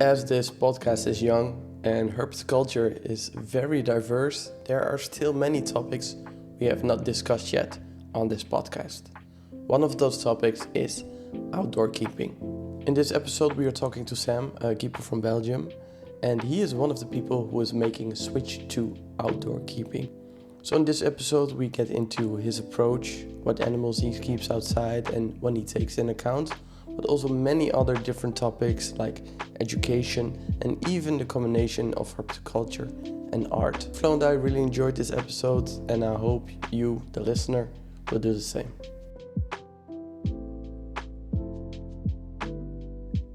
As this podcast is young and herpetoculture is very diverse, there are still many topics we have not discussed yet on this podcast. One of those topics is outdoor keeping. In this episode, we are talking to Sam, a keeper from Belgium, and he is one of the people who is making a switch to outdoor keeping. So in this episode, we get into his approach, what animals he keeps outside and when he takes in account, but also many other different topics like education and even the combination of herpetoculture and art. Flo and I really enjoyed this episode, and I hope you, the listener, will do the same.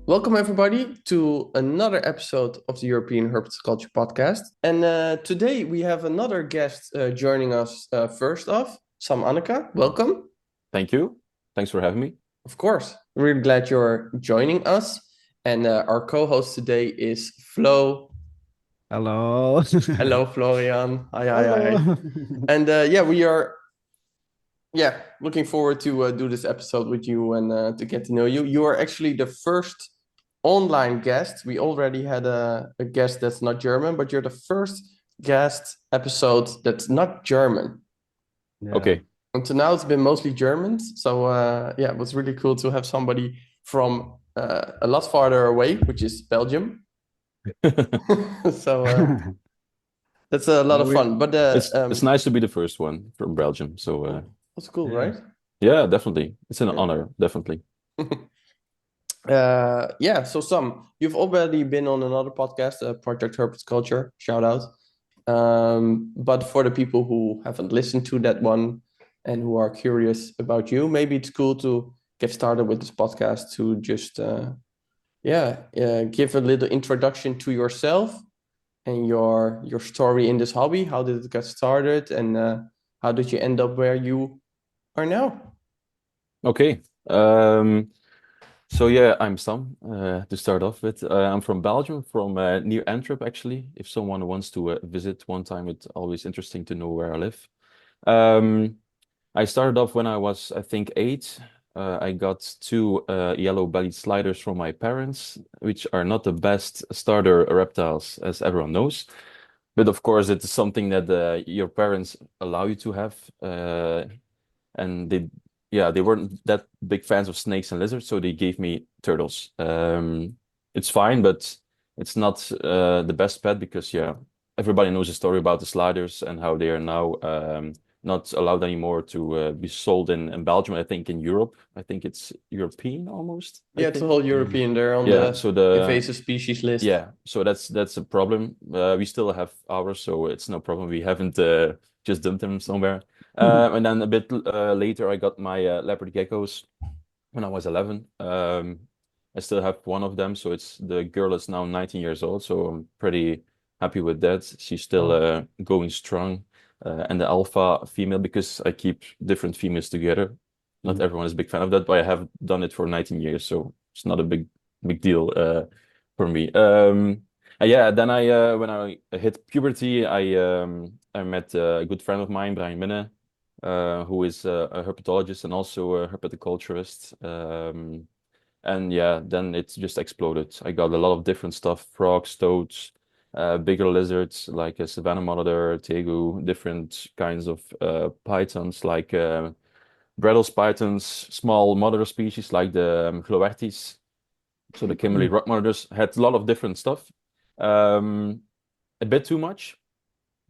Welcome everybody to another episode of the European Herpetoculture Podcast. And today we have another guest joining us. First off, Sam Aneca, welcome. Thank you. Thanks for having me. Of course, really glad you're joining us. And our co-host today is Flo. Hello. Hello, Florian. Hi. Hello. And we are looking forward to do this episode with you and to get to know you. You are actually the first online guest. We already had a guest that's not German, but you're the first guest episode that's not German. Yeah. Okay. Until now, it's been mostly Germans. So it was really cool to have somebody from a lot farther away, which is Belgium. So that's a lot of fun. But it's nice to be the first one from Belgium. So that's cool, right? Yeah, definitely. It's an honor, definitely. So Sam, you've already been on another podcast, Project Herpetoculture, shout out. But for the people who haven't listened to that one and who are curious about you, maybe it's cool to get started with this podcast to just give a little introduction to yourself and your story in this hobby. How did it get started, and how did you end up where you are now? Okay. So I'm Sam, to start off with. I'm from Belgium, from near Antwerp, actually. If someone wants to visit one time, it's always interesting to know where I live. I started off when I was, I think, 8. I got 2 yellow-bellied sliders from my parents, which are not the best starter reptiles, as everyone knows. But of course, it's something that your parents allow you to have. And they weren't that big fans of snakes and lizards, so they gave me turtles. It's fine, but it's not the best pet because everybody knows the story about the sliders and how they are now not allowed anymore to be sold in Belgium. I think in Europe. I think it's European almost. It's a whole European. They're on so the invasive species list. Yeah, so that's a problem. We still have ours, so it's no problem. We haven't just dumped them somewhere. And then a bit later, I got my leopard geckos when I was 11. I still have one of them, so the girl is now 19 years old, so I'm pretty happy with that. She's still going strong. And the alpha female, because I keep different females together. Not everyone is a big fan of that, but I have done it for 19 years, so it's not a big deal for me. Then when I hit puberty, I met a good friend of mine, Brian Minne, who is a herpetologist and also a herpetoculturist. Then it just exploded. I got a lot of different stuff: frogs, toads, bigger lizards like a savanna monitor, tegu, different kinds of pythons like Brettles pythons, small monitor species like the Gloertes. So the Kimberley rock monitors had a lot of different stuff. A bit too much,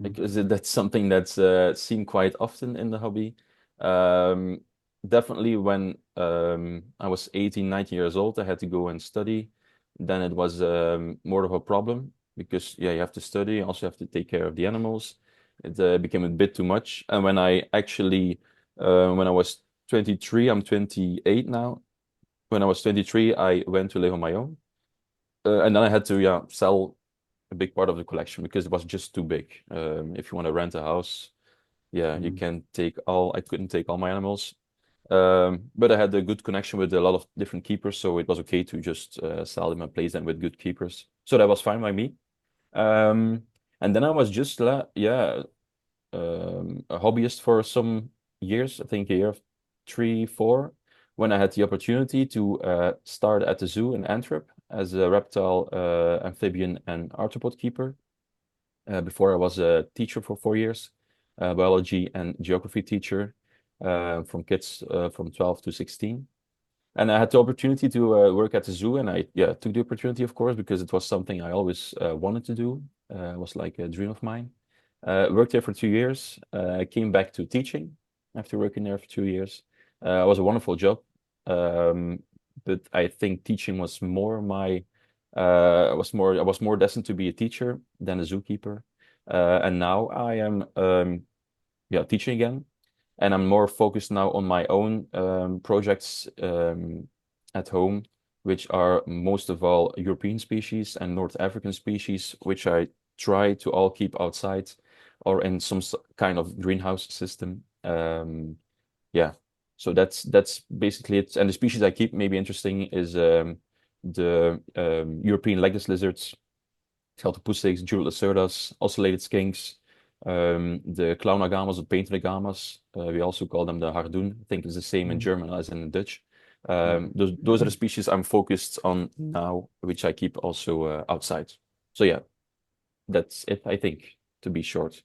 because that's something that's seen quite often in the hobby. Definitely when I was 18, 19 years old, I had to go and study. Then it was more of a problem because you have to study, you also have to take care of the animals. It became a bit too much. And when I actually, when I was 23, I'm 28 now. When I was 23, I went to live on my own. And then I had to sell a big part of the collection because it was just too big. If you want to rent a house, you can I couldn't take all my animals. But I had a good connection with a lot of different keepers, so it was okay to just sell them and place them with good keepers. So that was fine by me. And then I was just a hobbyist for some years, I think a year, 3, 4, when I had the opportunity to start at the zoo in Antwerp. as a reptile, amphibian, and arthropod keeper. Before I was a teacher for 4 years, biology and geography teacher from kids from 12 to 16. And I had the opportunity to work at the zoo, and I took the opportunity, of course, because it was something I always wanted to do. It was like a dream of mine. Worked there for 2 years. I came back to teaching after working there for 2 years. It was a wonderful job, but I think teaching was more my I was more destined to be a teacher than a zookeeper. And now I am teaching again, and I'm more focused now on my own projects at home, which are most of all European species and North African species, which I try to all keep outside or in some kind of greenhouse system. Yeah, so that's basically it. And the species I keep maybe interesting is the European legless lizards, Scheltopusix, jeweled lacerdas, ocellated skinks, the clown agamas or painted agamas. We also call them the hardoon. I think it's the same in Mm. German as in Dutch. Yeah. Those are the species I'm focused on now, which I keep also outside. So yeah, that's it, I think, to be short.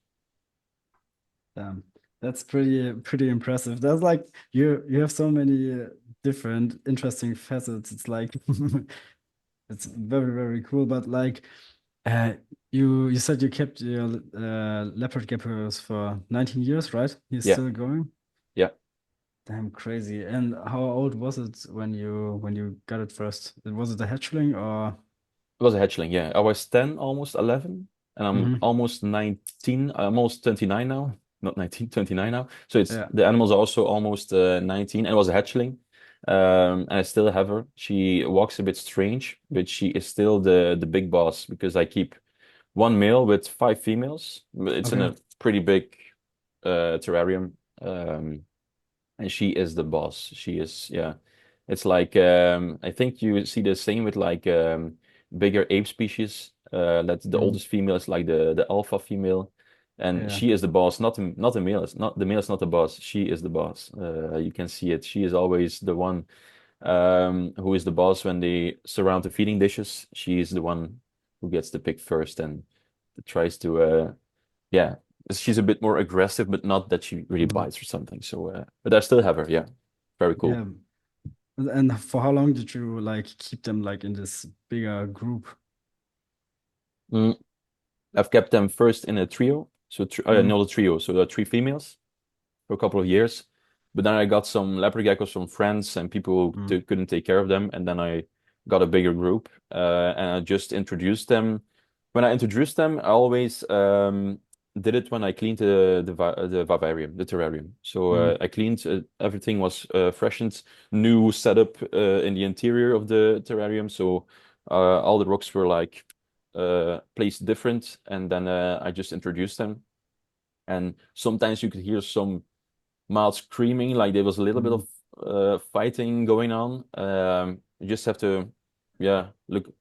That's pretty impressive. There's like you have so many different interesting facets. It's like it's very cool. But like uh, you said you kept your leopard geckos for 19 years, right? He's Yeah, still going. yeah. Damn crazy. And how old was it when you got it first? Was it a hatchling or? It was a hatchling, yeah. I was 10, almost 11, and I'm Mhm. almost 19, I'm almost 29 now. Not 19, 29 now. So it's Yeah. the animals are also almost 19, and it was a hatchling. And I still have her. She walks a bit strange, but she is still the big boss because I keep one male with 5 females. It's in Okay. a pretty big terrarium. And she is the boss. She is, yeah. It's like I think you see the same with like bigger ape species. That the Mm. oldest female is like the alpha female, and Yeah. she is the boss, not the male. It's not the male is not the boss. She is the boss. You can see it. She is always the one who is the boss when they surround the feeding dishes. She is the one who gets the pick first and tries to yeah, she's a bit more aggressive, but not that she really Mhm. bites or something. So, but I still have her. Yeah, very cool. Yeah. And for how long did you like keep them like in this bigger group? Mm, I've kept them first in a trio. So, Mm. not a trio. So there are 3 females for a couple of years. But then I got some leopard geckos from friends and people who Mm. couldn't take care of them. And then I got a bigger group and I just introduced them. When I introduced them, I always did it when I cleaned the vivarium, the terrarium. So Mm. I cleaned, everything was freshened, new setup in the interior of the terrarium. So all the rocks were like placed different. And then I just introduced them. And sometimes you could hear some mild screaming, like there was a little bit Mm. of fighting going on. You just have to, yeah,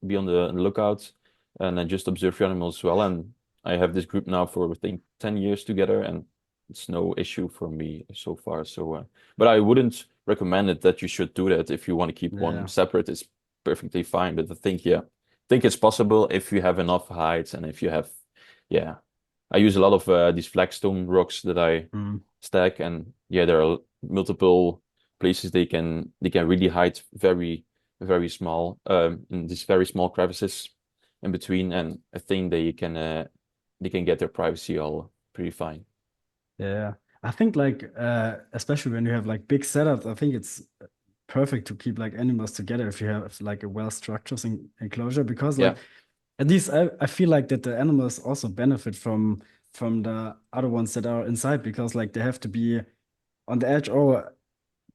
be on the lookout, and just observe your animals well. And I have this group now for I think 10 years together, and it's no issue for me so far. So, but I wouldn't recommend it that you should do that if you want to keep one Yeah. separate. It's perfectly fine, but I think I think it's possible if you have enough heights and if you have, yeah. I use a lot of these flagstone rocks that I Mm. stack, and yeah, there are multiple places they can really hide very small in these very small crevices in between, and I think they can get their privacy all pretty fine. Yeah. I think like especially when you have like big setups, I think it's perfect to keep like animals together if you have like a well-structured enclosure because Yeah, like at least I feel like that the animals also benefit from the other ones that are inside because like they have to be on the edge. Oh,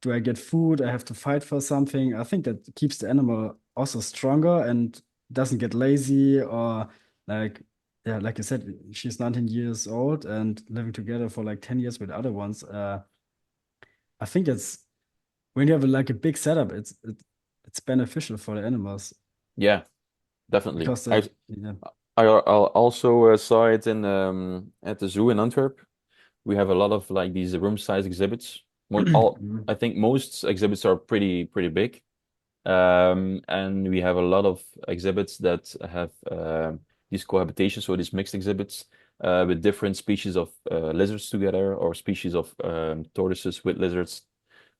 do I get food? I have to fight for something. I think that keeps the animal also stronger and doesn't get lazy or like yeah, like you said, she's 19 years old and living together for like 10 years with other ones. I think it's when you have like a big setup, it's beneficial for the animals yeah, definitely. because they yeah. I also saw it in at the zoo in Antwerp. We have a lot of like these room size exhibits. Mo all Mm. I think most exhibits are pretty big. And we have a lot of exhibits that have these cohabitations, so these mixed exhibits with different species of lizards together, or species of tortoises with lizards.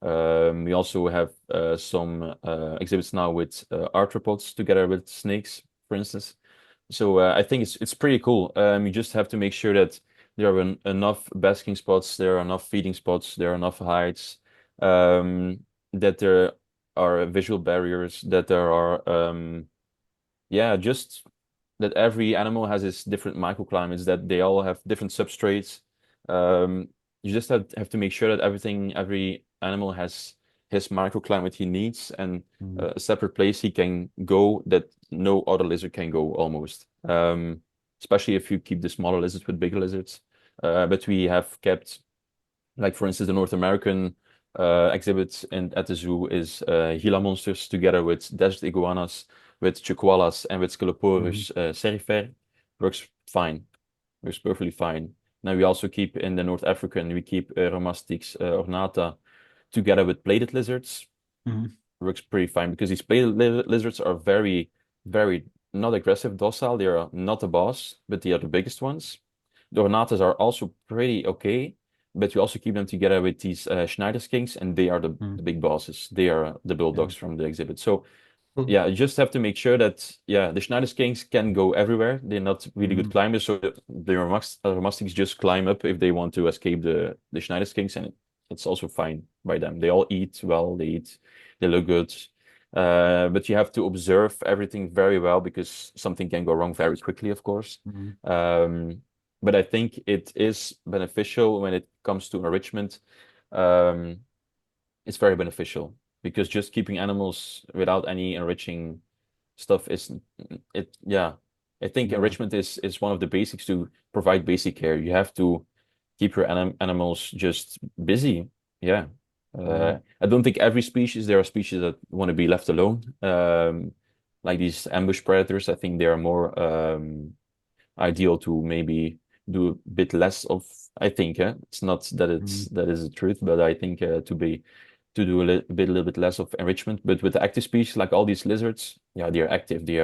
We also have some exhibits now with arthropods together with snakes, for instance. So I think it's pretty cool. You just have to make sure that there are enough basking spots, there are enough feeding spots, there are enough heights, that there are visual barriers, that there are just that every animal has its different microclimates, that they all have different substrates. You just have to make sure that every animal has his microclimate he needs, and a separate place he can go that no other lizard can go almost. Especially if you keep the smaller lizards with bigger lizards. But we have kept, like for instance, the North American exhibit at the zoo is Gila monsters together with desert iguanas, with chihuahuas, and with Sceloporus serifer. Works fine. Works perfectly fine. Now we also keep in the North African, we keep Romastix ornata together with plated lizards. Works pretty fine because these plated lizards are very, very not aggressive, docile. They are not the boss, but they are the biggest ones. The ornatas are also pretty okay, but we also keep them together with these Schneider skinks, and they are the big bosses. They are the bulldogs from the exhibit. So yeah, you just have to make sure that the Schneider skinks can go everywhere. They're not really good climbers, so the Romastics just climb up if they want to escape the Schneider skinks, and it's also fine by them. They all eat well, they look good. But you have to observe everything very well because something can go wrong very quickly, of course. But I think it is beneficial when it comes to enrichment. It's very beneficial because just keeping animals without any enriching stuff I think enrichment is one of the basics to provide basic care. You have to keep your animals just busy. Yeah. I don't think every species, there are species that want to be left alone. Like these ambush predators, I think they are more ideal to maybe do a bit less of. I think it's not that that is the truth, but I think to do a little bit less of enrichment. But with the active species, like all these lizards, they are active. They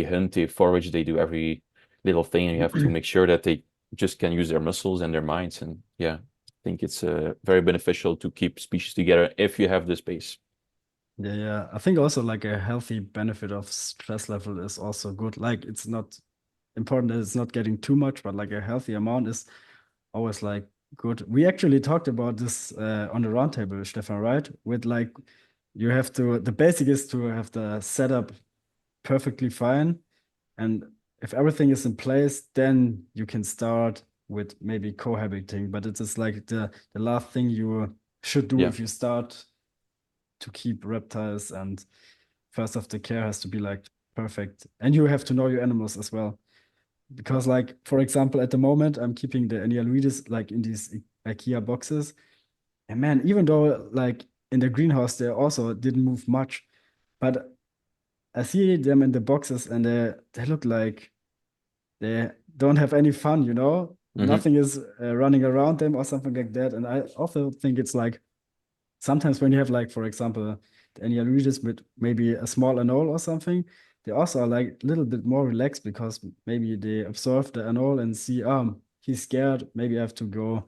hunt, they forage, they do every little thing, and you have to make sure that they just can use their muscles and their minds. And I think it's very beneficial to keep species together if you have the space. Yeah. I think also like a healthy benefit of stress level is also good. Like it's not important that it's not getting too much, but like a healthy amount is always like good. We actually talked about this on the roundtable, Stefan, right? With like the basic is to have the setup perfectly fine, and if everything is in place, then you can start with maybe cohabiting. But it is like the last thing you should do if you start to keep reptiles, and first of the care has to be like perfect, and you have to know your animals as well. Because like for example, at the moment I'm keeping the Enyalioides like in these IKEA boxes, and man, even though like in the greenhouse they also didn't move much, but I see them in the boxes and they look like they don't have any fun, you know? Nothing is running around them or something like that. And I also think it's like sometimes when you have like, for example, the Enyalioides with maybe a small anole or something, they also are like a little bit more relaxed because maybe they observe the anole and see, he's scared. Maybe I have to go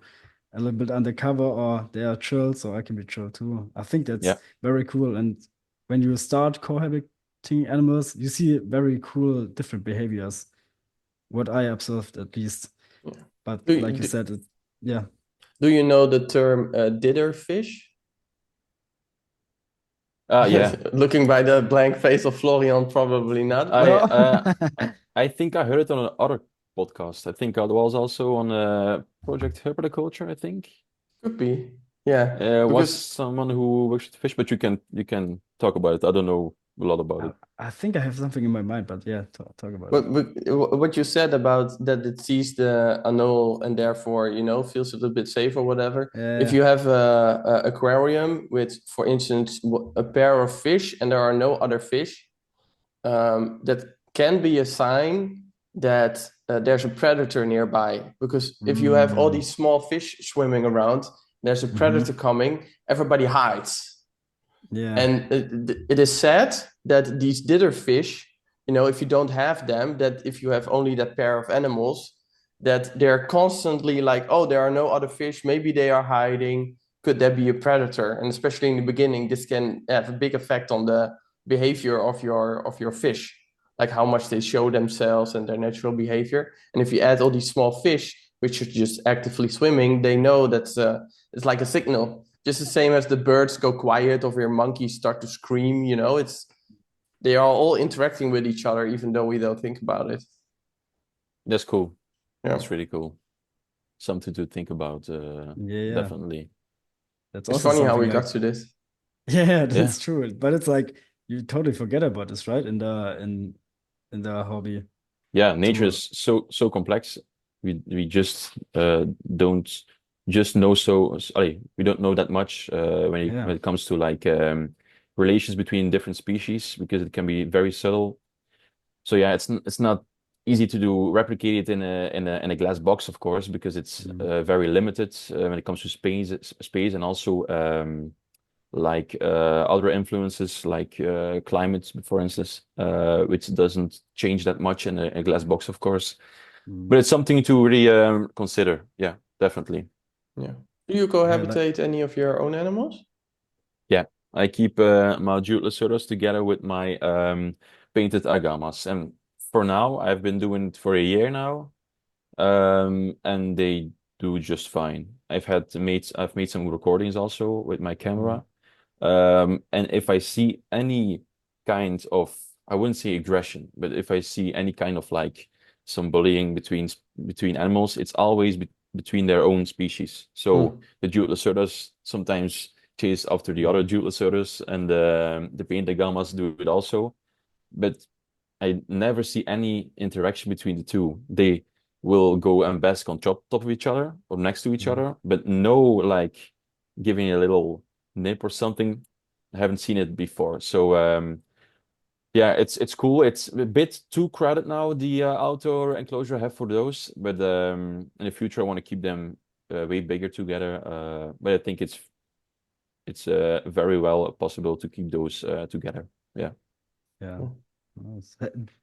a little bit undercover, or they are chill, so I can be chill too. I think that's very cool. And when you start cohabiting animals, you see very cool different behaviors. What I observed at least. But like you said, Do you know the term dither fish? Yeah. Looking by the blank face of Florian, probably not. I think I heard it on another podcast. I think I was also on Project Herpetoculture, I think. Could be. Yeah. Was someone who works with fish, but you can talk about it. I don't know a lot about it. I think I have something in my mind, but talk about it. But what you said about that it sees the anole and therefore, feels a little bit safe or whatever. If you have a aquarium with, for instance, a pair of fish and there are no other fish, that can be a sign that there's a predator nearby. Because if you have all these small fish swimming around, there's a predator coming, everybody hides. Yeah. And it is said that these dither fish, if you don't have them, that if you have only that pair of animals, that they're constantly like, oh, there are no other fish, maybe they are hiding. Could there be a predator? And especially in the beginning, this can have a big effect on the behavior of your fish, like how much they show themselves and their natural behavior. And if you add all these small fish, which are just actively swimming, they know that's it's like a signal. Just the same as the birds go quiet or your monkeys start to scream, they are all interacting with each other, even though we don't think about it. That's cool. Yeah. That's really cool. Something to think about, Yeah. definitely. That's It's also funny how something we got like, to this. yeah, Yeah. that's true. But it's like you totally forget about this, right? In the hobby. Yeah, nature To is so complex. We just don't just know we don't know that much yeah. when it comes to like relations between different species because it can be very subtle. So yeah, it's not easy to do replicate it in a glass box, of course, because it's Mm. very limited when it comes to space and also like other influences like climate, for instance, which doesn't change that much in a glass box, of course. Mm. But it's something to really consider. Yeah, definitely. Yeah. Do you Yeah, like cohabitate any of your own animals? Yeah, I keep my Jutlosaurus together with my painted agamas, and for now, I've been doing it for a year now, and they do just fine. I've made some recordings also with my mm, camera. And if I see any kind of, I wouldn't say aggression, but if I see any kind of like some bullying between animals, it's always between their own species. So Hmm. the Jutlosaurus sometimes chase after the other mm, Jutlosaurus, and the painted gammas do it also. But I never see any interaction between the two. They will go and bask on top of each other or next to each mm. other, but no like giving a little nip or something. I haven't seen it before. So yeah, it's cool. It's a bit too crowded now, the outdoor enclosure I have for those, but in the future I want to keep them way bigger together. But I think it's very well possible to keep those together. Yeah. Yeah. Yeah. Nice.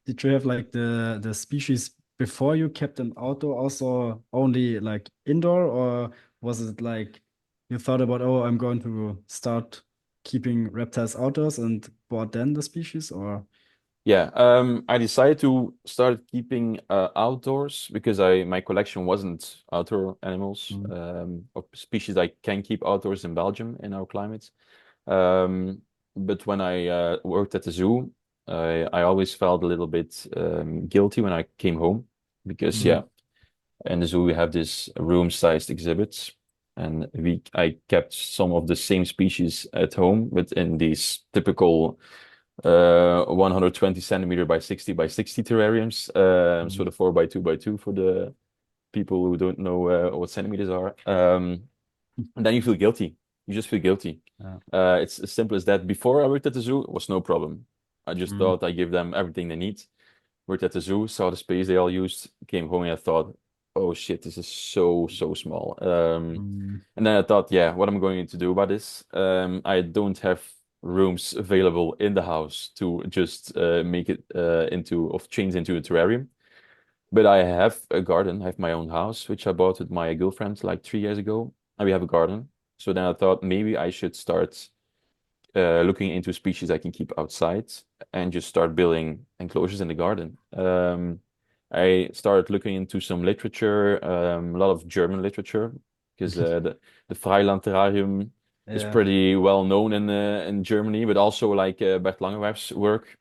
Did you have like the species before you kept them outdoor also only like indoor, or was it like you thought about, oh, I'm going to start keeping reptiles outdoors and bought then the species, or Yeah, I decided to start keeping outdoors because I my collection wasn't outdoor animals mm, or species I can keep outdoors in Belgium in our climate. Um, but when I worked at the zoo, I always felt a little bit guilty when I came home because mm, yeah, in the zoo we have this room-sized exhibits, and I kept some of the same species at home, but in these typical 120 centimeter by 60 by 60 terrariums, so mm, the 4 by 2 by 2 for the people who don't know what centimeters are. And then you feel guilty. You just feel guilty. yeah, It's as simple as that. Before I worked at the zoo, it was no problem. I just mm, thought I give them everything they need. Worked at the zoo, saw the space they all used, came home and I thought, oh shit, this is so small. mm, And then I thought, yeah, what am I going to do about this? I don't have rooms available in the house to just make it change into a terrarium. But I have a garden. I have my own house, which I bought with my girlfriend like 3 years ago, and we have a garden. So then I thought maybe I should start looking into species I can keep outside and just start building enclosures in the garden. I started looking into some literature, a lot of German literature, because the Freiland Terrarium is yeah, pretty well known in Germany, but also like Bert Langeweb's work.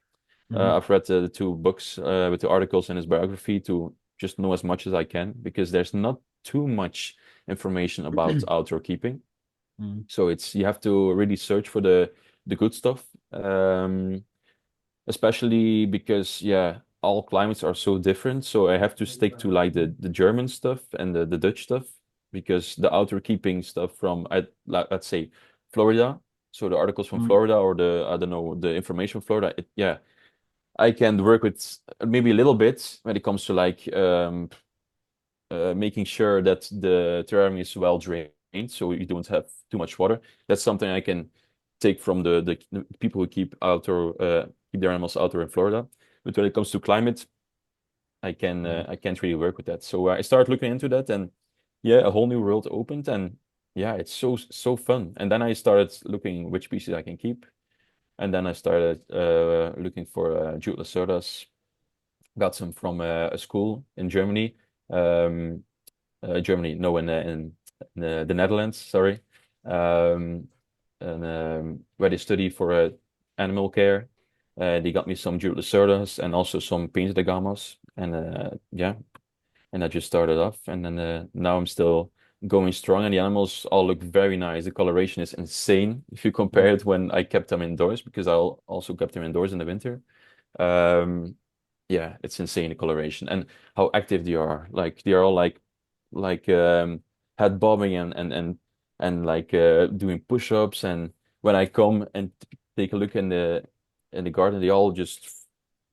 mm, I've read the two books with the articles in his biography to just know as much as I can, because there's not too much information about outdoor keeping. mm, So it's you have to really search for the good stuff, especially because yeah, all climates are so different. So I have to stick to like the German stuff and the Dutch stuff because the outdoor keeping stuff from let's say Florida. So the articles from mm, Florida or the I don't know the information from Florida. Yeah, I can work with maybe a little bit when it comes to like making sure that the terrarium is well drained, so you don't have too much water. That's something I can take from the people who keep their animals outdoor in Florida. But when it comes to climate, I can't really work with that. So I started looking into that, and yeah, a whole new world opened, and yeah, it's so fun. And then I started looking which species I can keep, and then I started looking for jute lacerdas. Got some from a school in Germany. Um, Germany, no, in the Netherlands, sorry. Um, and where they study for animal care. They got me some jute lacerdas and also some painted agamas, and yeah, and I just started off, and then now I'm still going strong, and the animals all look very nice. The coloration is insane if you compare it when I kept them indoors, because I also kept them indoors in the winter. Um, yeah, it's insane, the coloration and how active they are. Like they are all like head bobbing and like doing push-ups. And when I come and take a look in the garden, they all just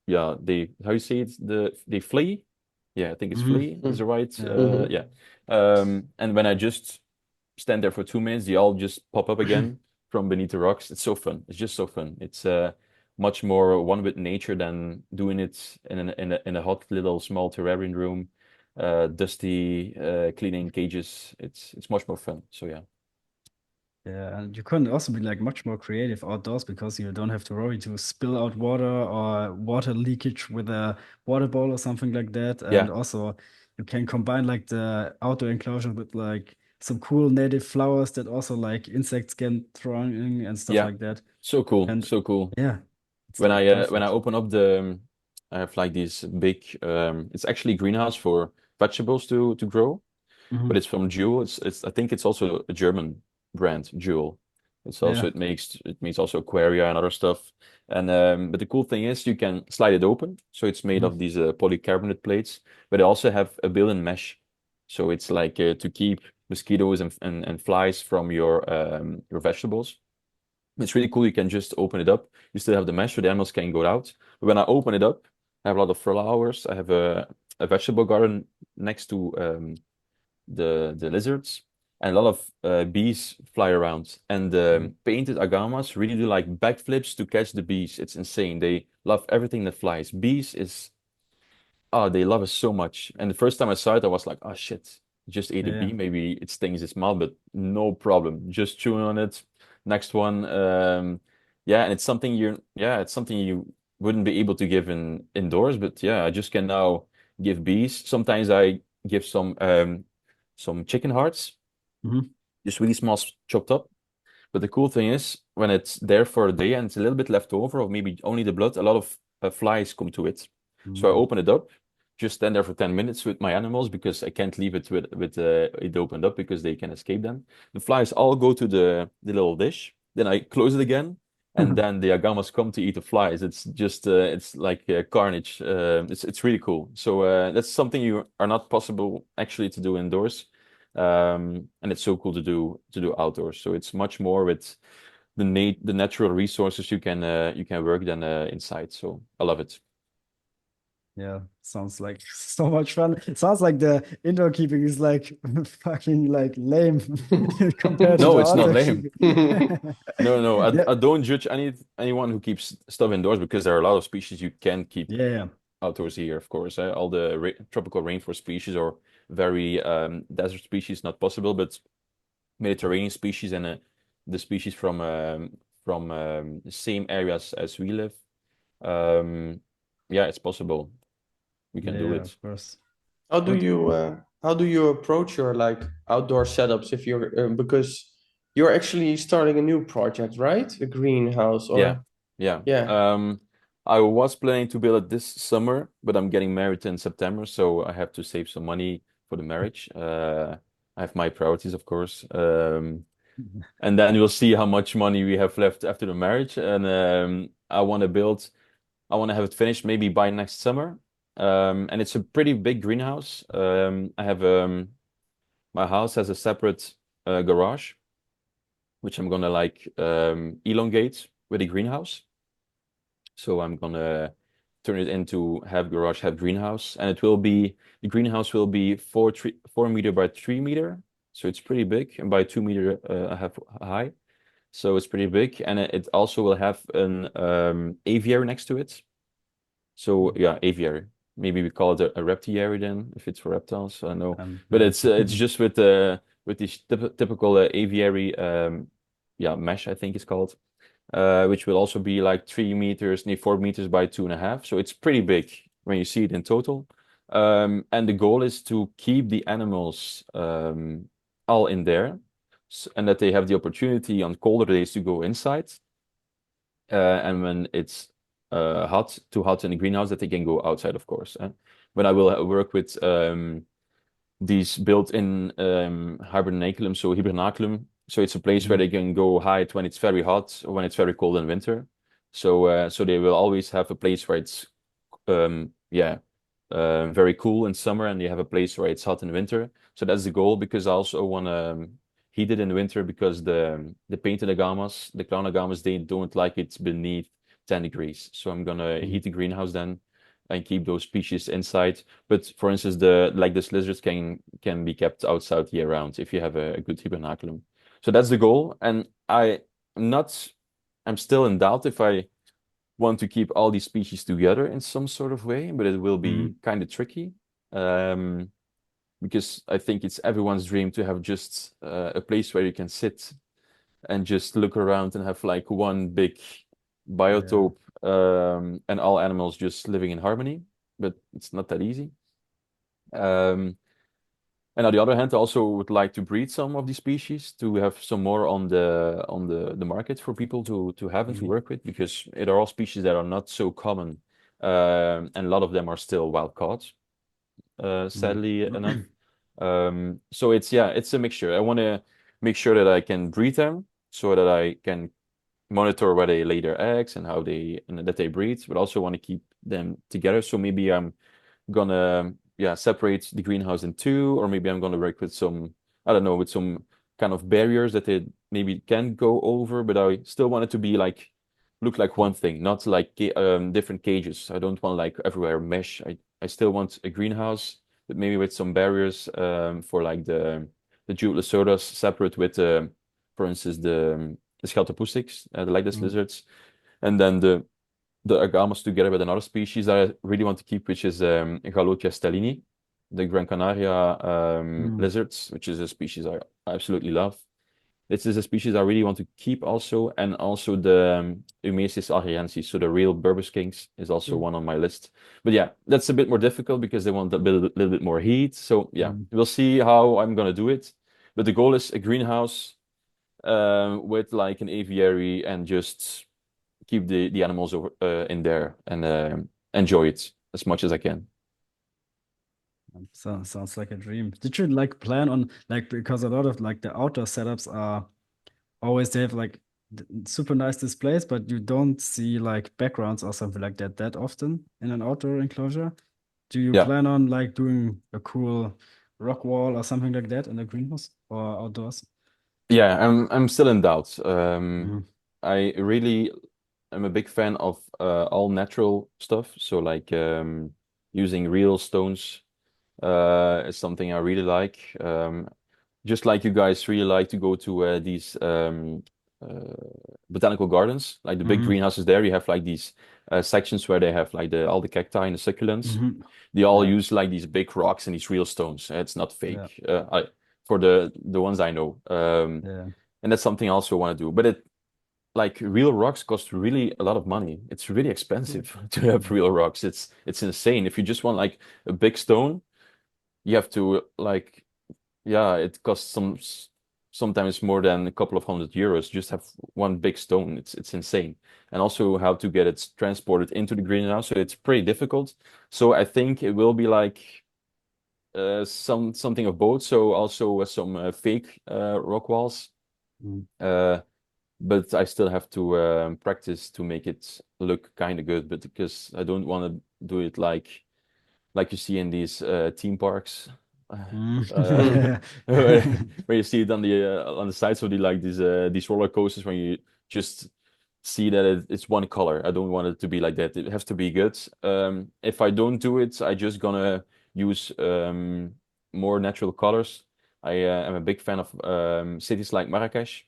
yeah, they how you say it? They flee. Yeah, I think it's Hmm. flee is the right Yeah. Mm-hmm. yeah. And when I just stand there for 2 minutes, they all just pop up again from beneath the rocks. It's so fun. It's just so fun. It's much more one with nature than doing it in a hot little small terrarium room, dusty, cleaning cages. It's much more fun. So yeah. Yeah, and you can also be like much more creative outdoors because you don't have to worry to spill out water or water leakage with a water bowl or something like that. And Yeah. also you can combine like the outdoor enclosure with like some cool native flowers that also like insects can throw in and stuff Yeah. like that. So cool. And So cool. yeah, it's like When I perfect. open up I have like these big it's actually greenhouse for vegetables to grow, but Hmm. it's from Jewel. It's I think it's also a German brand, Jewel. It's also Yeah. it makes also aquaria and other stuff. And but the cool thing is you can slide it open, so it's made of Mhm. these polycarbonate plates, but they also have a built-in mesh, so it's like to keep mosquitoes and flies from your vegetables. It's really cool. You can just open it up. You still have the mesh, so the animals can go out. But when I open it up, I have a lot of flowers. I have a vegetable garden next to the lizards, and a lot of bees fly around. And the Mhm. painted agamas really do like backflips to catch the bees. It's insane. They love everything that flies. Bees is oh, they love it so much. And the first time I saw it, I was like, oh shit, just ate a Yeah. bee. Maybe it stings its mouth, but no problem. Just chewing on it. Next one. Yeah, and it's something you wouldn't be able to give indoors, but yeah, I just can now give bees. Sometimes I give some chicken hearts, Hmm. just really small chopped up. But the cool thing is, when it's there for a day and it's a little bit left over, or maybe only the blood, a lot of flies come to it. So I Hmm. open it up, just stand there for 10 minutes with my animals because I can't leave it with it opened up because they can escape then. The flies all go to the little dish. Then I close it again, and then the agamas come to eat the flies. It's just it's like carnage. It's really cool. So that's something you are not possible actually to do indoors. And it's so cool to do outdoors. So it's much more with the natural resources you can work than inside. So I love it. Yeah, sounds like so much fun. It sounds like the indoor keeping is like fucking like lame compared to No, the it's not outdoor lame. keeping. No, no, Yeah, I don't judge anyone who keeps stuff indoors because there are a lot of species you can keep yeah, yeah. outdoors here, of course. All the tropical rainforest species or very desert species not possible, but Mediterranean species and the species from the same areas as we live. Um, yeah, it's possible. We can Yeah, do yeah, it. of course. What? How do you approach your like outdoor setups if you're because you're actually starting a new project, right? A greenhouse Yeah, or yeah. yeah. I was planning to build it this summer, but I'm getting married in September, so I have to save some money for the marriage. I have my priorities, of course. And then we'll see how much money we have left after the marriage. And I want to have it finished maybe by next summer. And it's a pretty big greenhouse. I have my house has a separate garage, which I'm gonna like elongate with a greenhouse. So I'm gonna turn it into half garage, half greenhouse, and the greenhouse will be 4 meter by 3 meter, so it's pretty big, and by 2 meter a half high. So it's pretty big, and it also will have an aviary next to it. So yeah, aviary. Maybe we call it a reptiary then, if it's for reptiles. I don't know, but Yeah. it's just with this typical aviary yeah, mesh, I think it's called, which will also be like 3 meters, 4 meters by 2.5. So it's pretty big when you see it in total. And the goal is to keep the animals all in there, and that they have the opportunity on colder days to go inside, and when it's too hot in the greenhouse, that they can go outside, of course. But I will work with these built-in hibernaculum, so hibernaculum. So it's a place where Mhm. they can go hide when it's very hot or when it's very cold in winter. So they will always have a place where it's yeah, very cool in summer, and you have a place where it's hot in winter. So that's the goal, because I also want to heat it in the winter, because the painted agamas, the clown agamas, they don't like it beneath 10 degrees. So I'm gonna Mhm. heat the greenhouse then and keep those species inside. But for instance, the like this lizards can be kept outside year round if you have a good hibernaculum. So that's the goal, and I'm still in doubt if I want to keep all these species together in some sort of way, but it will be Mhm. kind of tricky. Um, because I think it's everyone's dream to have just a place where you can sit and just look around and have like one big Yeah. biotope, and all animals just living in harmony. But it's not that easy. Um, and on the other hand, I also would like to breed some of these species to have some more on the market for people to have and to Mhm. work with, because it are all species that are not so common, and a lot of them are still wild caught, Mhm. sadly enough. So it's, yeah, it's a mixture. I want to make sure that I can breed them so that I can monitor where they lay their eggs and how they and that they breed, but also want to keep them together. So maybe I'm gonna, yeah, separate the greenhouse in two, or maybe I'm gonna work with some, I don't know, with some kind of barriers that they maybe can go over, but I still want it to be like look like one thing, not like different cages. I don't want like everywhere mesh. I still want a greenhouse, but maybe with some barriers for like the jewel separate with for instance the Scaltopusix, the legless Mhm. lizards, and then the agamas together with another species that I really want to keep, which is Galotia stellini, the Gran Canaria Mhm. lizards, which is a species I absolutely love. This is a species I really want to keep also, and also the Eumesis ariensis, so the real Berber skinks is also Mhm. one on my list. But yeah, that's a bit more difficult because they want a little bit more heat. So yeah, Mhm. we'll see how I'm gonna do it. But the goal is a greenhouse with like an aviary, and just keep the animals over in there and enjoy it as much as I can. Sounds like a dream. Did you like plan on like, because a lot of like the outdoor setups are always, they have like super nice displays, but you don't see like backgrounds or something like that often in an outdoor enclosure. Do you Yeah, plan on like doing a cool rock wall or something like that in the greenhouse or outdoors? yeah, I'm still in doubt. Mhm. I really am a big fan of all natural stuff. So like using real stones is something I really like. Just like you guys really like to go to these uh, botanical gardens, like the big Mhm. greenhouses there, you have like these sections where they have like the all the cacti and the succulents. Mhm. They all Yeah, use like these big rocks and these real stones. It's not yeah, fake. For the ones I know. yeah. And that's something I also want to do. But it like real rocks cost really a lot of money. It's really expensive to have Mhm. real rocks. It's insane. If you just want like a big stone, you have to like, yeah, it costs sometimes more than a couple of €100 just have one big stone. It's insane. And also how to get it transported into the greenhouse. So it's pretty difficult. So I think it will be like something of both. So also some fake rock walls. Mhm. Uh, but I still have to practice to make it look kind of good. But because I don't want to do it like you see in these theme parks, uh, Mhm. where, where you see it on the sides of these roller coasters when you just see that it's one color. I don't want it to be like that. It has to be good. If I don't do it, I just gonna use more natural colors. I am a big fan of cities like Marrakesh.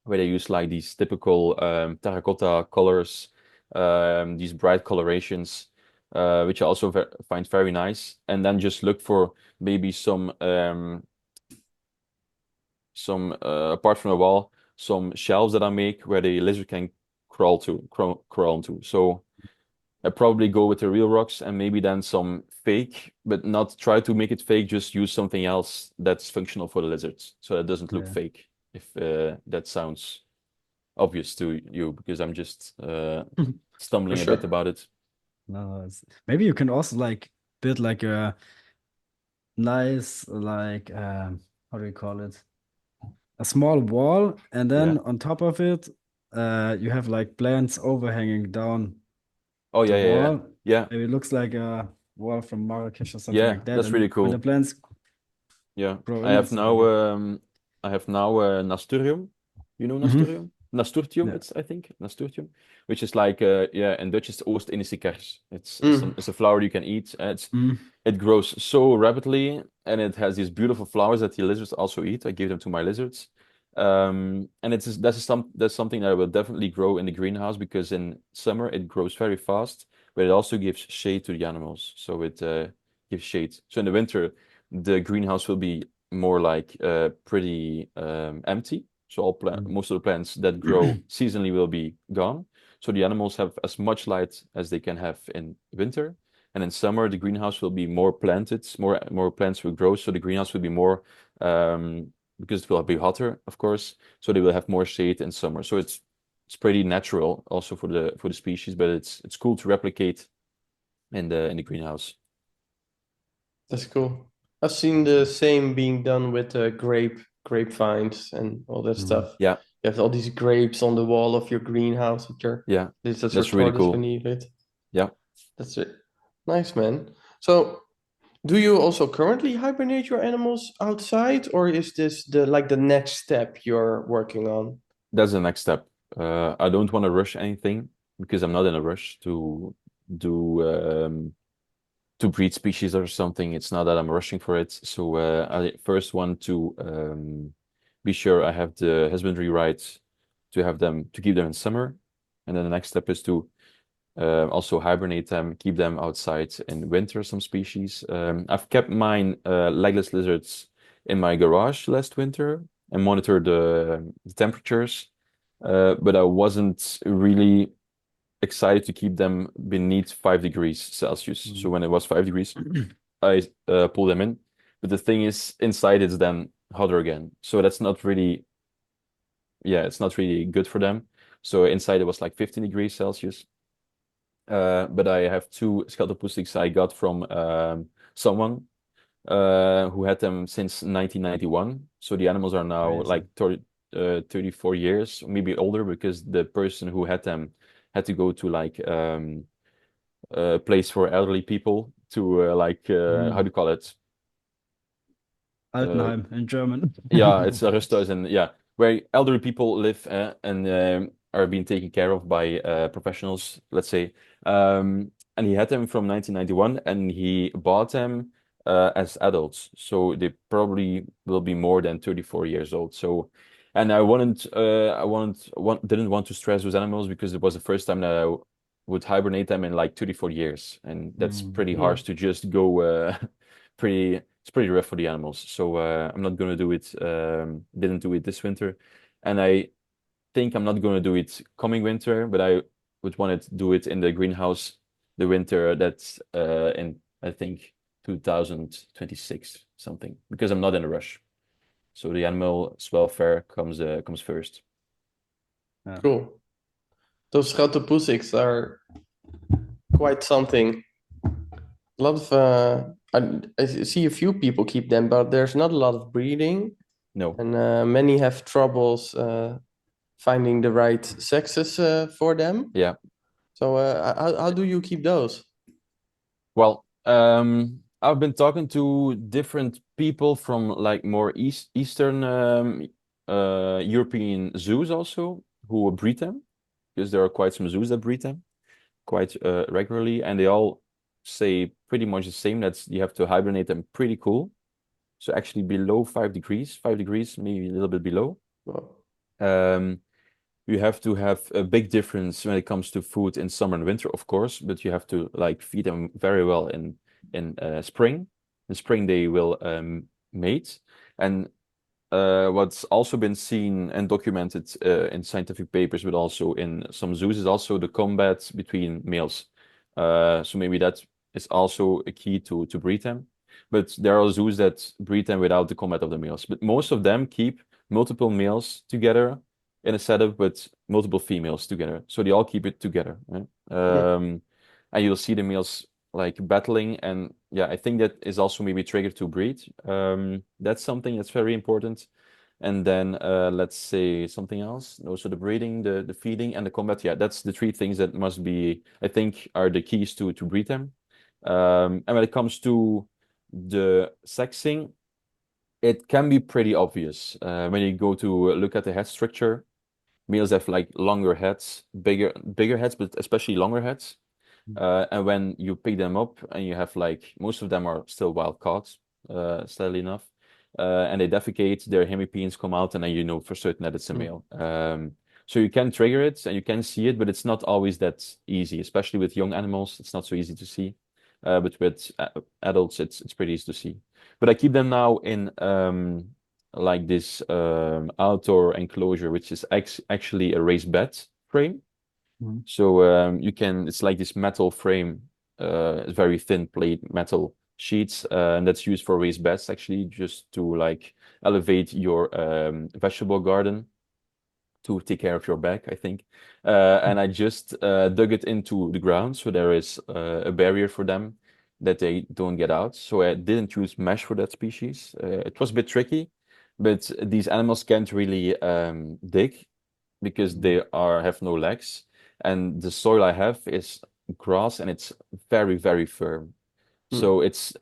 where they use like these typical terracotta colors, these bright colorations, which I also find very nice. And then just look for maybe some apart from the wall, some shelves that I make where the lizard can crawl onto. So I probably go with the real rocks and maybe then some fake, but not try to make it fake, just use something else that's functional for the lizards. So that doesn't look Yeah. fake, if that sounds obvious to you, because I'm just For stumbling a bit sure. about it. No, maybe you can also like build like a nice like how do you call it? A small wall, and Yeah. then on top of it, you have like plants overhanging down Oh the yeah, yeah, yeah. wall. Yeah. Maybe it looks like a wall from Marrakesh or something Yeah, like that. that's And really when the cool. plants Yeah. grow I in, have it's now like Nasturtium. You know hmm Nasturtium? Nasturtium, yeah. it's I think. Nasturtium. Which is like yeah, in Dutch it's Oost-Indische kers. Mm. It's a flower you can eat. Mm. It grows so rapidly and it has these beautiful flowers that the lizards also eat. I give them to my lizards. And that's something that will definitely grow in the greenhouse because in summer it grows very fast, but it also gives shade to the animals. So it gives shade. So in the winter, the greenhouse will be more like pretty empty. So Mm. most of the plants that grow seasonally will be gone. So the animals have as much light as they can have in winter. And in summer, the greenhouse will be more planted, more plants will grow. So the greenhouse will be more because it will be hotter, of course. So they will have more shade in summer. So it's pretty natural also for the species, but it's cool to replicate in the greenhouse. That's cool. I've seen the same being done with grapevines and all that Mm. stuff. Yeah, You have all these grapes on the wall of your greenhouse with your yeah, lizards or that's really tortoise cool. beneath it. Yeah. That's it. Nice, man. So, do you also currently hibernate your animals outside, or is this the next step you're working on? That's the next step. I don't want to rush anything because I'm not in a rush do to breed species or something. It's not that I'm rushing for it. So I first want to be sure I have the husbandry rights to keep them in summer, and then the next step is to also hibernate them, keep them outside in winter. Some species. I've kept mine legless lizards in my garage last winter and monitored the temperatures, but I wasn't really excited to keep them beneath 5 degrees Celsius. So Mm. when it was 5 degrees, I pulled them in. But the thing is, inside it's then hotter again. So that's not really, yeah, it's not really good for them. So inside it was like 15 degrees Celsius. But I have two scaltopustics I got from someone who had them since 1991. So the animals are now Crazy. like 34 years, maybe older, because the person who had them had to go to like a place for elderly people to how do Mm. you call it? Uh, Altenheim in German. yeah, it's Aristos and yeah, where elderly people live and are being taken care of by professionals, let's say. And he had them from 1991, and he bought them as adults, so they probably will be more than 34 years old. So, and didn't want to stress those animals because it was the first time that I would hibernate them in like 34 years, and that's Mm. pretty harsh Mm. to just go pretty it's pretty rough for the animals. So I'm not gonna do it. Didn't do it this winter, and I think I'm not gonna do it coming winter. But I would want to do it in the greenhouse the winter that's in I think 2026 something because I'm not in a rush. So the animal's welfare comes first. Yeah. Cool. Those scheltopusix are quite something. A lot of I see a few people keep them, but there's not a lot of breeding, No, and many have troubles finding the right sexes for them. yeah. So how do you keep those? Well, I've been talking to different people from like more Eastern European zoos also who breed them because there are quite some zoos that breed them quite regularly, and they all say pretty much the same. That you have to hibernate them pretty cool. So actually below 5 degrees, 5 degrees, maybe a little bit below. Well, Um, you have to have a big difference when it comes to food in summer and winter, of course, but you have to like feed them very well in spring. In spring they will mate, and what's also been seen and documented in scientific papers, but also in some zoos, is also the combat between males. So maybe that is also a key to breed them. But there are zoos that breed them without the combat of the males. But most of them keep multiple males together in a setup with multiple females together. So they all keep it together. Right? Mm. And you'll see the males like battling, and yeah, I think that is also maybe triggered to breed. That's something that's very important. And then let's say something else. Also the breeding, the feeding, and the combat. Yeah, that's the three things that must be, I think, are the keys to breed them. And when it comes to the sexing, it can be pretty obvious. When you go to look at the head structure, males have like longer heads, bigger heads, but especially longer heads. And when you pick them up and you have like most of them are still wild caught, sadly enough, and they defecate, their hemipenes come out, and then you know for certain that it's a Mm. male. So you can trigger it and you can see it, but it's not always that easy, especially with young animals. It's not so easy to see. But with adults, it's pretty easy to see. But I keep them now in like this outdoor enclosure, which is actually a raised bed frame. Mhm. So you can, it's like this metal frame, very thin plate metal sheets, and that's used for raised beds actually, just to like elevate your vegetable garden to take care of your back, I think. And I just dug it into the ground, so there is a barrier for them that they don't get out. So I didn't use mesh for that species. It was a bit tricky, but these animals can't really dig because Mhm. they are have no legs, and the soil I have is grass and it's very, very firm. Mm. So it's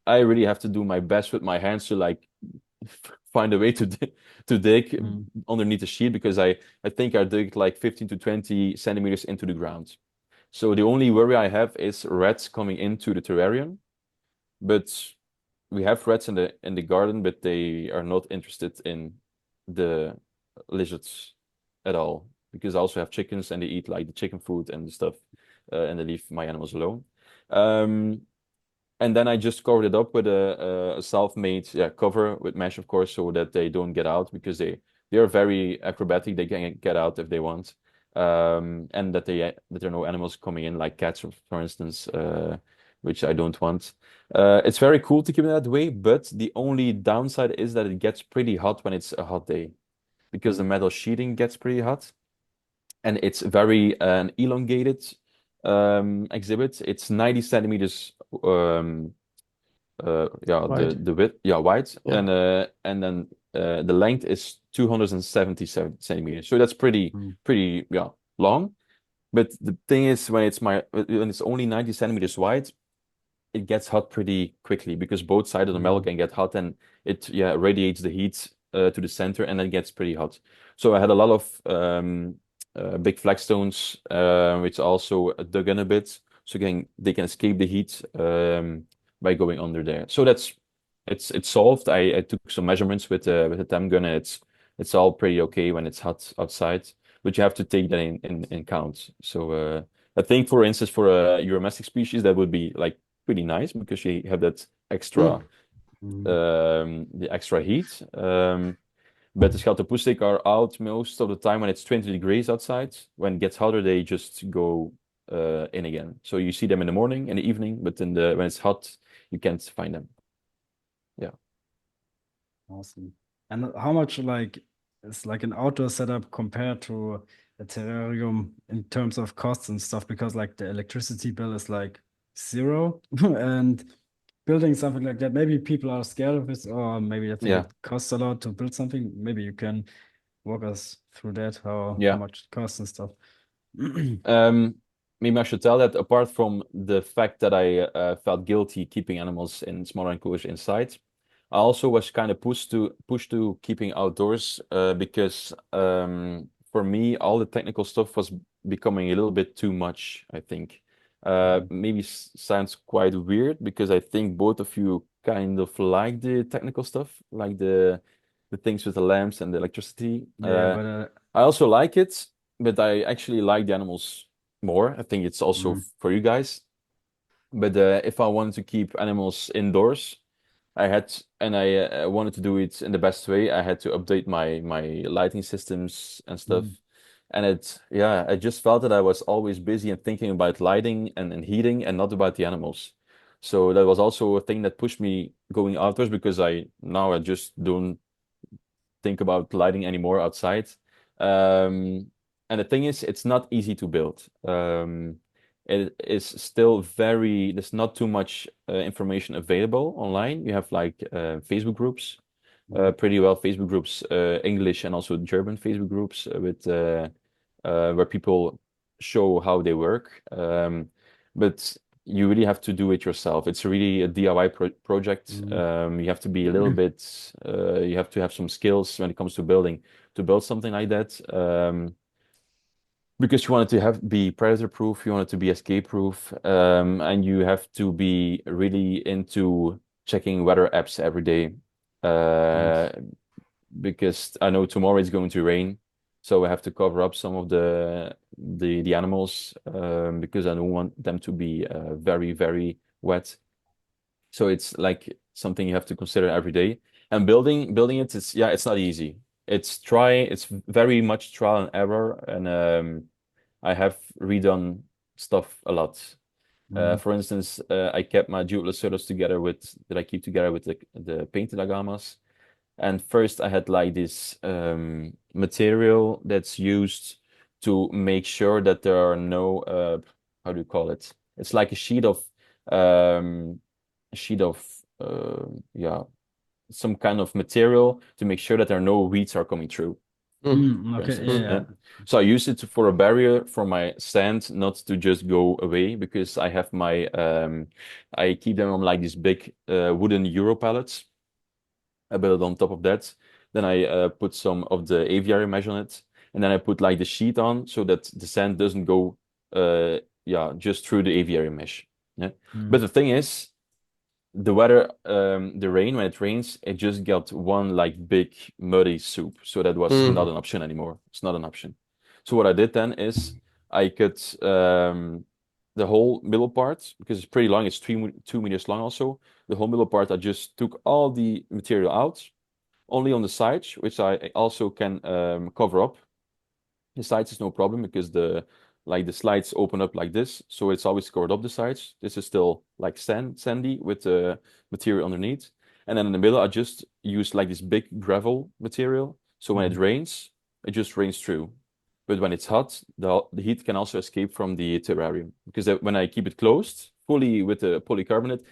I really have to do my best with my hands to like find a way to dig Mhm. underneath the sheet because I think I dig like 15 to 20 centimeters into the ground. So the only worry I have is rats coming into the terrarium, but we have rats in the garden, but they are not interested in the lizards at all because I also have chickens and they eat like the chicken food and the stuff, and they leave my animals alone. Um, and then I just covered it up with a self-made cover with mesh, of course, so that they don't get out because they are very acrobatic. They can get out if they want, and that there are no animals coming in like cats, for instance, which I don't want. It's very cool to keep it that way, but the only downside is that it gets pretty hot when it's a hot day because the Mhm. metal sheeting gets pretty hot, and it's very an elongated exhibit. It's 90 centimeters. Yeah, Right. the width, yeah, wide, Yeah. and then the length is 277 centimeters. So that's Mhm. pretty yeah long. But the thing is, when it's only 90 centimeters wide, it gets hot pretty quickly because both sides of the metal Mhm. can get hot, and it radiates the heat to the center, and then gets pretty hot. So I had a lot of big flagstones, which also dug in a bit, so they can escape the heat by going under there. So it's solved. I took some measurements with the TEM gun, and it's all pretty okay when it's hot outside, but you have to take that in count. So I think, for instance, for a Euromestic species, that would be like pretty nice because you have that extra Mm. Mhm. the extra heat. But the Scheltopustic are out most of the time when it's 20 degrees outside. When it gets hotter, they just go in again. So you see them in the morning and the evening, but when it's hot, you can't find them. Yeah. Awesome. And how much like is like an outdoor setup compared to a terrarium in terms of costs and stuff? Because like the electricity bill is like zero, and building something like that, maybe people are scared of it, or maybe they think Yeah. it costs a lot to build something. Maybe you can walk us through that, how Yeah. much it costs and stuff. Um, Maybe I should tell that apart from the fact that I felt guilty keeping animals in smaller enclosures inside, I also was kind of pushed to keeping outdoors because for me all the technical stuff was becoming a little bit too much, I think. Mhm. Maybe sounds quite weird because I think both of you kind of like the technical stuff, like the things with the lamps and the electricity. Yeah, but I also like it, but I actually like the animals more. I think it's also mm, for you guys. But if I wanted to keep animals indoors, I wanted to do it in the best way. I had to update my lighting systems and stuff. mm, And I just felt that I was always busy and thinking about lighting and heating and not about the animals. So that was also a thing that pushed me going outdoors because I just don't think about lighting anymore outside. And the thing is, it's not easy to build. It is still there's not too much information available online. You have like Facebook groups, mm, pretty well Facebook groups, English and also German Facebook groups where people show how they work. But you really have to do it yourself. It's really a DIY project. mm, You have to be a little bit, you have to have some skills when it comes to building to build something like that. Because you want it to be predator proof, you want it to be escape proof, and you have to be really into checking weather apps every day. mm, Uh, because I know tomorrow it's going to rain, so I have to cover up some of the animals because I don't want them to be very, very wet. So it's like something you have to consider every day. And building it is it's not easy. It's very much trial and error, and I have redone stuff a lot. mm, For instance, I kept my dual solos together that I keep together with the painted agamas. And first I had like this material that's used to make sure that there are no how do you call it? It's like um, a sheet of yeah, some kind of material to make sure that there are no weeds are coming through, for okay, instance. yeah, Yeah. So I use it for a barrier for my sand not to just go away because I keep them on like these big wooden Euro pallets. I build it on top of that. Then I put some of the aviary mesh on it, and then I put like the sheet on so that the sand doesn't go, just through the aviary mesh. Yeah. But mm, the thing is, the weather, the rain, when it rains, it just got one like big muddy soup. So that was not mm, an option anymore. It's not an option. So what I did then is I cut the whole middle part because it's pretty long. It's 2 meters long also. The whole middle part, I just took all the material out, only on the sides, which I also can cover up. The sides is no problem because the slides open up like this, so it's always covered up the sides. This is still like sandy with the material underneath. And then in the middle, I just use like this big gravel material. So when it mm, rains, it just rains through. But when it's hot, the heat can also escape from the terrarium because when I keep it closed fully with the polycarbonate,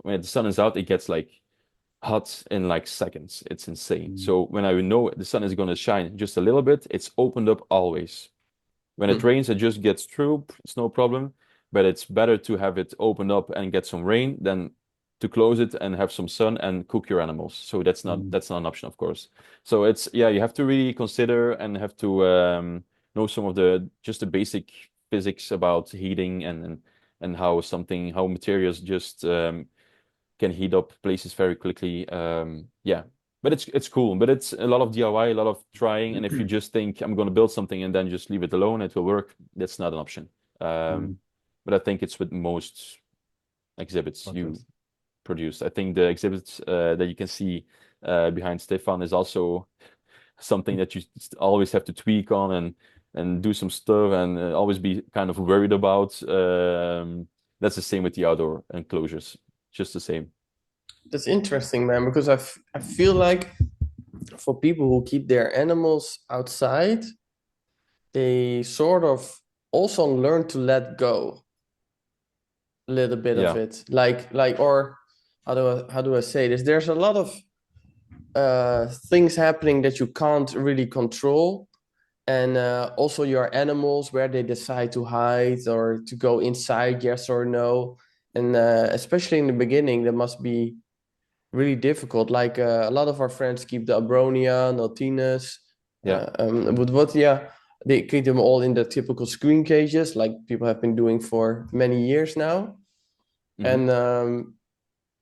when the sun is out, it gets like hot in like seconds. It's insane. mm, So when I know the sun is going to shine just a little bit, it's opened up always. When it mm, rains, it just gets through. It's no problem. But it's better to have it open up and get some rain than to close it and have some sun and cook your animals. So mm, that's not an option, of course. So you have to really consider and have to know some of just the basic physics about heating and how materials just can heat up places very quickly. But it's cool. But it's a lot of DIY, a lot of trying. And if you just think I'm going to build something and then just leave it alone, it will work. That's not an option. mm, But I think it's with most exhibits you projects. produce. I think the exhibits that you can see behind Stefan is also something that you always have to tweak on and do some stuff and always be kind of worried about. That's the same with the outdoor enclosures. Just the same. That's interesting, man, because I feel like for people who keep their animals outside, they sort of also learn to let go a little bit of Yeah. it. Or how do I say this? There's a lot of things happening that you can't really control. And also your animals, where they decide to hide or to go inside, yes or no. And especially in the beginning, that must be really difficult. Like a lot of our friends keep the Abronia, Nautinus, Yeah. but what? Yeah, they keep them all in the typical screen cages, like people have been doing for many years now. Hmm. And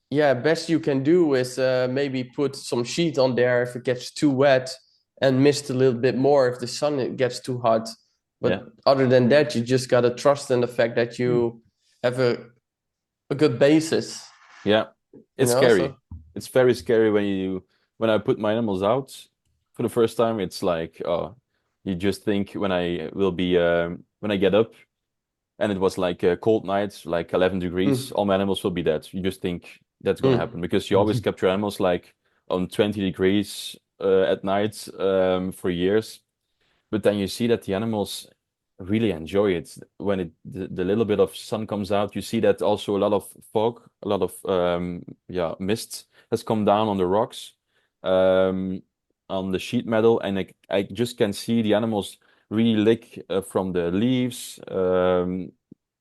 yeah, best you can do is maybe put some sheet on there if it gets too wet, and mist a little bit more if the sun it gets too hot. Yeah. But other than that, you just gotta trust in the fact that you have a good basis, Yeah, you it's know. So scary. It's very scary when I put my animals out for the first time. It's like, oh, you just think when I will be when I get up and it was like a cold night, like 11 degrees, mm, all my animals will be dead. You just think that's gonna mm, happen because you always kept your animals like on 20 degrees at night for years. But then you see that the animals really enjoy it when the little bit of sun comes out. You see that also a lot of fog, a lot of mist has come down on the rocks, um, on the sheet metal, and I just can see the animals really lick from the leaves.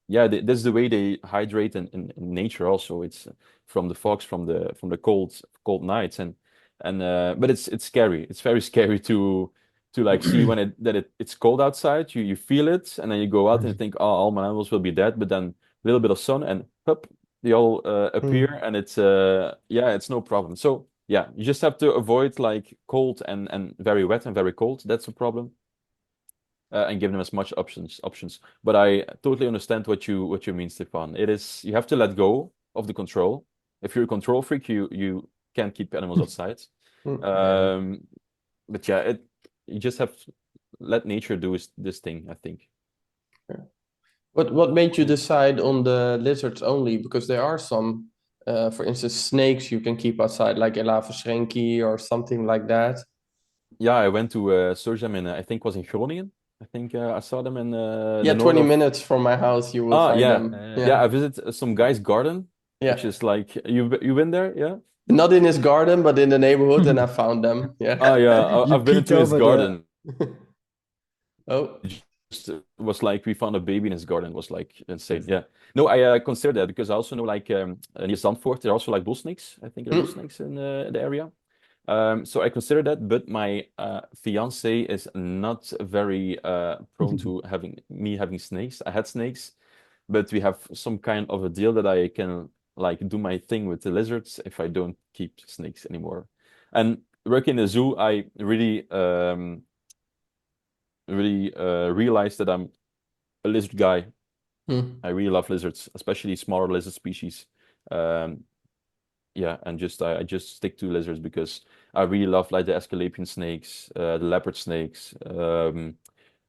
Yeah, that's the way they hydrate in nature. Also, it's from the fogs, from the cold nights, and but it's scary. It's very scary to like see when it's cold outside. You feel it, and then you go out and you think, oh, all my animals will be dead. But then a little bit of sun, and hop, they all appear, mm. and it's yeah, it's no problem. So yeah, you just have to avoid like cold and very wet and very cold. That's a problem, and give them as much options. But I totally understand what you mean, Stefan. It is you have to let go of the control. If you're a control freak, you can't keep animals outside. Yeah. Um, but yeah, you just have to let nature do this thing, I think. What made you decide on the lizards only? Because there are some, for instance, snakes you can keep outside, like Elaphus or something like that. Yeah, I went to search them in I think was in Groningen. I think I saw them in Yeah, the north 20 of. minutes from my house, you will Ah, find yeah, them. yeah. Yeah, I visited some guy's garden, which yeah. is like you been there, yeah? Not in his garden, but in the neighborhood, and I found them. Ah, Yeah. yeah. You I've been peeked into his over there. garden. Oh. Just was like we found a baby in his garden. It was like insane. Yeah. No, I consider that because I also know like near Zandvoort there are also like bull snakes. I think there are bull Mm. snakes in the area. So I consider that, but my fiance is not very prone to having snakes. I had snakes, but we have some kind of a deal that I can like do my thing with the lizards if I don't keep snakes anymore. And working in the zoo, I really realized that I'm a lizard guy. Mm. I really love lizards, especially smaller lizard species. Um, yeah, and I just stick to lizards because I really love like the Asclepian snakes, the leopard snakes,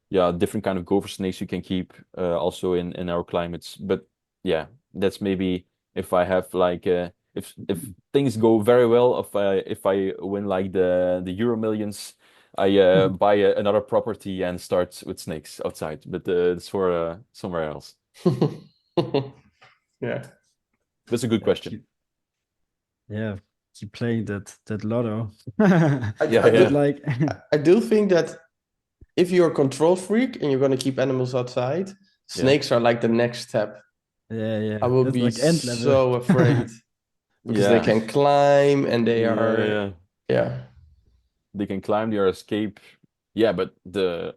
yeah, different kind of gopher snakes you can keep also in our climates. But yeah, that's maybe if I have like if things go very well, if I win like the Euro Millions, I buy another property and start with snakes outside. But it's for somewhere else. Yeah. That's a good Yeah, question. yeah, keep playing that lotto. Yeah, I But yeah, do like, I do think that if you're a control freak and you're gonna keep animals outside, yeah, snakes are like the next step. yeah, I yeah, would that's be like end level. so afraid because they yeah, can climb and they yeah, are, yeah. yeah. They can climb their escape. Yeah, but the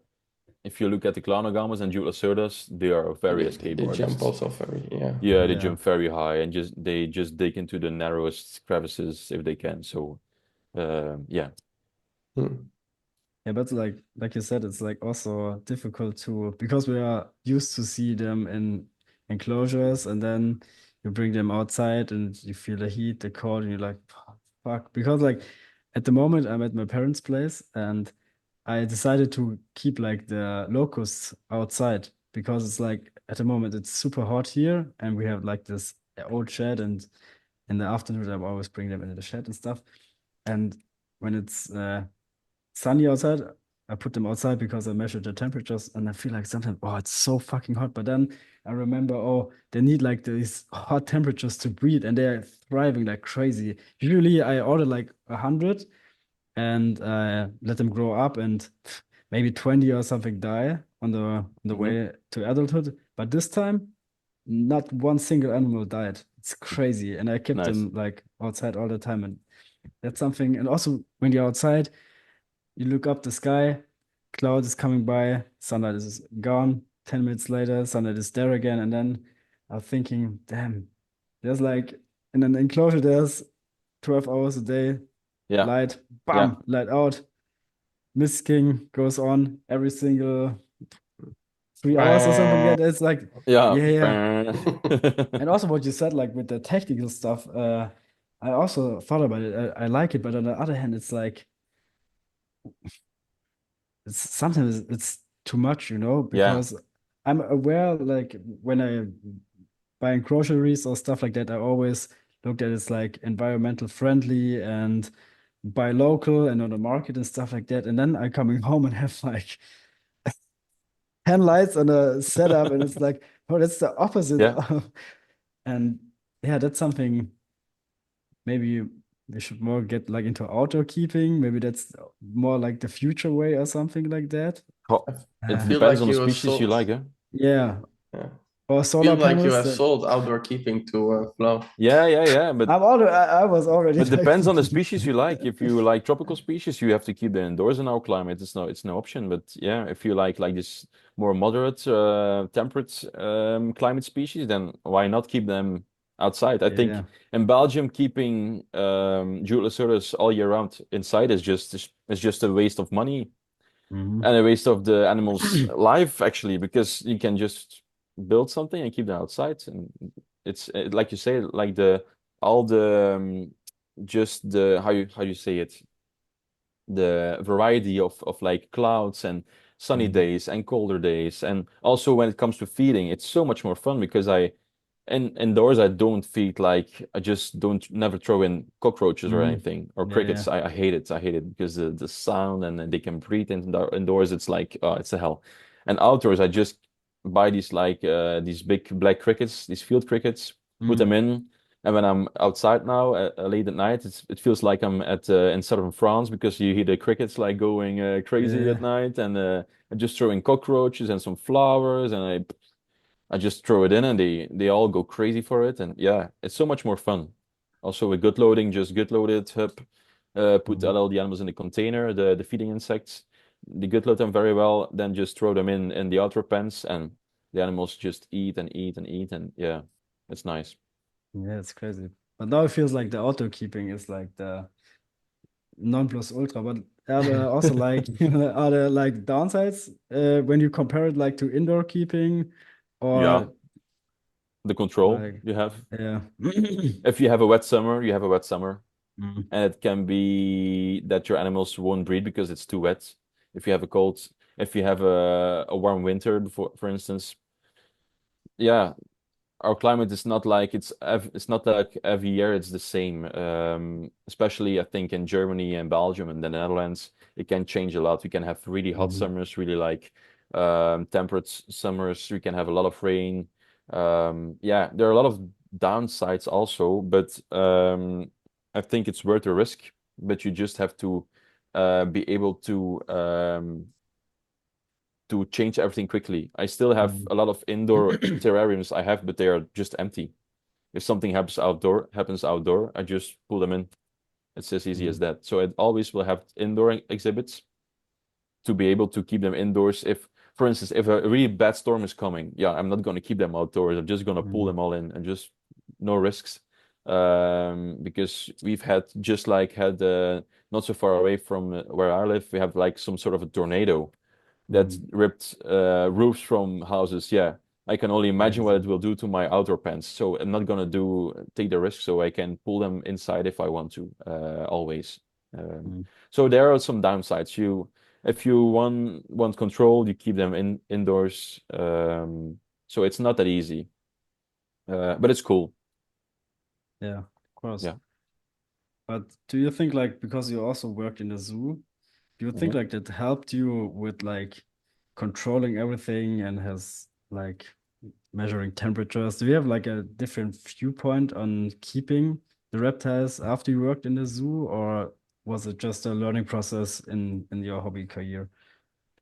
if you look at the Clonogamas and Julicerdas, they are very escape They jump artists. also very, yeah. Yeah, they Yeah. jump very high and they just dig into the narrowest crevices if they can. So, yeah, Hmm. Yeah, but like you said, it's like also difficult to because we are used to see them in enclosures and then you bring them outside and you feel the heat, the cold, and you're like, fuck. Because like at the moment I'm at my parents' place and I decided to keep like the locusts outside because it's like at the moment it's super hot here and we have like this old shed and in the afternoon I always bring them into the shed and stuff. And when it's sunny outside, I put them outside because I measured the temperatures and I feel like sometimes, oh, it's so fucking hot. But then I remember, oh, they need like these hot temperatures to breed and they're thriving like crazy. Usually I order like 100 and let them grow up and maybe 20 or something die on the hmm way to adulthood. But this time, not one single animal died. It's crazy. And I kept nice. them like outside all the time. And that's something. And also when you're outside, you look up the sky, cloud is coming by, sunlight is gone. 10 minutes later, sunlight is there again. And then I'm thinking, damn, there's like in an enclosure, there's 12 hours a day, Yeah, light, yeah, bam, light out. Misking goes on every single 3 hours or something like that. It's like, yeah. yeah, yeah. And also what you said, like with the technical stuff, I also thought about it. I like it, but on the other hand, it's like sometimes it's too much, Yeah. because I'm aware, like when I buying groceries or stuff like that, I always looked at it's like environmental friendly and buy local and on the market and stuff like that. And then I coming home and have like 10 lights on a setup, and it's like, oh, that's the opposite Yeah. of, and yeah, that's something maybe we should more get like into outdoor keeping. Maybe that's more like the future way or something like that. Ho- I It Uh, feel depends like on the you have species you sold. like, huh? yeah, Yeah. or I feel solar like you panels have that sold outdoor keeping to Flo. Yeah, yeah, yeah. I was already But like depends on the thinking. species you like. If you like tropical species, you have to keep them indoors in our climate. It's no option. But yeah, if you like this more moderate, temperate climate species, then why not keep them outside? I think Yeah. in Belgium, keeping Julius all year round inside is just a waste of money Hmm. and a waste of the animal's life, actually, because you can just build something and keep them outside. And it's like you say, like the all the just the how you say it, the variety of like clouds and sunny Hmm. days and colder days. And also when it comes to feeding, it's so much more fun because indoors I don't feed, like I just don't never throw in cockroaches or Hmm. anything or Yeah, yeah. crickets. I hate it. I hate it because the sound, and then they can breathe indoors. It's like, oh, it's a hell. And outdoors I just buy these big black crickets, these field crickets, put them Mm. in. And when I'm outside now, late at night, it feels like I'm in southern France because you hear the crickets like going crazy at Yeah. night, and I just throw in cockroaches and some flowers, and I just throw it in, and they all go crazy for it, and yeah, it's so much more fun. Also with good loading, just good load it up, put Mhm. all the animals in the container, the feeding insects, they good load them very well, then just throw them in the outdoor pens, and the animals just eat and eat and eat, and yeah, it's nice. Yeah, it's crazy. But now it feels like the auto keeping is like the non plus ultra. But are there also like are there like downsides when you compare it like to indoor keeping Yeah, or the control like you have. yeah. If you have a wet summer, you have a wet summer, Mm. and it can be that your animals won't breed because it's too wet. If you have a cold, if you have a warm winter, for instance, yeah, our climate is not like it's not like every year it's the same. Especially I think in Germany and Belgium and the Netherlands, it can change a lot. We can have really hot Mhm. summers, really like temperate summers. We can have a lot of rain. Yeah, there are a lot of downsides also, but I think it's worth the risk. But you just have to be able to change everything quickly. I still have Mhm. a lot of indoor terrariums I have, but they are just empty. If something happens outdoor, I just pull them in. It's as easy as Mhm. that. So I always will have indoor exhibits to be able to keep them indoors. If, for instance, if a really bad storm is coming, yeah, I'm not going to keep them outdoors. I'm just going to pull Mhm. them all in and just no risks. Because we've had not so far away from where I live, we have like some sort of a tornado that Mhm. ripped roofs from houses. Yeah, I can only imagine what Crazy. it will do to my outdoor pens. So I'm not gonna take the risk. So I can pull them inside if I want to, always. Um, Mhm. so there are some downsides. If you want control, you keep them indoors. So it's not that easy, but it's cool. Yeah, of course. Yeah. But do you think like because you also worked in the zoo, do you think Mhm. like that helped you with like controlling everything and has like measuring temperatures? Do you have like a different viewpoint on keeping the reptiles after you worked in the zoo, or was it just a learning process in your hobby career?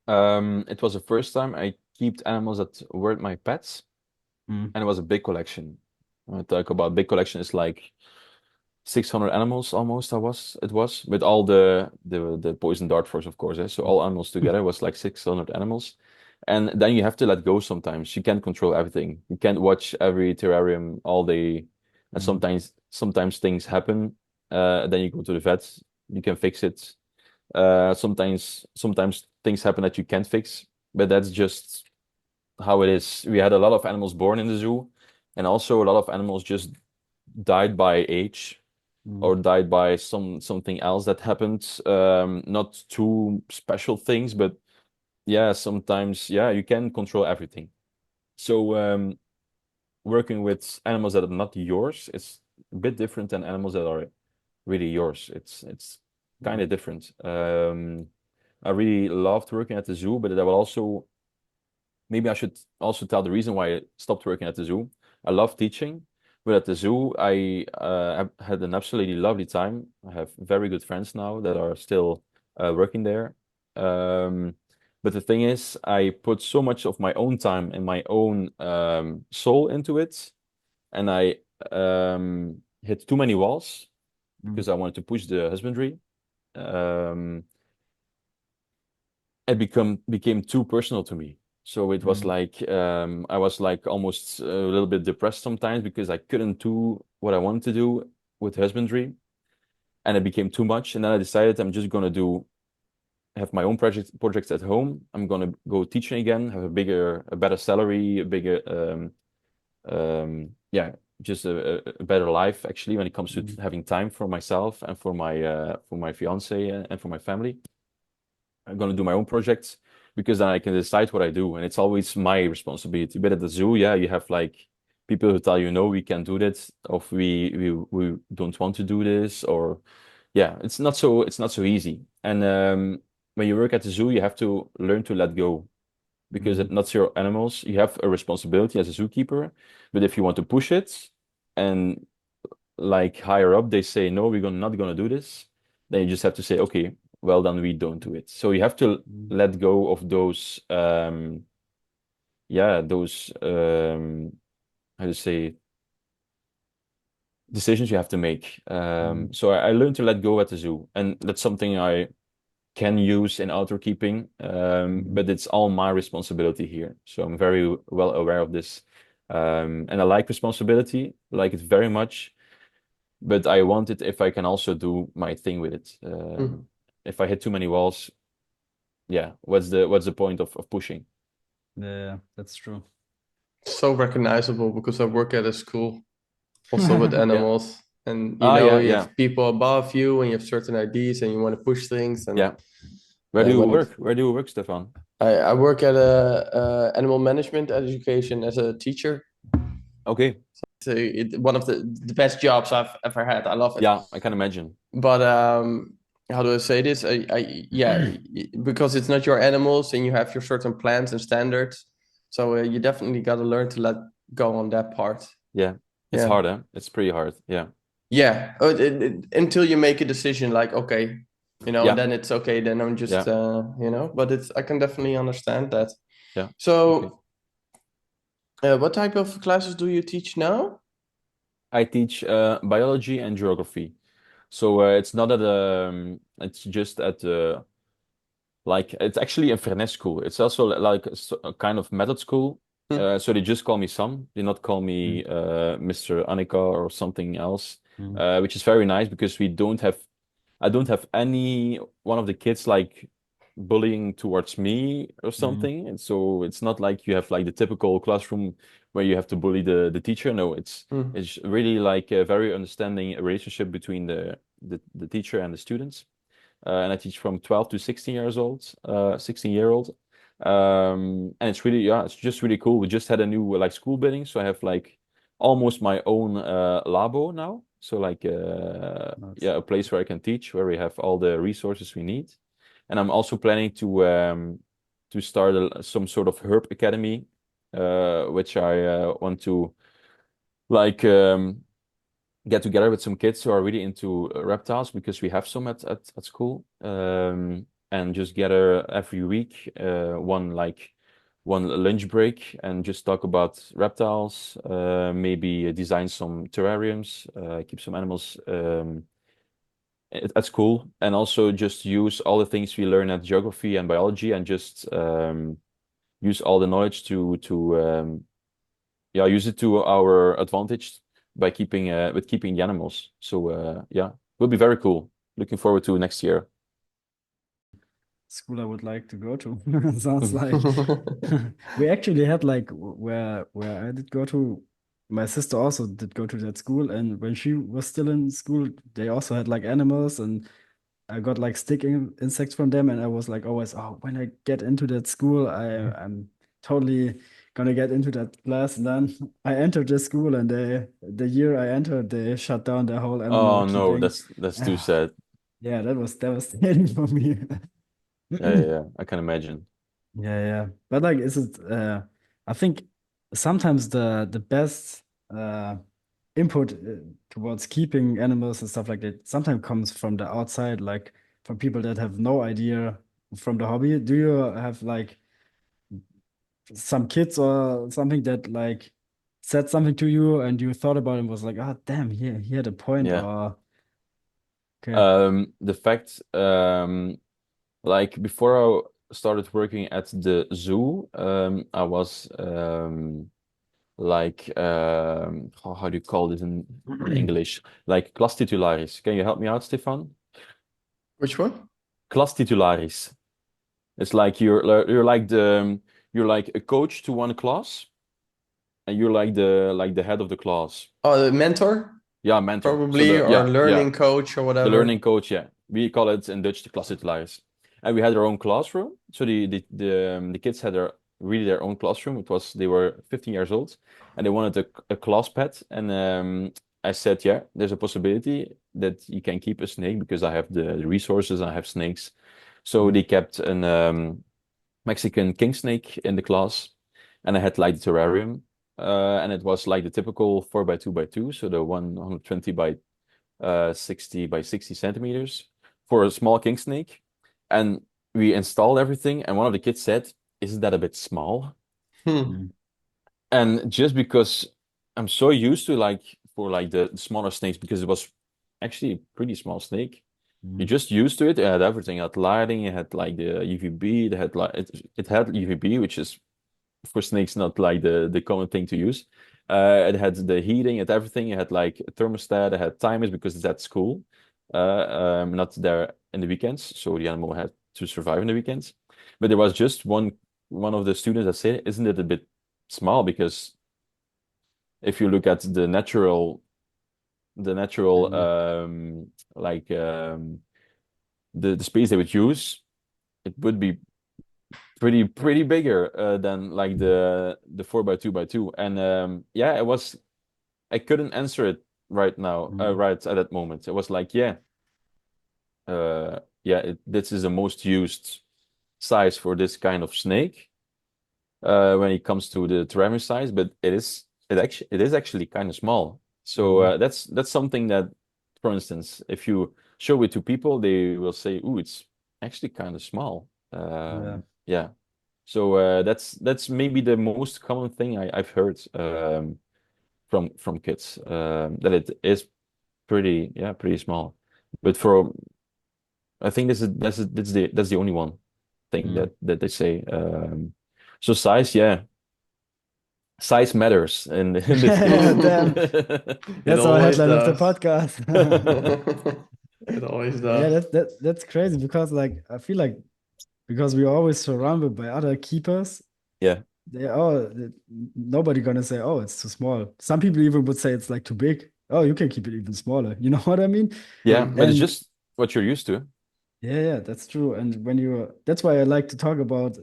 It was the first time I kept animals that weren't my pets, Mm. and it was a big collection. When I talk about big collection, it's like 600 animals almost. It was with all the poison dart frogs, of course. So all animals together was like 600 animals, and then you have to let go sometimes. You can't control everything. You can't watch every terrarium all day And Mm. sometimes things happen, then you go to the vet, you can fix it. Sometimes things happen that you can't fix, but that's just how it is. We had a lot of animals born in the zoo, and also a lot of animals just died by age Mm. or died by something else that happened. Not too special things, but yeah, sometimes yeah, you can control everything. So working with animals that are not yours is a bit different than animals that are really yours. It's kind of different. I really loved working at the zoo, but that will also maybe I should also tell the reason why I stopped working at the zoo. I love teaching, but at the zoo, I have had an absolutely lovely time. I have very good friends now that are still working there. Um, but the thing is, I put so much of my own time and my own soul into it, and I hit too many walls Mm. because I wanted to push the husbandry. Um, it became too personal to me. So it was Mm. like I was like almost a little bit depressed sometimes because I couldn't do what I wanted to do with husbandry, and it became too much. And then I decided I'm just gonna do have my own projects at home. I'm gonna go teaching again, have a better salary, a bigger yeah, just a better life actually when it comes to Mm. having time for myself and for my fiance and for my family. I'm gonna do my own projects because then I can decide what I do, and it's always my responsibility. But at the zoo, yeah, you have like people who tell you no, we can't do that, or we don't want to do this, or yeah, it's not so easy. And when you work at the zoo, you have to learn to let go because Mm. it's not your animals. You have a responsibility as a zookeeper, but if you want to push it and like higher up they say no, not gonna do this, then you just have to say okay, well then we don't do it. So you have to Mm. let go of those yeah, those how to say decisions you have to make. Mm. So I learned to let go at the zoo, and that's something I can use in outdoor keeping, Mm. but it's all my responsibility here. So I'm very well aware of this. And I like responsibility, like it very much, but I want it if I can also do my thing with it. Mhm. If I hit too many walls, yeah, what's the point of pushing? Yeah, that's true. So recognizable because I work at a school also with Yeah. animals, and Ah, yeah, you yeah, have people above you and you have certain ideas and you want to push things. And yeah. Where do you when it work? Where do you work, Stefan? I work at a animal management education as a teacher. Okay. So one of the best jobs I've ever had. I love it. Yeah, I can imagine. But how do I say this? Yeah, because it's not your animals and you have your certain plans and standards. So you definitely got to learn to let go on that part. Yeah. It's Yeah. hard, huh? It's pretty hard. Yeah. Yeah. Until you make a decision like, okay, Yeah. then it's okay. Then I'm just, Yeah. but I can definitely understand that. Yeah. Okay. So, what type of classes do you teach now? I teach biology and geography. So it's not at it's just at like it's actually a Fernès school. It's also like a kind of method school. Hmm. So they just call me Sam. They not call Mm. me Mr. Aneca or something else, Mm. which is very nice because we don't have I don't have any one of the kids like bullying towards me or Mm. something. And so it's not like you have like the typical classroom where you have to bully the teacher. No, Hmm. it's really like a very understanding relationship between the teacher and the students. And I teach from 12 to 16 years old, 16-year-old. And it's really, yeah, it's just really cool. We just had a new like school building, so I have like almost my own labo now. So like Nice. yeah, a place where I can teach, where we have all the resources we need. And I'm also planning to start some sort of herb academy, which I want to like get together with some kids who are really into reptiles because we have some at school, and just gather every week, one lunch break and just talk about reptiles, maybe design some terrariums, keep some animals at school, and also just use all the things we learn at geography and biology and just use all the knowledge to yeah, use it to our advantage by keeping the animals. So yeah, will be very cool. Looking forward to next year. School I would like to go to. Sounds like we actually had like where I did go to. My sister also did go to that school, and when she was still in school, they also had like animals, and I got like insects from them, and I was like always, oh, when I get into that school, I'm totally gonna get into that class. And then I entered the school, and the year I entered, they shut down the whole animal Oh no, keeping. that's too sad. Yeah, that was devastating for me. Yeah, I can imagine. Yeah. But like, is it? I think sometimes the best input towards keeping animals and stuff like that sometimes comes from the outside, like from people that have no idea from the hobby. Do you have like some kids or something that like said something to you and you thought about it and was like, oh damn, he had a point, Yeah. or okay. The fact, like before I started working at the zoo, I was like how do you call this in English? Like class titularis. Can you help me out, Stefan? Which one? Class titularis. It's like you're like a coach to one class, and you're like the head of the class. Oh, the mentor, Yeah, mentor. So probably, or learning coach or the whatever. learning coach. Yeah, we call it in Dutch the klasseutelaars. And we had our own classroom. So the kids had their own classroom. They were 15 years old, and they wanted a class pet. And I said, yeah, there's a possibility that you can keep a snake because I have the resources. I have snakes. So they kept an Mexican king snake in the class, and I had like the terrarium, and it was like the typical 4x2x2, so the 120 by 60 by 60 centimeters for a small king snake. And we installed everything, and one of the kids said, "Isn't that a bit small?" Hmm. And just because I'm so used to like for like the smaller snakes, because it was actually a pretty small snake. You're just used to it. It had everything. It had lighting. It had like the UVB. It had like it had UVB, which is for snakes not like the common thing to use. It had the heating. It had everything. It had like a thermostat. It had timers because it's at school, not there in the weekends. So the animal had to survive in the weekends. But there was just one of the students that said, "Isn't it a bit small?" Because if you look at the natural like the space they would use, it would be pretty bigger than like the 4x2x2. And yeah, I couldn't answer it right now, right at that moment. It was like, this is the most used size for this kind of snake when it comes to the terrarium size, but it is actually kind of small. So that's something that, for instance, if you show it to people, they will say, "Ooh, it's actually kind of small." Yeah. So that's maybe the most common thing I've heard from kids, that it is pretty small. But I think that's the only one thing that they say. So size matters in this case. Damn. It That's our always headline of the does. podcast. It always Yeah, does. that's crazy because like I feel like because we're always surrounded by other keepers, Yeah, nobody gonna say, oh, it's too small. Some people even would say it's like too big. Oh, you can keep it even smaller. You know what I mean? yeah, Hmm. but it's And just what you're used to. yeah, that's true. And that's why I like to talk about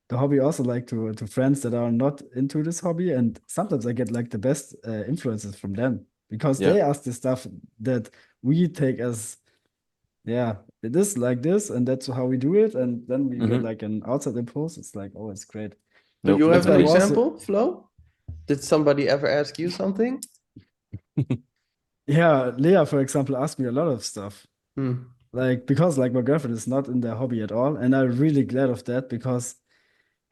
the hobby also like to friends that are not into this hobby. And sometimes I get like the best influences from them because Yeah. they ask the stuff that we take as, yeah, it is like this, and that's how we do it. And then we get Hmm. like an outside impulse. It's like, oh, it's great. Do No, you That's have that's an why I great. also, example, Flo? Did somebody ever ask you something? yeah, Leah, for example, asked me a lot of stuff. Hmm. Like, because like my girlfriend is not in the hobby at all. And I'm really glad of that because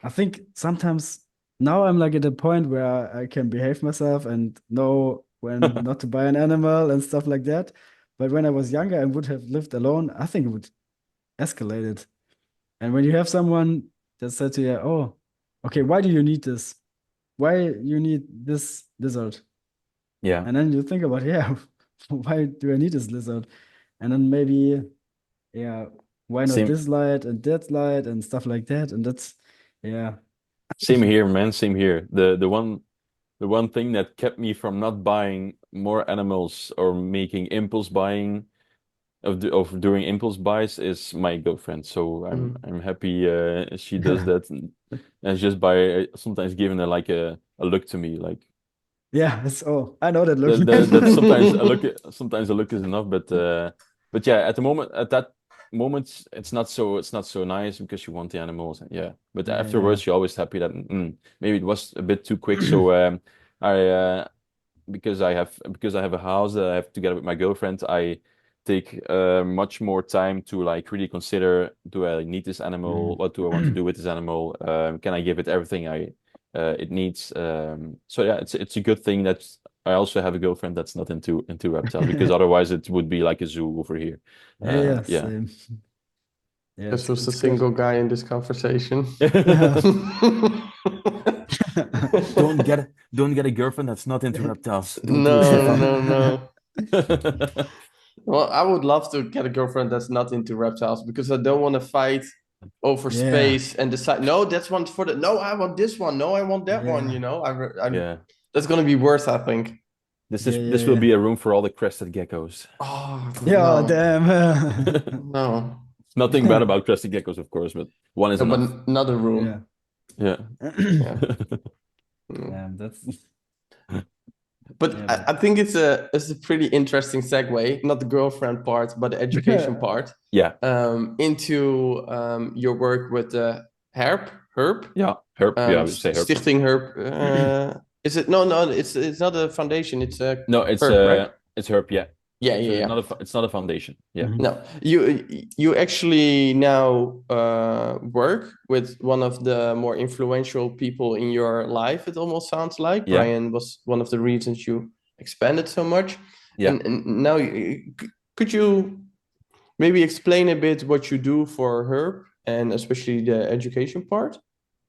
I think sometimes now I'm like at a point where I can behave myself and know when not to buy an animal and stuff like that. But when I was younger and would have lived alone, I think it would escalate it. And when you have someone that said to you, "Oh, okay, why do you need this? Why you need this dessert?" Yeah. And then you think about, yeah, why do I need this lizard? And then maybe, yeah, why not Same this light and that light and stuff like that? And that's, yeah, same here, man. Same here. The one thing that kept me from not buying more animals or making impulse buying of doing impulse buys is my girlfriend. So I'm Mhm. I'm happy she does that, and just by sometimes giving her like a look to me, like yeah, it's, oh, I know that look, that sometimes a man. look sometimes a look is enough, but yeah, at that moment it's not so nice because you want the animals, yeah. But Yeah, afterwards you're always happy that maybe it was a bit too quick. So I because I have a house that I have together with my girlfriend, I take much more time to like really consider, do I need this animal? What do I want to yeah. do with this animal? Can I give it everything it needs? So yeah, it's a good thing that I also have a girlfriend that's not into reptile, because otherwise it would be like a zoo over here. Yeah, Yeah. same. Yeah, This was the it's good. single guy in this conversation. Yeah. Don't get a girlfriend that's not into reptiles. Don't do it, No, Stefan. no, no. Well, I would love to get a girlfriend that's not into reptiles because I don't want to fight over Yeah, space and decide, no, that's one for the, no, I want this one. No, I want that one. yeah, Yeah. That's going to be worse, I think. This will yeah. be a room for all the crested geckos. Oh, Yeah, no, damn. no, Nothing bad about crested geckos, of course, but one is no, but enough. another Yeah. room. Yeah. Yeah. Mm. Damn, that's But yeah, I think it's a pretty interesting segue, not the girlfriend part, but the education but part, Yeah. into your work with the Herp, Yeah. Herp. Yeah, we say herp. Stichting Herp. Is it? No, no, it's not a foundation. It's a No, it's Herp, right? it's herp. Yeah. Yeah, So yeah, yeah. it's not a foundation. Yeah. Mhm. No, you actually now work with one of the more influential people in your life. It almost sounds like Yeah. Brian was one of the reasons you expanded so much. Yeah. And now, could you maybe explain a bit what you do for Herb and especially the education part?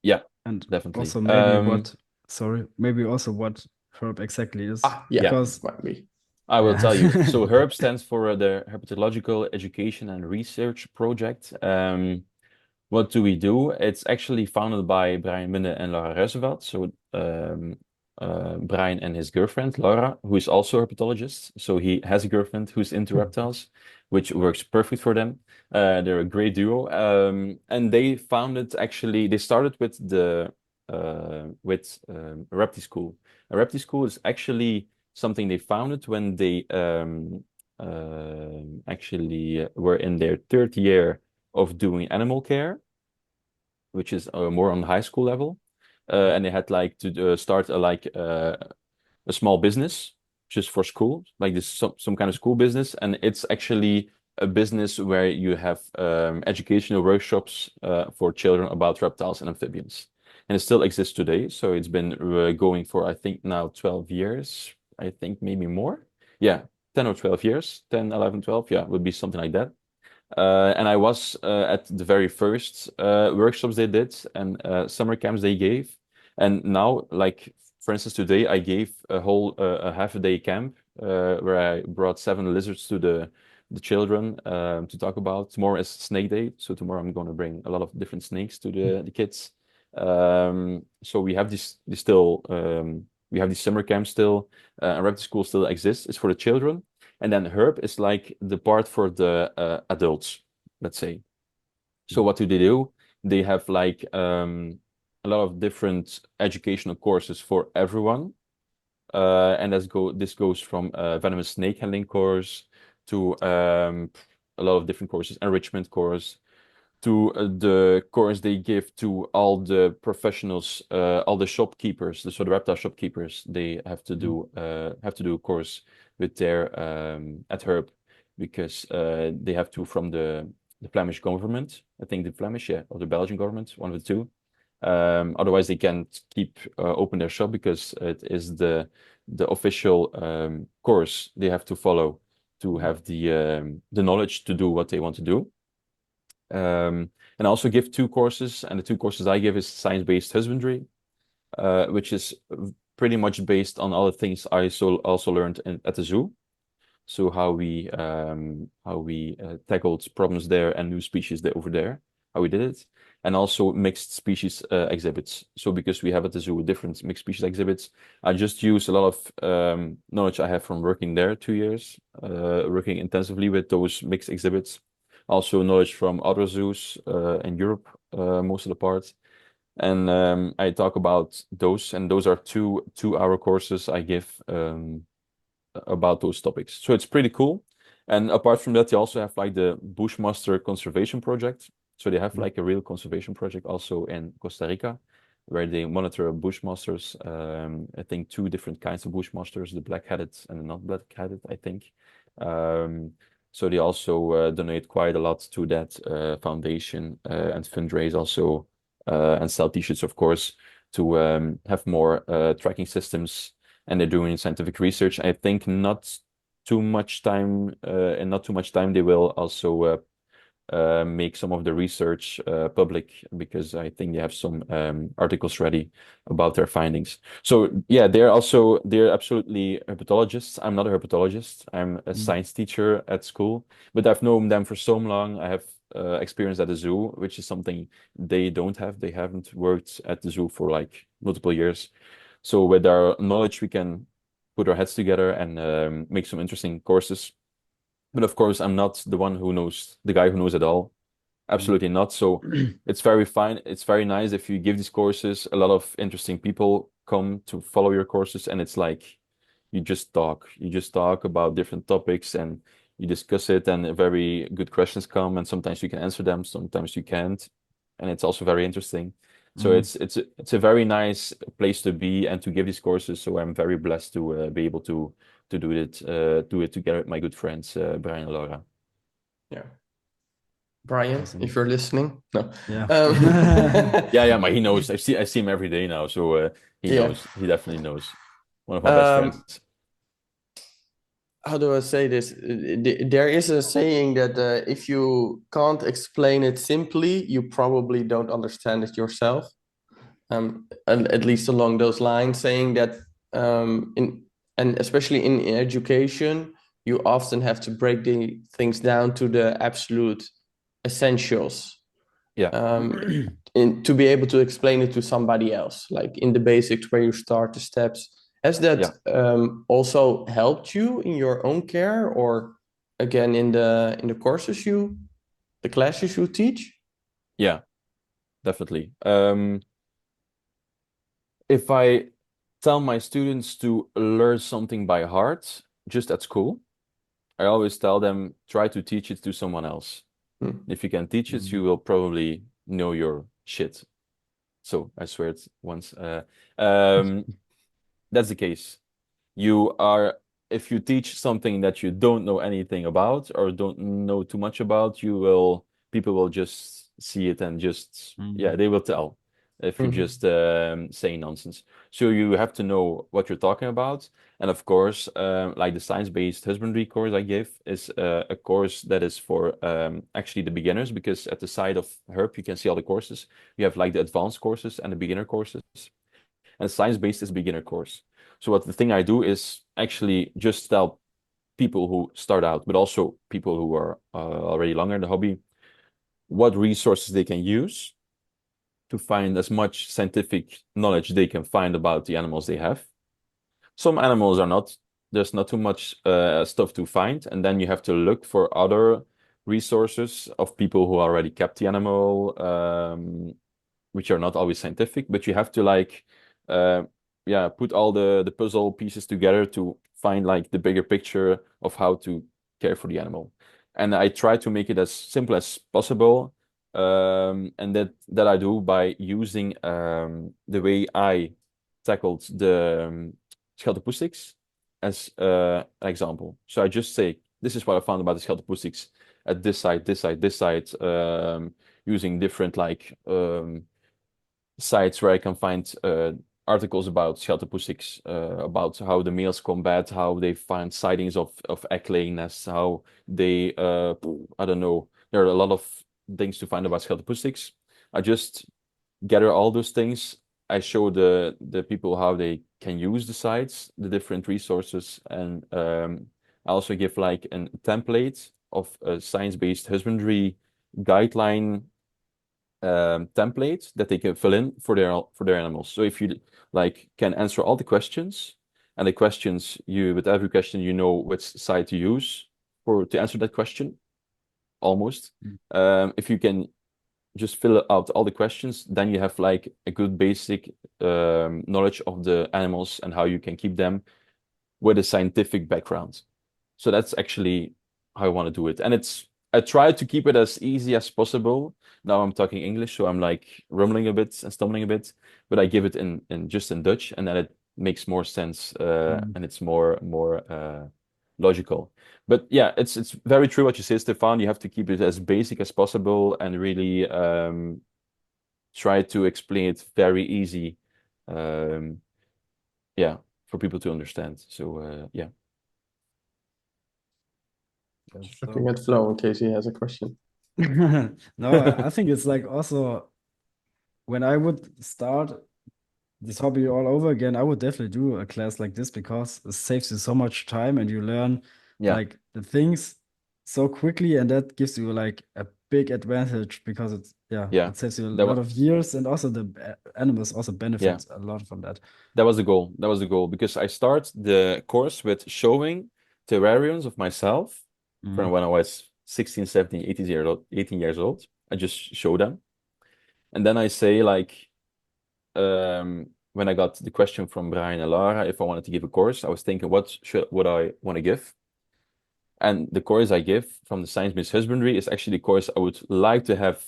Yeah. And Definitely. also maybe what, sorry, maybe also what herb exactly is, Ah, yeah, Yeah. that because might be. I will tell you. yeah. So HERP stands for the Herpetological Education and Research Project. What do we do? It's actually founded by Brian Minne and Laura Roosevelt. So Brian and his girlfriend, Laura, who is also a herpetologist. So he has a girlfriend who's into reptiles, which works perfect for them. They're a great duo. And they started with a reptile school. A reptile school is actually something they founded when they actually were in their third year of doing animal care, which is more on the high school level. And they had like to start a small business just for school, like this some kind of school business. And it's actually a business where you have educational workshops for children about reptiles and amphibians. And it still exists today. So it's been going for, I think, now 12 years. I think maybe more. Yeah, 10 or 12 years, 10, 11, 12. Yeah, would be something like that. And I was at the very first workshops they did and summer camps they gave. And now, like, for instance, today I gave a half a day camp where I brought 7 lizards to the children to talk about. Tomorrow is Snake Day, so tomorrow I'm going to bring a lot of different snakes to the kids. So we have we have these summer camps still, and reptile school still exists. It's for the children. And then herb is like the part for the adults, let's say. So what do they do? They have like a lot of different educational courses for everyone. And this goes from venomous snake handling course to a lot of different courses, enrichment course, to the course they give to all the professionals, all the shopkeepers, so the reptile shopkeepers, they have to do a course with their at Herb, because they have to from the Flemish government, I think the Flemish, yeah, or the Belgian government, one of the two. Otherwise, they can't keep open their shop because it is the official course they have to follow to have the knowledge to do what they want to do. And I also give 2 courses, and the 2 courses I give is science-based husbandry, which is pretty much based on other things I also learned at the zoo. So how we tackled problems there and new species there over there, how we did it, and also mixed species exhibits. So because we have at the zoo different mixed species exhibits, I just use a lot of knowledge I have from working there 2 years, working intensively with those mixed exhibits. Also knowledge from other zoos in Europe, most of the part. And I talk about those, and those are two-hour courses I give about those topics. So it's pretty cool. And apart from that, they also have like the Bushmaster Conservation Project. So they have like a real conservation project also in Costa Rica, where they monitor bushmasters. I think two different kinds of bushmasters, the black-headed and the not black-headed, I think. So they also donate quite a lot to that foundation and fundraise also and sell t-shirts, of course, to have more tracking systems. And they're doing scientific research. I think not too much time, and not too much time, they will also make some of the research public, because I think they have some articles ready about their findings. So yeah, they're absolutely herpetologists. I'm not a herpetologist. I'm a science teacher at school, but I've known them for so long. I have experience at the zoo, which is something they don't have. They haven't worked at the zoo for like multiple years. So with our knowledge, we can put our heads together and make some interesting courses. But of course, I'm not the guy who knows it all. Absolutely not. So it's very fine. It's very nice if you give these courses. A lot of interesting people come to follow your courses, and it's like you just talk. You just talk about different topics and you discuss it, and very good questions come, and sometimes you can answer them, sometimes you can't. And it's also very interesting. So it's a very nice place to be and to give these courses. So I'm very blessed to be able to do it together with my good friends Brian and Laura. Yeah. Brian, Awesome. if you're listening, no. Yeah. Yeah, but he knows. I see him every day now, so he Yeah. knows. He definitely knows. One of my best friends. How do I say this? There is a saying that if you can't explain it simply, you probably don't understand it yourself. And at least along those lines, saying that and especially in education, you often have to break the things down to the absolute essentials. Yeah. To be able to explain it to somebody else, like in the basics where you start the steps. Has that also helped you in your own care, or again in the the classes you teach? Yeah, definitely. If I tell my students to learn something by heart, just at school, I always tell them, try to teach it to someone else. If you can teach it, you will probably know your shit. So I swear it once. That's the case. If you teach something that you don't know anything about or don't know too much about, people will just see it and they will tell if you just say nonsense. So you have to know what you're talking about. And of course, like the science-based husbandry course I give is a course that is for actually the beginners, because at the side of Herp, you can see all the courses. You have like the advanced courses and the beginner courses. And science-based is beginner course. So the thing I do is actually just tell people who start out, but also people who are already longer in the hobby, what resources they can use to find as much scientific knowledge they can find about the animals they have. Some animals there's not too much stuff to find, and then you have to look for other resources of people who already kept the animal, which are not always scientific, but you have to put all the puzzle pieces together to find like the bigger picture of how to care for the animal. And I try to make it as simple as possible. And that I do by using the way I tackled the Scheltopoustics as an example. So I just say, this is what I found about the Scheltopoustics at this site, this site, this site, using different sites where I can find articles about Scheltopoustics, about how the males combat, how they find sightings of egg-laying nests, how they, I don't know, there are a lot of things to find about Scheltopoustics. I just gather all those things. I show the people how they can use the sites, the different resources, and I also give like a template of a science-based husbandry guideline template that they can fill in for their animals. So if you like can answer all the questions, and the questions with every question you know which site to use to answer that question, almost. Mm. If you can just fill out all the questions, then you have like a good basic knowledge of the animals and how you can keep them with a scientific background. So that's actually how I want to do it. And I try to keep it as easy as possible. Now I'm talking English, so I'm like rumbling a bit and stumbling a bit, but I give it in just in Dutch, and then it makes more sense Mm. and it's more logical. But yeah, it's very true what you say, Stefan. You have to keep it as basic as possible and really try to explain it very easy. Um, yeah, for people to understand. So yeah. Yes, Looking so at Flo in case he has a question. no, I think it's like also when I would start this hobby all over again, I would definitely do a class like this because it saves you so much time and you learn Yeah, like the things so quickly, and that gives you like a big advantage because it's yeah, yeah. it saves you a That lot was of years, and also the animals also yeah. benefit a lot from that. That was the goal. That was the goal because I start the course with showing terrariums of myself from Mm. when I was 16, 17, 18 years old. I just show them. And then I say like when I got the question from Brian and Lara if I wanted to give a course, I was thinking would I want to give? And the course I give from the science-based husbandry is actually the course I would like to have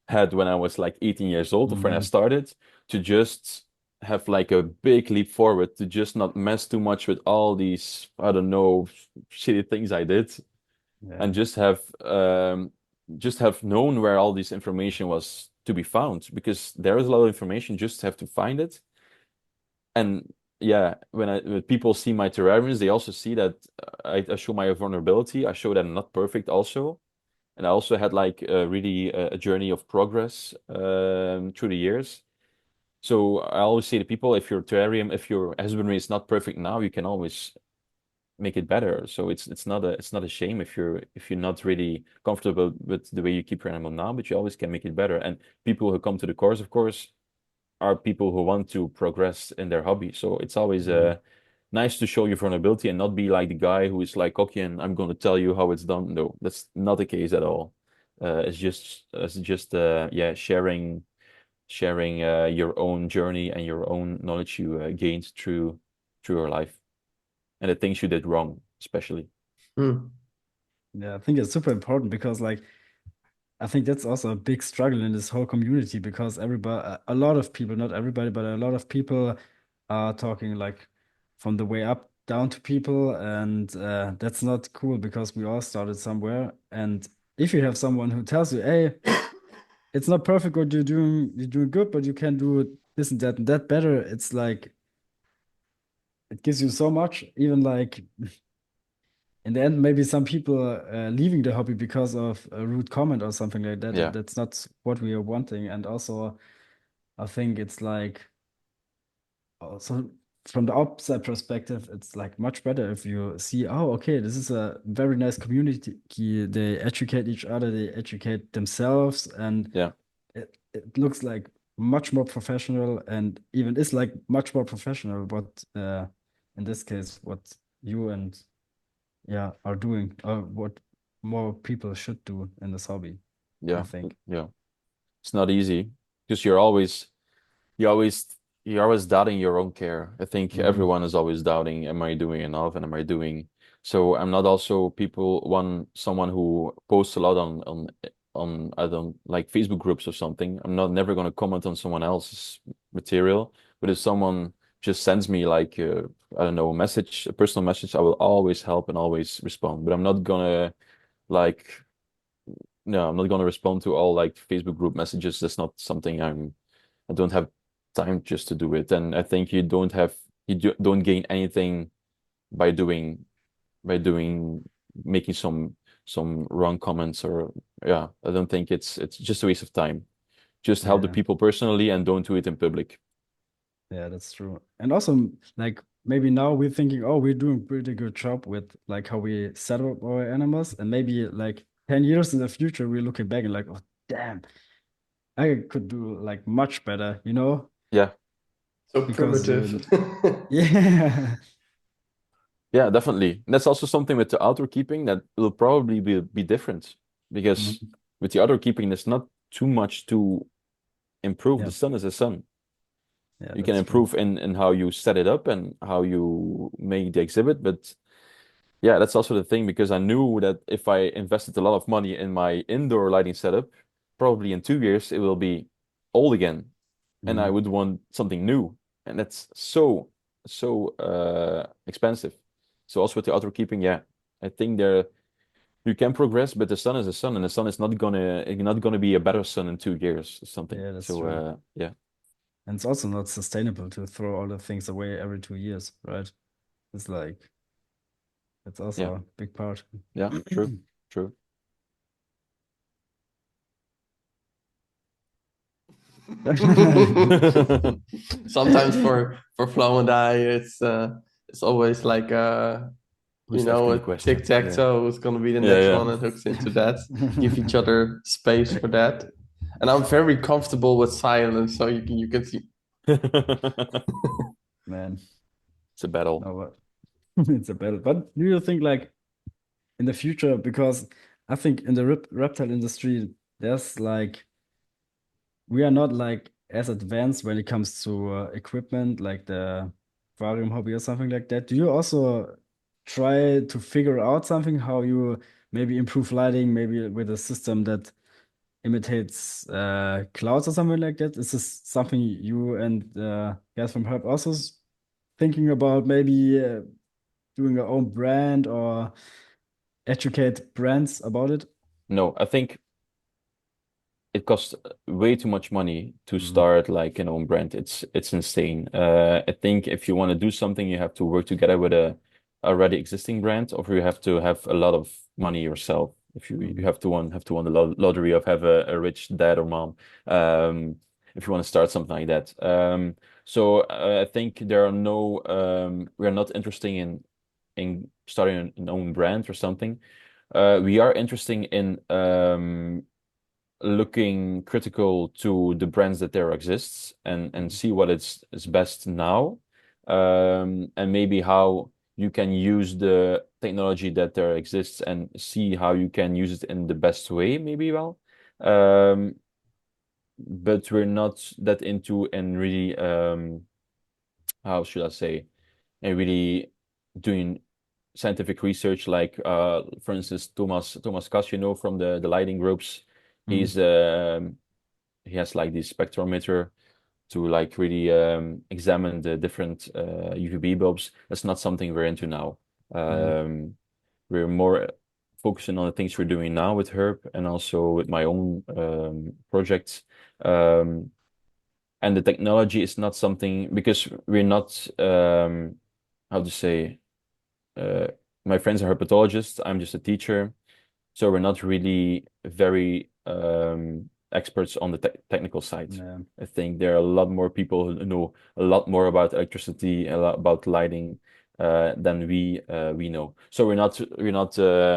had when I was like 18 years old, or when I Mm. started, to just have like a big leap forward, to just not mess too much with all these, I don't know, shitty things I did, Yeah. and just have known where all this information was to be found, because there is a lot of information, just have to find it. And yeah, when people see my terrariums, they also see that I show my vulnerability. I show that I'm not perfect also. And I also had like really a journey of progress through the years. So I always say to people, if your husbandry is not perfect now, you can always make it better. So it's not a shame if you're not really comfortable with the way you keep your animal now, but you always can make it better. And people who come to the course, of course, are people who want to progress in their hobby. So it's always Mm. nice to show your vulnerability and not be like the guy who is like, okay, and I'm going to tell you how it's done. No, that's not the case at all. It's just yeah, sharing your own journey and your own knowledge you gained through your life, and the things you did wrong, especially. Hmm. Yeah, I think it's super important because like I think that's also a big struggle in this whole community because everybody, a lot of people, not everybody, but a lot of people are talking like from the way up down to people, and that's not cool because we all started somewhere. And if you have someone who tells you, "Hey, it's not perfect what you're doing good, but you can do this and that better," it's like it gives you so much. Even like in the end, maybe some people are leaving the hobby because of a rude comment or something like that. And Yeah, that's not what we are wanting. And also, I think it's like also from the outside perspective, it's like much better if you see, oh, okay, this is a very nice community. They educate each other, they educate themselves, and yeah, it looks like much more professional and even is like much more professional. What in this case, what you and yeah are doing or what more people should do in this hobby, I yeah, think. yeah. It's not easy because you always you're always doubting your own care. I think Mm. everyone is always doubting, am I doing enough and am I doing so? I'm not also someone who posts a lot on I don't like Facebook groups or something. I'm not never gonna comment on someone else's material, but if someone just sends me like I don't know, a personal message, I will always help and always respond. But I'm not gonna like no, I'm not gonna respond to all like Facebook group messages. That's not something I don't have time just to do it. And I think you don't gain anything by doing making some wrong comments, or yeah, I don't think it's just a waste of time. Just help the Yeah. people personally and don't do it in public. Yeah, that's true. And also, like maybe now we're thinking, oh, we're doing pretty good job with like how we set up our animals, and maybe like 10 years in the future, we're looking back and like, oh, damn, I could do like much better, you know? Yeah, So Because primitive. yeah, yeah, definitely. And that's also something with the outdoor keeping that will probably be different because Mhm. with the outdoor keeping, there's not too much to improve. Yeah, The sun is the sun. yeah, You can that's true. improve in how you set it up and how you make the exhibit, but yeah, that's also the thing because I knew that if I invested a lot of money in my indoor lighting setup, probably in 2 years it will be old again, and I Mhm. would want something new, and that's so expensive. So also with the outdoor keeping, yeah, I think there you can progress, but the sun is the sun, and the sun is not gonna be a better sun in 2 years or something. Yeah, that's So true. yeah, And it's also not sustainable to throw all the things away every 2 years, right? It's like it's yeah, also a big part. yeah, true, true. Sometimes for Flo and I, it's always like Who's asking a the question? Yeah, tic-tac-toe who's gonna be the next yeah, one that hooks into that. Give each other space for that. And I'm very comfortable with silence, so you can see. yeah. Man, It's a battle. no, but it's a battle. But do you think like in the future, because I think in the reptile industry, there's like we are not like as advanced when it comes to equipment like the aquarium hobby or something like that. Do you also try to figure out something how you maybe improve lighting, maybe with a system that imitates clouds or something like that? Is this something you and guys from Herb also thinking about maybe doing your own brand or educate brands about it? No, I think it costs way too much money to Mhm. start like an own brand. It's insane. I think if you want to do something, you have to work together with a already existing brand, or you have to have a lot of money yourself. If you Mhm. have to win the lottery of have a rich dad or mom, if you want to start something like that. So I think there are no we are not interested in starting an own brand or something. We are interested in looking critical to the brands that there exists and see what is best now, and maybe how you can use the technology that there exists and see how you can use it in the best way, maybe well. Um, but we're not that into and really how should I say, and really doing scientific research like for instance Thomas Kass, from the lighting groups. Mhm. He's he has like this spectrometer to like really examine the different UVB bulbs. That's not something we're into now. Mhm. We're more focusing on the things we're doing now with Herb and also with my own projects. Um, and the technology is not something because we're not how to say uh, my friends are herpetologists. I'm just a teacher. So we're not really very experts on the technical side. Yeah. I think there are a lot more people who know a lot more about electricity, a lot about lighting than we know. So we're not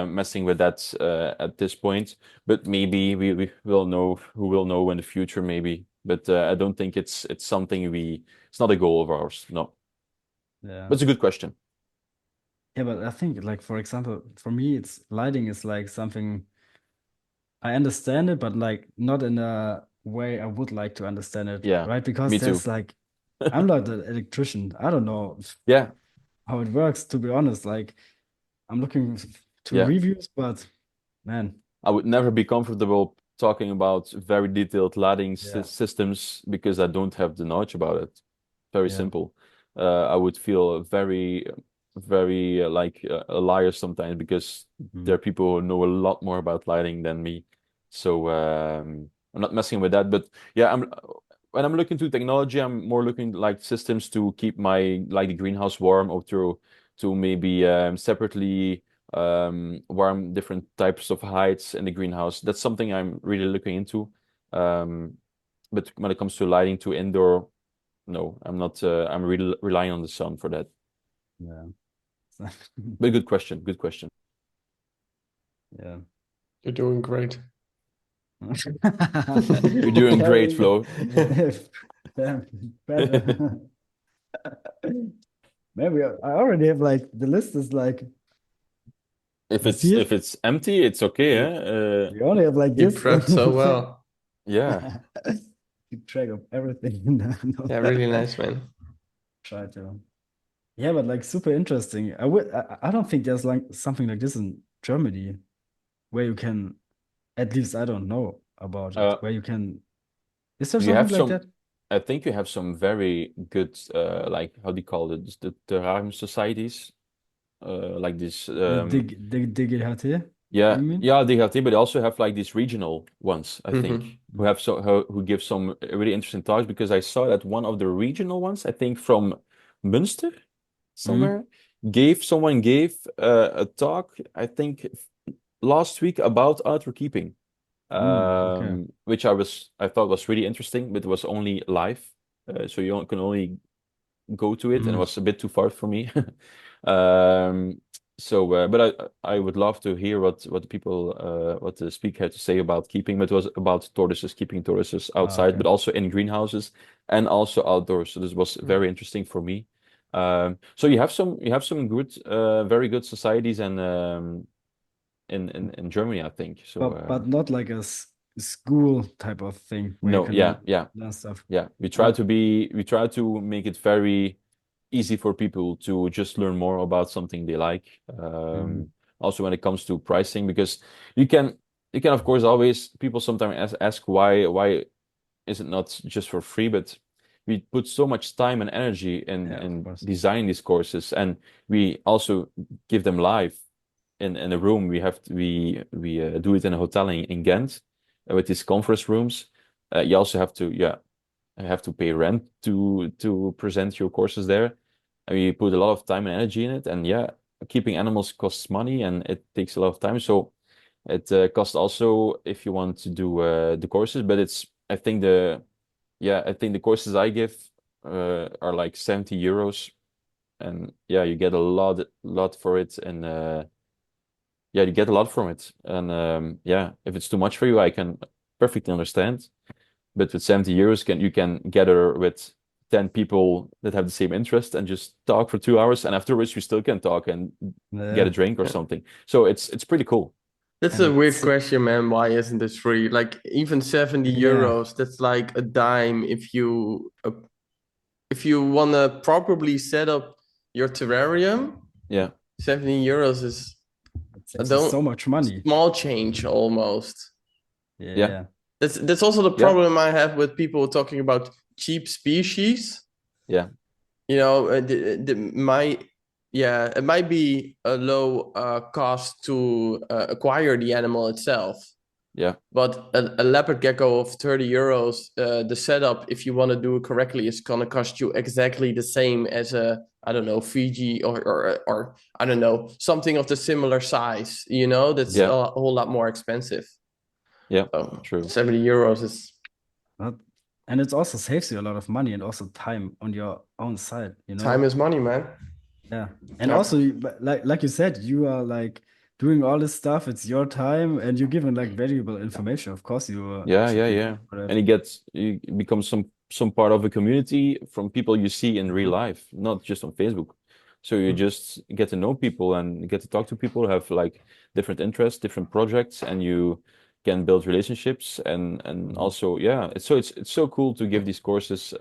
messing with that at this point. But maybe we will know who will know in the future, maybe. But I don't think it's something it's not a goal of ours. No, Yeah. but it's a good question. Yeah, but I think like for example, for me it's lighting is like something I understand it, but like not in a way I would like to understand it, Yeah, right? Because me there's too. like I'm not an electrician. I don't know Yeah, how it works, to be honest. Like I'm looking to yeah. reviews, but man, I would never be comfortable talking about very detailed lighting yeah, systems because I don't have the knowledge about it. Very yeah. simple. I would feel very like a liar sometimes because there Mhm. are people who know a lot more about lighting than me. So I'm not messing with that. But yeah, when I'm looking to technology, I'm more looking like systems to keep my like the greenhouse warm or to maybe separately warm different types of heights in the greenhouse. That's something I'm really looking into. Um, but when it comes to lighting to indoor, no, I'm not. I'm really relying on the sun for that. Yeah. But good question. Good question. Yeah. You're doing great. You're doing great, Carrying Flo. better. Maybe I already have like the list is like If you see it? it's empty, it's okay. You, We only have like you this. prepped so well. Yeah. Keep track of everything. No. Yeah, really nice, man. Try to. Yeah, but like super interesting. I don't think there's like something like this in Germany where you can, at least I don't know about it, Uh, where you can, is there you something have like some. that? I think you have some very good, like how do you call it? The terrarium societies, like this. The DGHT, Yeah, you mean? yeah, they have, but they also have like these regional ones, I Mm-hmm. think, who give some really interesting talks because I saw that one of the regional ones, I think from Münster Mm. somewhere, someone gave a talk, I think last week about outdoor keeping, Okay. which I thought was really interesting, but it was only live, so you can only go to it, and it Mm. was a bit too far for me. Um, but I would love to hear what the people what the speaker had to say about keeping. But it was about tortoises, keeping tortoises outside, Okay. but also in greenhouses and also outdoors. So this was very interesting for me. So you have some good, very good societies and in Germany, I think. So But not like a school type of thing where you no, can learn stuff. yeah. Uh, We try to make it very easy for people to just learn more about something they like. mm, Also when it comes to pricing, because you can of course always people sometimes ask why is it not just for free, but we put so much time and energy yeah, of in course. designing these courses, and we also give them live in a room. We do it in a hotel in Ghent with these conference rooms. You also have to pay rent to present your courses there. And we put a lot of time and energy in it. And yeah, keeping animals costs money and it takes a lot of time. So it costs also if you want to do the courses. But it's I think the courses I give are like 70 euros. And yeah, you get a lot for it. And yeah, you get a lot from it. And yeah, if it's too much for you, I can perfectly understand. But with 70 euros, you can gather with 10 people that have the same interest and just talk for 2 hours, and afterwards you still can talk and get a Yeah. drink or Yeah. something. So it's pretty cool. That's And a weird it's question, man. Why isn't this free? Like even 70 yeah. euros, that's like a dime if you wanna properly set up your terrarium, Yeah, 70 euros is It I saves you so don't much money. small change almost. yeah, Yeah. That's also the yeah, problem I have with people talking about cheap species. yeah, You know, it might be a low cost to acquire the animal itself, yeah, but a leopard gecko of 30 euros, the setup, if you want to do it correctly, is gonna cost you exactly the same as a, I don't know, Fiji or I don't know, something of the similar size. You know, that's yeah, a whole lot more expensive. yeah. So True. 70 euros is But, and it also saves you a lot of money and also time on your own side, you time know? is money, man. Yeah. And Yeah. also but like you said, you are like doing all this stuff, it's your time and you're given like valuable information. Of course you Yeah, should yeah, be yeah. paid for that. And you become some part of a community from people you see in real Mhm. life, not just on Facebook. So you Mhm. just get to know people and get to talk to people who have like different interests, different projects, and you can build relationships and Mhm. also yeah, it's so cool to give these courses.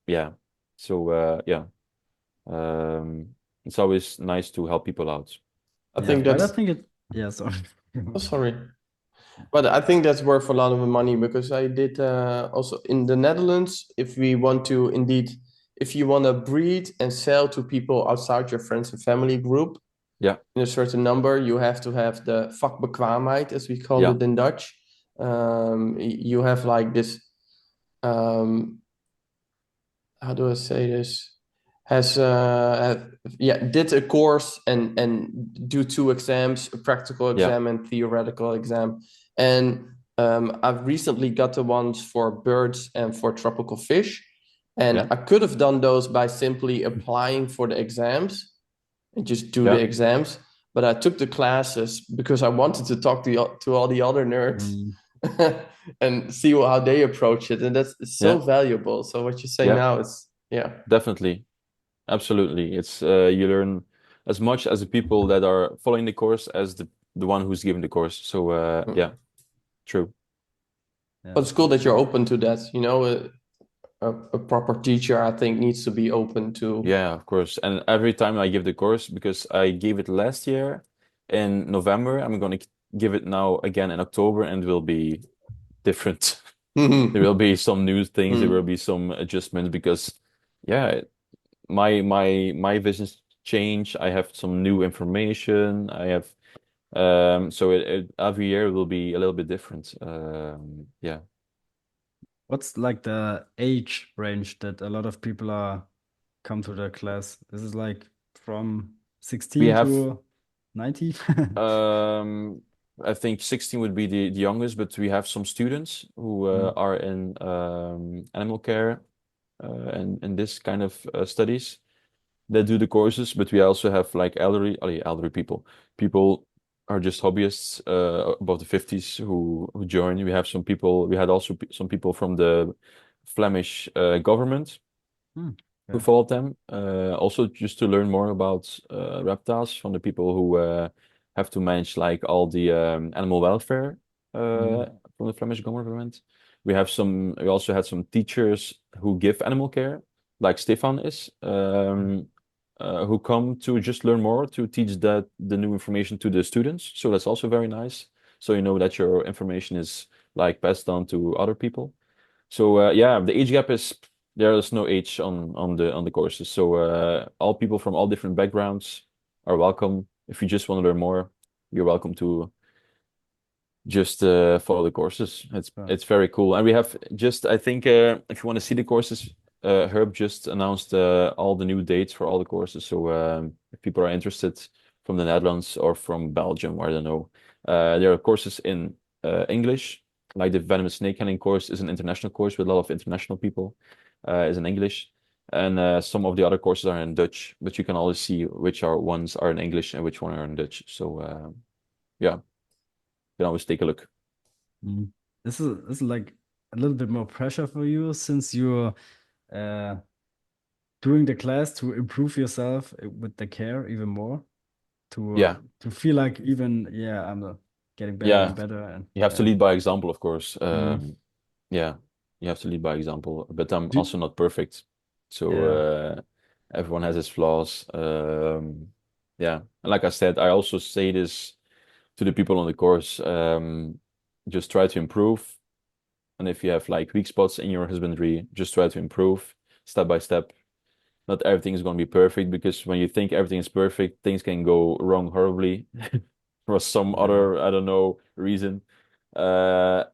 Yeah. So yeah. It's always nice to help people out. I Yeah, think but I that's think it yeah, sorry. oh, sorry. But I think that's worth a lot of money because I did also in the Netherlands. If we want to indeed, if you want to breed and sell to people outside your friends and family group Yeah, in a certain number, you have to have the vakbekwaamheid, as we call yeah, it in Dutch. You have like this, um, how do I say this? Did a course and do two exams, a practical yeah, exam and theoretical exam. And I've recently got the ones for birds and for tropical fish. And Yeah. I could have done those by simply applying for the exams and just do the Yeah. exams. But I took the classes because I wanted to talk to all the other nerds Mm. and see how they approach it. And that's so Yeah. valuable. So what you're saying Yeah. now is, yeah. Definitely. Absolutely. It's you learn as much as the people that are following the course as the one who's giving the course. So Mm. yeah, true. Yeah. But it's cool that you're open to that. You know, a proper teacher, I think, needs to be open to. Yeah, of course. And every time I give the course, because I gave it last year in November, I'm going to give it now again in October, and it will be different. There will be some new things, there will Mm. be some adjustments because yeah, my visions change. I have some new information. I have so every year will be a little bit different. Yeah. What's like the age range that a lot of people are come to the class? This is like from We 16 have to 90? um I think 16 would be the youngest, but we have some students who Mm, are in animal care and this kind of studies that do the courses, but we also have like elderly people. People are just hobbyists above the 50s who join. We have some people. We had also some people from the Flemish government mm, who yeah. followed them. Also, just to learn more about reptiles from the people who have to manage like all the animal welfare Mm, from the Flemish government. We have some. We also had some teachers who give animal care, like Stefan is, who come to just learn more to teach that the new information to the students. So that's also very nice. So you know that your information is like passed on to other people. So yeah, the age gap is there is no age on the courses. So all people from all different backgrounds are welcome. If you just want to learn more, you're welcome to just follow the courses. so, It's very cool. And we have just I think if you want to see the courses, Herb just announced all the new dates for all the courses. So if people are interested from the Netherlands or from Belgium, I don't know, there are courses in English. Like the venomous snake handling course is an international course with a lot of international people. Is in English. And some of the other courses are in Dutch, but you can always see which are ones are in English and which one are in Dutch. So yeah, you can always take a look. mm. This is like a little bit more pressure for you since you're uh, doing the class to improve yourself with the care even more Yeah, to feel like even I'm getting better and yeah. better and You have to yeah. lead by example, of course. Mm. Yeah, you have to lead by example. But I'm Do, also not perfect, so yeah. everyone has his flaws. Yeah, and like I said, I also say this to the people on the course. Just try to improve, and if you have like weak spots in your husbandry, just try to improve step by step. Not everything is going to be perfect because when you think everything is perfect, things can go wrong horribly for some Yeah. other, I don't know, reason. Uh,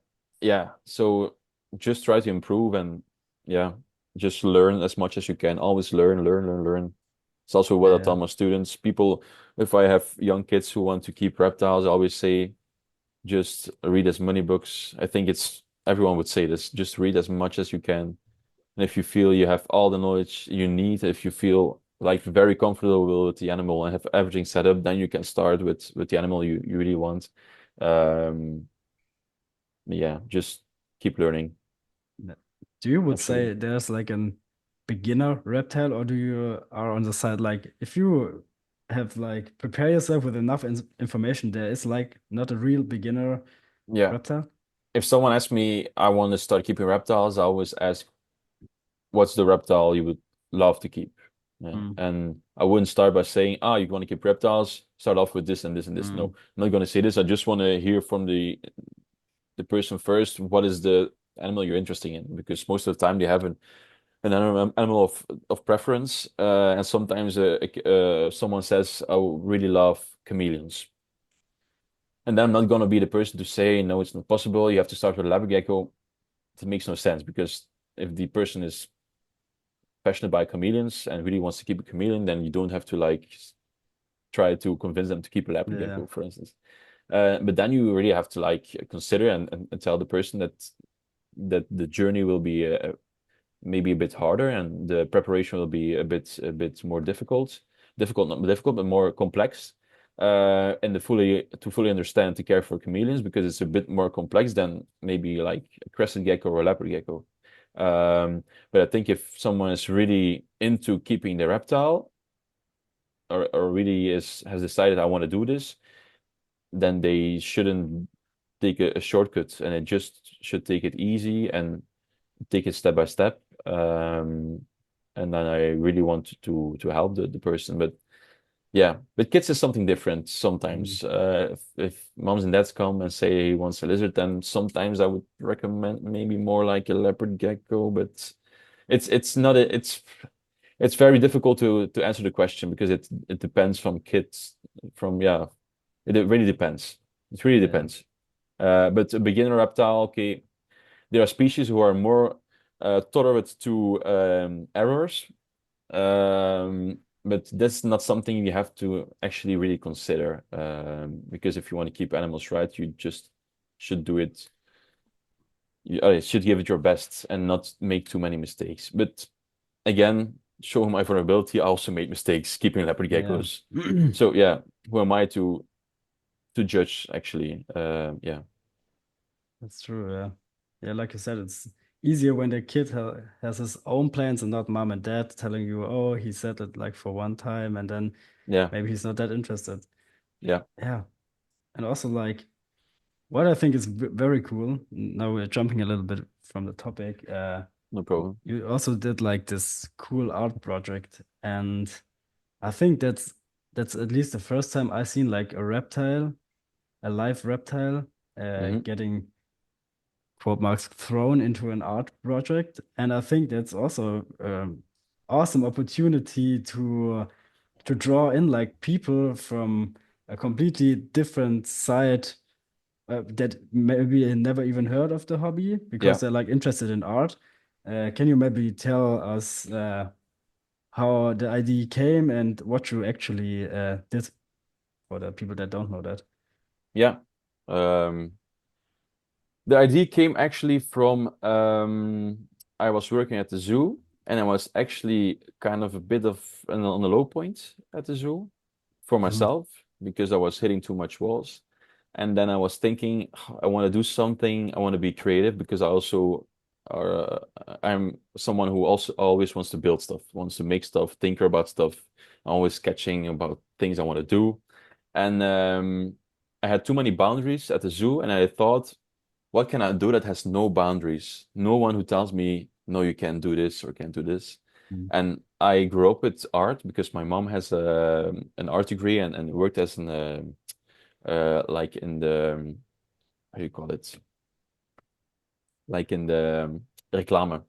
yeah, so just try to improve and yeah, just learn as much as you can. Always learn. It's also what I Yeah. tell my students. People, if I have young kids who want to keep reptiles, I always say just read as many books. I think it's everyone would say this. Just read as much as you can, and if you feel you have all the knowledge you need, if you feel like very comfortable with the animal and have everything set up, then you can start with the animal you really want. Um, yeah, just keep learning. Yeah. Do you would Absolutely. say there's like an beginner reptile, or do you are on the side like if you have like prepare yourself with enough information, there is like not a real beginner Yeah. reptile? If someone asks me, I want to start keeping reptiles, I always ask, what's the reptile you would love to keep? Yeah. Mm, And I wouldn't start by saying, ah, you want to keep reptiles, start off with this and this and this. No, mm, I'm not going to say this. I just want to hear from the person first, what is the animal you're interested in? Because most of the time they have an animal of preference, and sometimes someone says, "I really love chameleons," and then I'm not gonna be the person to say, "No, it's not possible. You have to start with a Leopard gecko." It makes no sense because if the person is passionate by chameleons and really wants to keep a chameleon, then you don't have to like try to convince them to keep a Leopard yeah. gecko, for instance. But then you really have to like consider and tell the person that the journey will be maybe a bit harder, and the preparation will be a bit more difficult. Difficult, not difficult, but more complex. And to fully understand to care for chameleons, because it's a bit more complex than maybe like a crescent gecko or a leopard gecko. But I think if someone is really into keeping the reptile, or really has decided I want to do this, then they shouldn't take a shortcut, and it just should take it easy and take it step by step. And then I really want to help the person. But yeah, but kids is something different Mm. sometimes. If moms and dads come and say he wants a lizard, then sometimes I would recommend maybe more like a leopard gecko. But it's not it's very difficult to answer the question, because it depends from kids. From Yeah, it really depends. It really Yeah. depends. But a beginner reptile, okay, there are species who are more tolerant to errors, but that's not something you have to actually really consider, because if you want to keep animals right, you just should do it. You should give it your best and not make too many mistakes. But again, showing my vulnerability, I also made mistakes keeping leopard Yeah. geckos. So yeah, who am I to judge actually? Yeah, That's true, yeah. Yeah, like you said, it's easier when the kid ha has his own plans and not mom and dad telling you, oh, he said it like for one time and then yeah, maybe he's not that interested. yeah. Yeah. And also like what I think is very cool, now we're jumping a little bit from the topic. No problem. You also did like this cool art project, and I think that's at least the first time I've seen like a reptile, a live reptile, Hmm. getting quote marks thrown into an art project. And I think that's also awesome opportunity to draw in like people from a completely different side that maybe never even heard of the hobby because Yeah. they're like interested in art. Can you maybe tell us how the idea came and what you actually did for the people that don't know that? Yeah. Um, the idea came actually from I was working at the zoo, and I was actually kind of a bit of on the low point at the zoo for Mhm. myself, because I was hitting too much walls. And then I was thinking, I want to do something. I want to be creative, because I'm someone who also always wants to build stuff, wants to make stuff, tinker about stuff. I'm always sketching about things I want to do. And I had too many boundaries at the zoo, and I thought, what can I do that has no boundaries? No one who tells me, no, you can't do this or can't do this. Mhm. And I grew up with art because my mom has an art degree, and worked as an like in the how do you call it? Like in the reclame.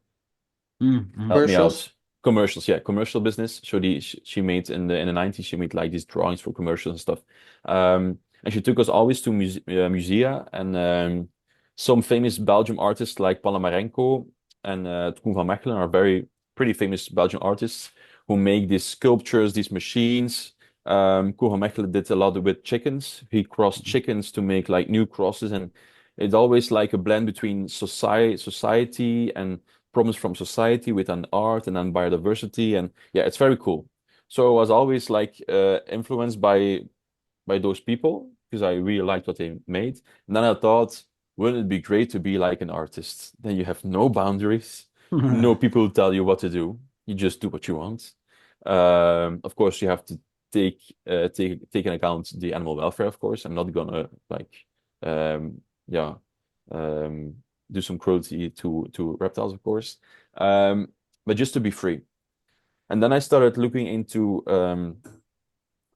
Mhm. Help me Commercials? out. Commercials, yeah, commercial business. So she made in the 90s, she made like these drawings for commercials and stuff. And she took us always to musea, and some famous Belgian artists like Palomarenko and Koen van Mechelen are very pretty famous Belgian artists who make these sculptures, these machines. Koen van Mechelen did a lot with chickens. He crossed Mhm. chickens to make like new crosses, and it's always like a blend between society and problems from society with an art and then biodiversity. And yeah, it's very cool. So I was always like influenced by those people, because I really liked what they made. And then I thought, wouldn't it be great to be like an artist? Then you have no boundaries, no people who tell you what to do. You just do what you want. Of course, you have to take into account the animal welfare. Of course, I'm not gonna like yeah um, do some cruelty to reptiles, of course. Um, but just to be free. And then I started looking into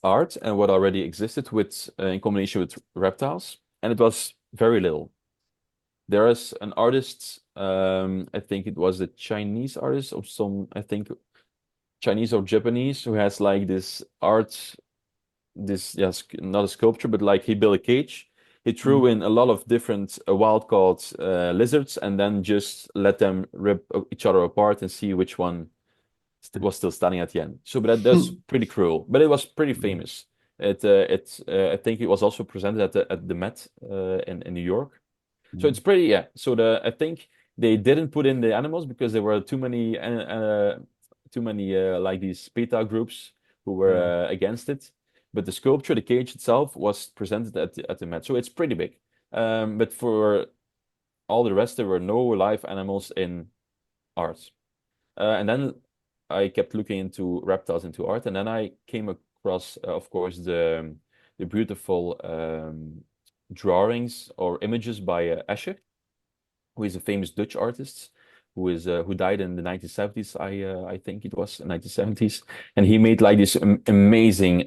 art and what already existed with in combination with reptiles, and it was very little. There is an artist, I think it was a Chinese artist of some, I think Chinese or Japanese, who has like this art, this yes, not a sculpture, but like he built a cage. He threw Mhm. in a lot of different wild caught lizards, and then just let them rip each other apart and see which one was still standing at the end. So, but that's pretty cruel, but it was pretty Mhm. famous. I think it was also presented at the Met in New York. So it's Mhm. pretty, yeah. So I think they didn't put in the animals because there were too many like these PETA groups who were Yeah. against it. But the sculpture, the cage itself, was presented at the Met, so it's pretty big. But for all the rest, there were no live animals in art. And then I kept looking into reptiles into art, and then I came across, of course, the beautiful drawings or images by Escher, who is a famous Dutch artist who died in the 1970s. I think it was 1970s, and he made like this amazing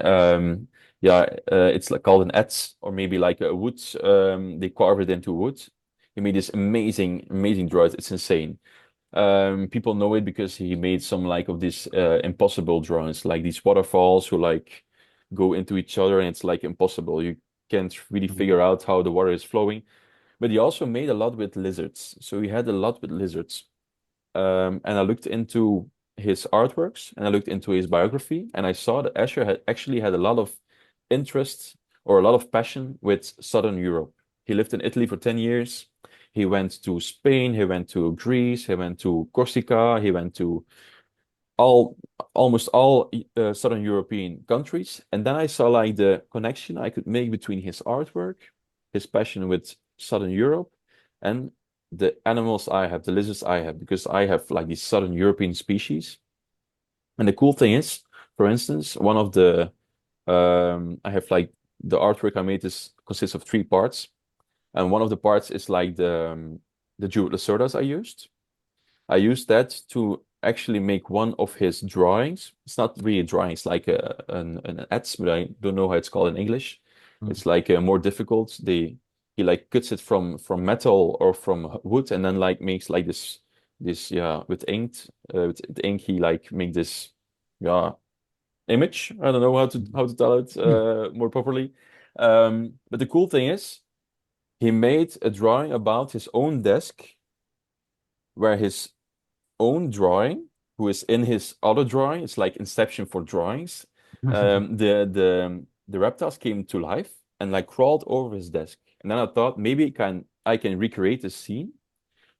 it's like called an etch or maybe like a wood. They carve it into wood. He made this amazing drawings. It's insane. People know it because he made some like of these impossible drawings, like these waterfalls who like go into each other, and it's like impossible. You can't really Mhm. figure out how the water is flowing. But he also made a lot with lizards. So he had a lot with lizards. And I looked into his artworks and I looked into his biography, and I saw that Escher had actually had a lot of interest or a lot of passion with Southern Europe. He lived in Italy for 10 years. He went to Spain, he went to Greece, he went to Corsica, he went to all almost all Southern European countries. And then I saw like the connection I could make between his artwork, his passion with Southern Europe, and the animals I have, the lizards I have, because I have like these Southern European species. And the cool thing is, for instance, one of the I have like the artwork I made is consists of three parts, and one of the parts is like the jeweled lacerdas I used. I used that to actually make one of his drawings. It's not really a drawing, it's like an etch, but I don't know how it's called in English. Mhm. It's like more difficult. He like cuts it from metal or from wood, and then like makes like this yeah with with ink he like make this yeah image. I don't know how to tell it Mhm. more properly. But the cool thing is he made a drawing about his own desk where his own drawing, who is in his other drawing. It's like Inception for drawings. The reptiles came to life and like crawled over his desk. And then I thought maybe I can recreate this scene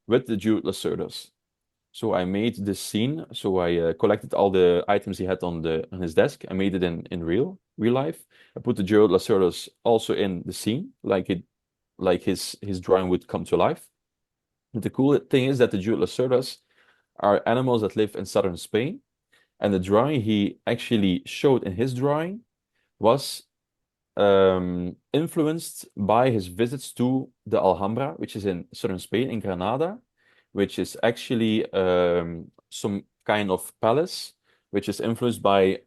with the jeweled lacerdas. So I made this scene. So I collected all the items he had on his desk. I made it in real life. I put the jeweled lacerdas also in the scene, like his drawing would come to life. But the cool thing is that the jeweled lacerdas are animals that live in southern Spain. And the drawing he actually showed in his drawing was influenced by his visits to the Alhambra, which is in southern Spain, in Granada, which is actually some kind of palace, which is influenced by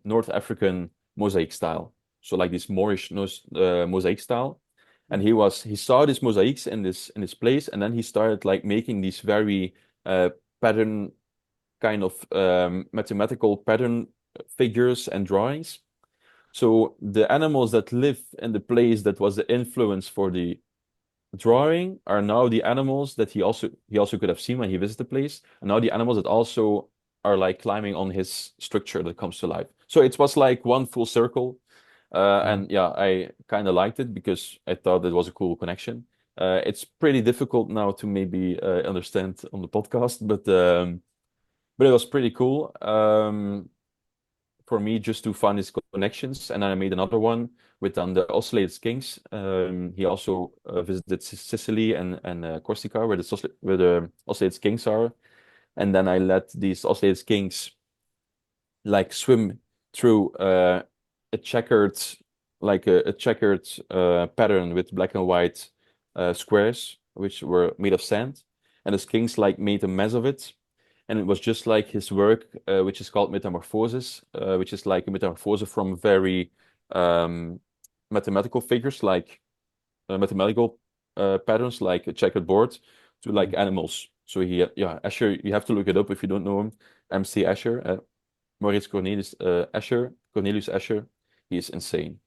North African mosaic style. So like this Moorish mosaic style. And he saw these mosaics in this place, and then he started like making these very pattern kind of mathematical pattern figures and drawings. So the animals that live in the place that was the influence for the drawing are now the animals that he also could have seen when he visited the place, and now the animals that also are like climbing on his structure that comes to life. So it was like one full circle, Yeah. and yeah, I kind of liked it because I thought it was a cool connection. It's pretty difficult now to maybe understand on the podcast, but it was pretty cool. For me just to find his connections. And then I made another one with the ocellated kings. He also visited Sicily and Corsica, where where the ocellated kings are. And then I let these ocellated kings like swim through a checkered, a checkered pattern with black and white squares, which were made of sand. And the kings like made a mess of it, and it was just like his work, which is called Metamorphosis, which is like a metamorphosis from very um, mathematical figures, like mathematical patterns, like a checkered board, to like Mhm. animals. So yeah, Escher, you have to look it up if you don't know him. MC Escher, Moritz Cornelius Escher. He is insane.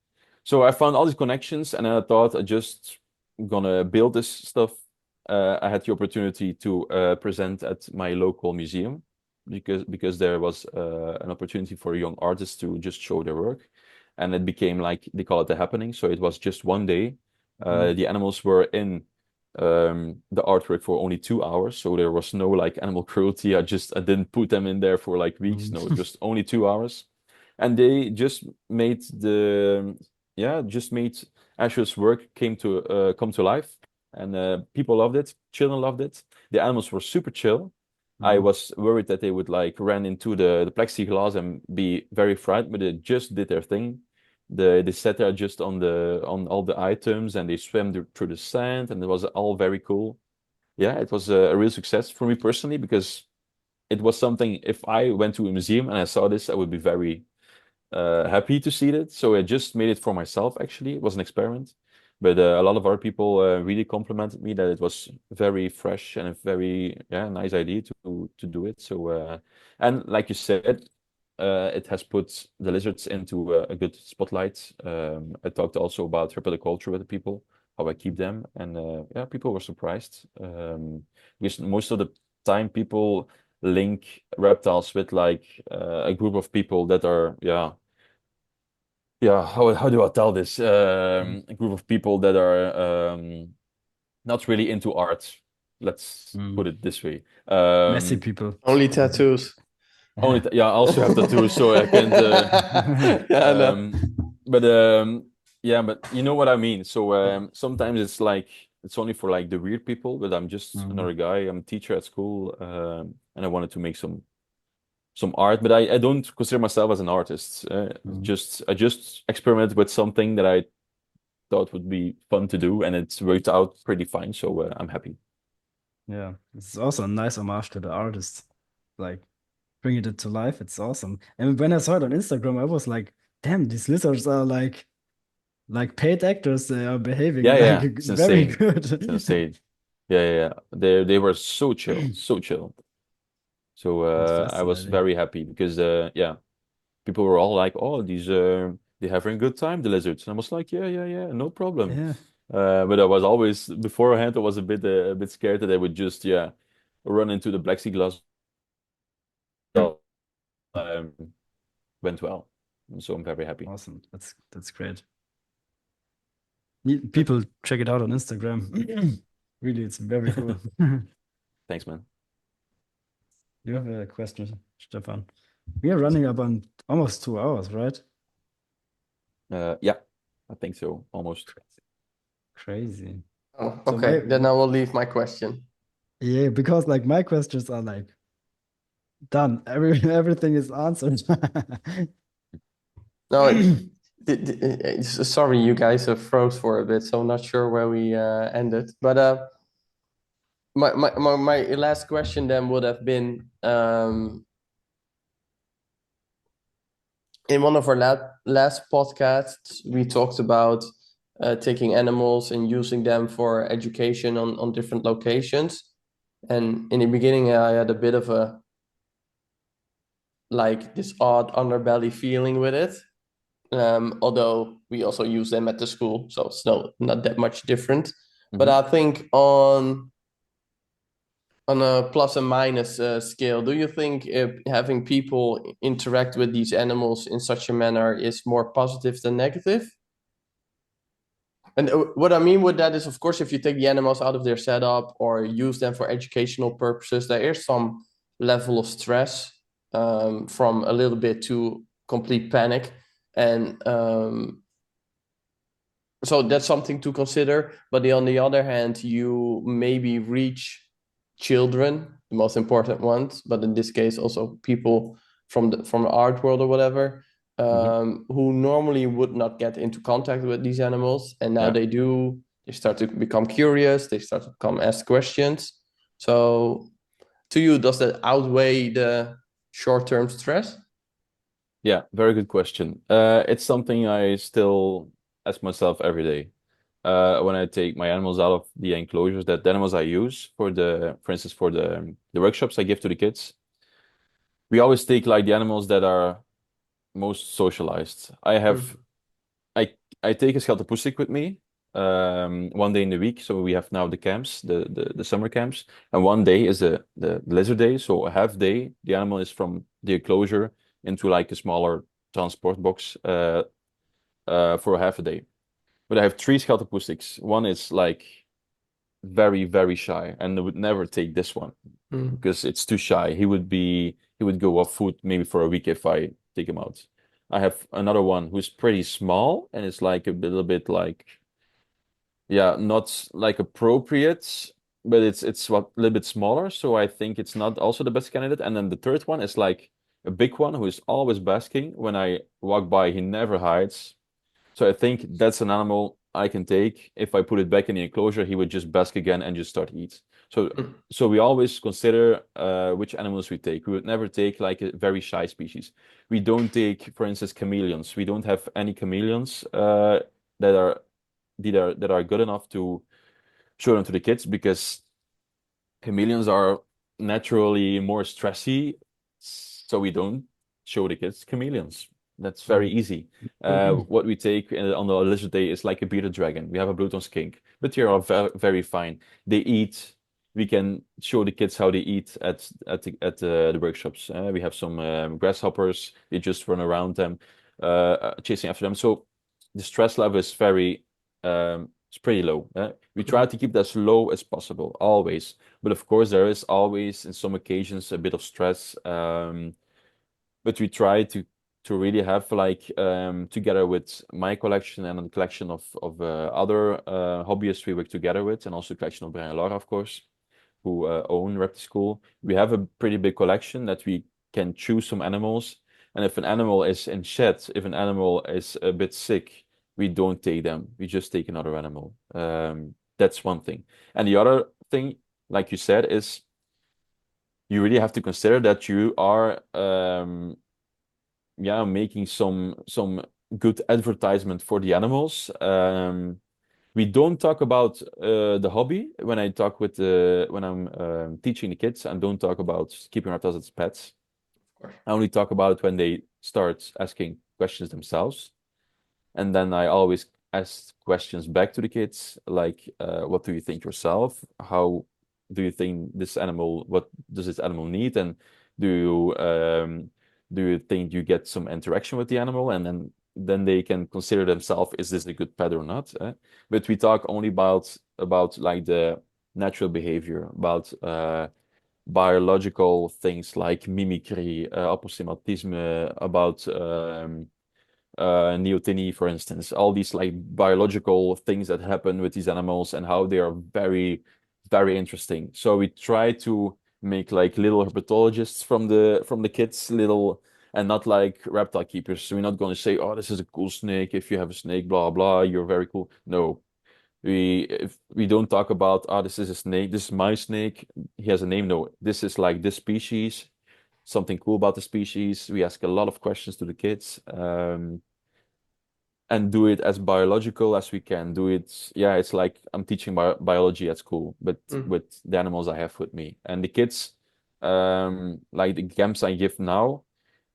So I found all these connections, and I thought I just gonna build this stuff. I had the opportunity to present at my local museum because there was an opportunity for young artists to just show their work, and it became like they call it the happening. So it was just one day. Mhm. The animals were in. the artwork for only 2 hours, so there was no like animal cruelty. I didn't put them in there for like weeks. No, just only 2 hours, and they just made just made Asher's work came to come to life, and people loved it. Children loved it. The animals were super chill. I was worried that they would like run into the plexiglass and be very frightened, but they just did their thing. They sat there just on all the items, and they swam through the sand, and it was all very cool. Yeah, it was a real success for me personally, because it was something, if I went to a museum and I saw this, I would be very happy to see it. So I just made it for myself, actually. It was an experiment. But a lot of other people really complimented me that it was very fresh and a very nice idea to do it. So and like you said, it has put the lizards into a good spotlight. I talked also about herpetoculture with the people, how I keep them, and people were surprised, because most of the time people link reptiles with like a group of people that are how do I tell this? A group of people that are not really into art. Let's put it this way. Messy people. Only tattoos. I also have tattoos, so I can't. Yeah, I know. But but you know what I mean. So sometimes it's like it's only for like the weird people, but I'm just another guy. I'm a teacher at school, and I wanted to make some art, but I don't consider myself as an artist. I just experimented with something that I thought would be fun to do, and it's worked out pretty fine. So I'm happy. Yeah, it's also a nice homage to the artist, like bringing it to life. It's awesome. And when I saw it on Instagram, I was like, "Damn, these lizards are like paid actors. They are behaving Yeah, like yeah, it's very insane. good." It's insane. Yeah. They were so chill, so chill. So That's I was fascinating. very happy because people were all like, "Oh, they having a good time, the lizards." And I was like, "Yeah, no problem." Yeah, But I was always beforehand, I was a bit scared that they would just run into the plexiglass. Um, went well, so I'm very happy. awesome. That's great. People check it out on Instagram. Really, it's very cool. Thanks, man. You have a question, Stefan? We are running up on almost 2 hours, right? Yeah, I think so, almost. Crazy. Oh, So okay. Then I will leave my question. yeah, because like my questions are like done. Everything is answered. No, sorry, you guys have froze for a bit, so I'm not sure where we ended. But my last question then would have been in one of our last podcasts, we talked about taking animals and using them for education on different locations. And in the beginning, I had a bit of a like this odd underbelly feeling with it. Although we also use them at the school, so it's not that much different. But I think on a plus and minus scale, do you think having people interact with these animals in such a manner is more positive than negative? And what I mean with that is, of course, if you take the animals out of their setup or use them for educational purposes, there is some level of stress from a little bit to complete panic. And so that's something to consider. But on the other hand, you maybe reach children, the most important ones, but in this case also people from the art world or whatever, who normally would not get into contact with these animals, and now Yeah. they do. They start to become curious. They start to come ask questions. So, to you, does that outweigh the short-term stress? Yeah, very good question. It's something I still ask myself every day. When I take my animals out of the enclosures, that the animals I use for instance, for the workshops I give to the kids, we always take like the animals that are most socialized. I I take a scheltopusik with me, one day in the week. So we have now the camps, the summer camps, and one day is the lizard day. So a half day, the animal is from the enclosure into like a smaller transport box for a half a day. But I have three scheltopusiks. One is like very, very shy and would never take this one Mm. because it's too shy. He would go off food maybe for a week if I take him out. I have another one who's pretty small and it's like a little bit like, yeah, not like appropriate, but it's what a little bit smaller. So I think it's not also the best candidate. And then the third one is like a big one who is always basking. When I walk by, he never hides. So I think that's an animal I can take. If I put it back in the enclosure, he would just bask again and just start eat. So Mm. so we always consider which animals we take. We would never take like a very shy species. We don't take, for instance, chameleons. We don't have any chameleons that are that are good enough to show them to the kids because chameleons are naturally more stressy, so we don't show the kids chameleons. That's very easy. What we take on the lizard day is like a bearded dragon. We have a Bluetooth skink, but they are very fine. They eat. We can show the kids how they eat at the workshops. We have some grasshoppers. They just run around them, chasing after them. So the stress level is very it's pretty low. We try to keep that as low as possible, always. But of course, there is always, in some occasions, a bit of stress. But we try to really have like together with my collection and a collection of other hobbyists we work together with, and also a collection of Brian and Laura, of course, who own Reptile School. We have a pretty big collection that we can choose some animals. And if an animal is in shed, if an animal is a bit sick, we don't take them. We just take another animal. That's one thing. And the other thing, like you said, is you really have to consider that you are yeah, making some good advertisement for the animals. We don't talk about the hobby when I talk with when I'm teaching the kids. I don't talk about keeping reptiles as pets. Of course. I only talk about it when they start asking questions themselves. And then I always ask questions back to the kids, like, what do you think yourself? How do you think this animal, what does this animal need? And do do you think you get some interaction with the animal? And then they can consider themselves, is this a good pet or not? But we talk only about like the natural behavior, about biological things like mimicry, aposematisme, about neoteny, for instance, all these like biological things that happen with these animals and how they are very, very interesting. So we try to make like little herpetologists from the kids, little and not like reptile keepers. So we're not going to say, oh, this is a cool snake. If you have a snake, blah blah, you're very cool. No, if we don't talk about, oh, this is a snake, this is my snake, he has a name. No, this is like this species, something cool about the species. We ask a lot of questions to the kids. And do it as biological as we can. Do it, yeah, it's like I'm teaching biology at school, but Mm. with the animals I have with me. And the kids, like the camps I give now,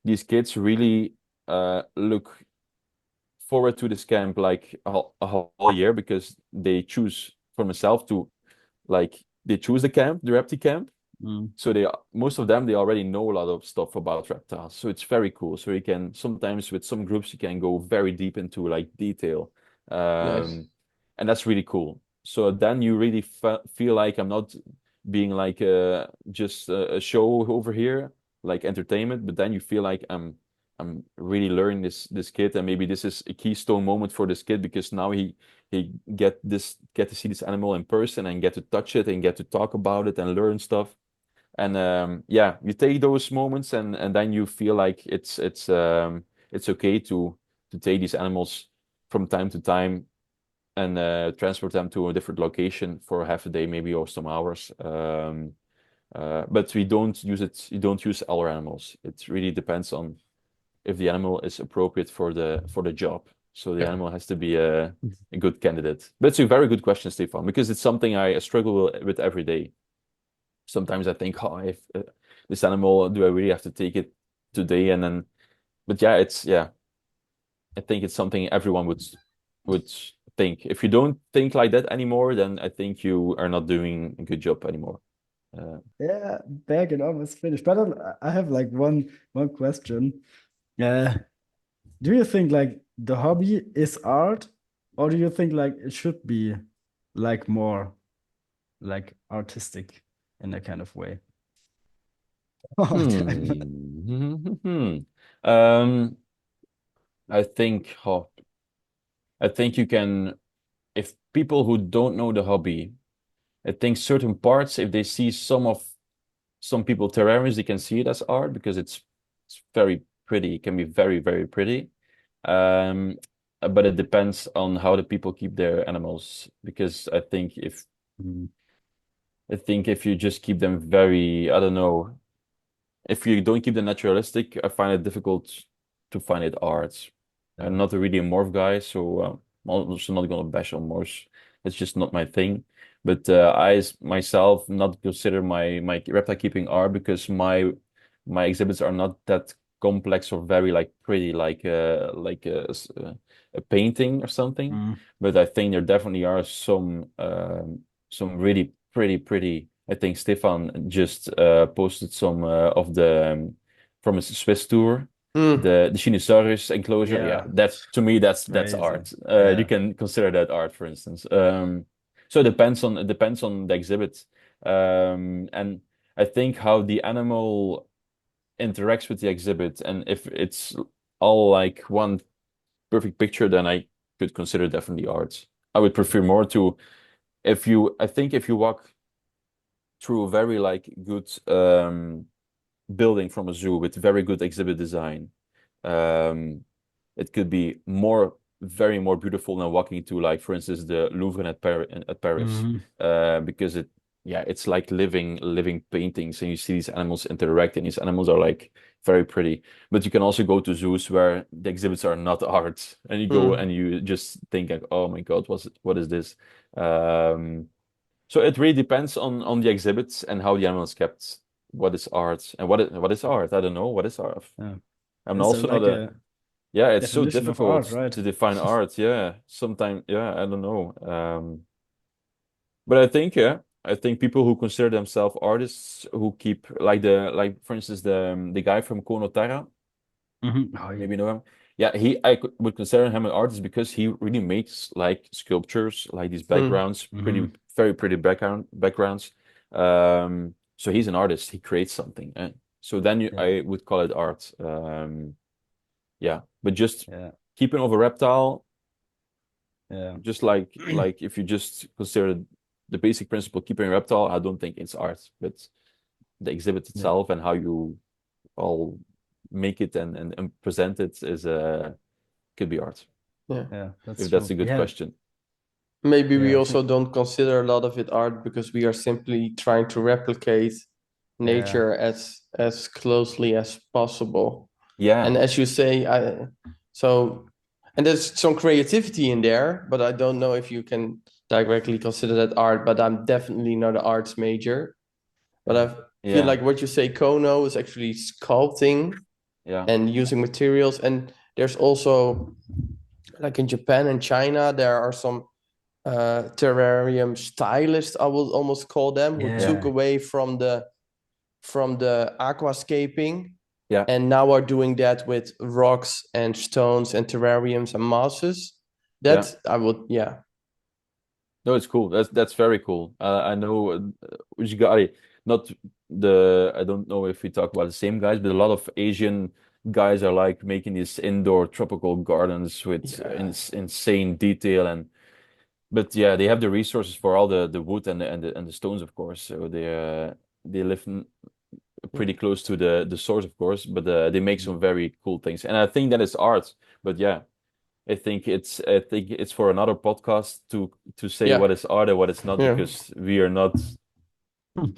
these kids really look forward to this camp like a whole year because they choose for themselves to like they choose the camp, the repti camp. Mm. So they most of them they already know a lot of stuff about reptiles. So it's very cool. So you can sometimes with some groups you can go very deep into like detail. Nice. And that's really cool. So then you really feel like I'm not being like just a show over here, like entertainment, but then you feel like I'm really learning this kid, and maybe this is a keystone moment for this kid because now he get to see this animal in person and get to touch it and get to talk about it and learn stuff. And yeah, you take those moments and then you feel like it's okay to take these animals from time to time and transport them to a different location for half a day maybe or some hours. But we don't use it. You don't use our animals. It really depends on if the animal is appropriate for the job. So the Yeah. animal has to be a good candidate. But it's a very good question, Stefan, because it's something I struggle with every day. Sometimes I think, oh, if this animal, do I really have to take it today? And then, but yeah, I think it's something everyone would think. If you don't think like that anymore, then I think you are not doing a good job anymore. Yeah, bag and almost finished. But I have like one question. Uh, do you think like the hobby is art, or do you think like it should be like more? like artistic in a kind of way. Hmm. Um, I think, I think you can, if people who don't know the hobby, I think certain parts, if they see some people terrariums, they can see it as art because it's very pretty. It can be very, very pretty. Um, but it depends on how the people keep their animals because Mm, I think if you just keep them very, I don't know, if you don't keep them naturalistic, I find it difficult to find it art. I'm yeah. not really a morph guy, so I'm also not gonna bash on morphs. It's just not my thing. But myself not consider my reptile keeping art because my exhibits are not that complex or very like pretty a painting or something. Mm, But I think there definitely are some really pretty. I think Stefan just posted some of the from his Swiss tour, Mm. the Shinosaurus enclosure. Yeah, yeah, that's to me that's crazy. art. You Yeah. can consider that art, for instance. So it depends on the exhibit, and I think how the animal interacts with the exhibit, and if it's all like one perfect picture, then I could consider definitely art. I would prefer more to I think if you walk through a very like good building from a zoo with very good exhibit design. Um, it could be very more beautiful than walking to like, for instance, the Louvre at Paris, Hmm. because it's like living paintings, and you see these animals interact, and these animals are like very pretty. But you can also go to zoos where the exhibits are not art, and you go Mm. and you just think like, oh my God, what is this? Um, so it really depends on the exhibits and how the animal is kept. What is art and what is art? I don't know. What is art? Yeah. I'm Is there also not like a a yeah. It's so definition of art, difficult right? to define art. Yeah, sometimes yeah. I don't know. But I think yeah. I think people who consider themselves artists who keep like for instance the guy from Kono Tara, Oh yeah. maybe you know him. Yeah, would consider him an artist because he really makes like sculptures, like these Mm. backgrounds, Hmm. very pretty backgrounds. So he's an artist. He creates something. So then Yeah. I would call it art. Yeah, but just Yeah. keeping over reptile, Yeah. just like if you just consider the basic principle keeping reptile, I don't think it's art, but the exhibit Yeah. itself and how you all make it and present it is could be art. Yeah. Yeah. That's If that's true. a good Yeah. question. Maybe we Yeah. I also think. don't consider a lot of it art because we are simply trying to replicate Yeah. nature as closely as possible. Yeah, And as you say, so and there's some creativity in there, but I don't know if you can directly consider that art. But I'm definitely not an arts major. But Yeah. I feel yeah, like what you say, Kono, is actually sculpting yeah, and using materials. And there's also like in Japan and China, there are some terrarium stylists, I will almost call them, who took Yeah. away from the aquascaping yeah, and now are doing that with rocks and stones and terrariums and mosses. yeah. That I would, yeah, No, it's cool. That's very cool. I know which guy, not I don't know if we talk about the same guys, but a lot of Asian guys are like making these indoor tropical gardens with yeah, insane detail but yeah, they have the resources for all the wood and the stones, of course. So they live yeah, pretty close to the source, of course, but they make some very cool things. And I think that is art. But yeah, I think it's for another podcast to say yeah, what is art and what is not yeah. because we are not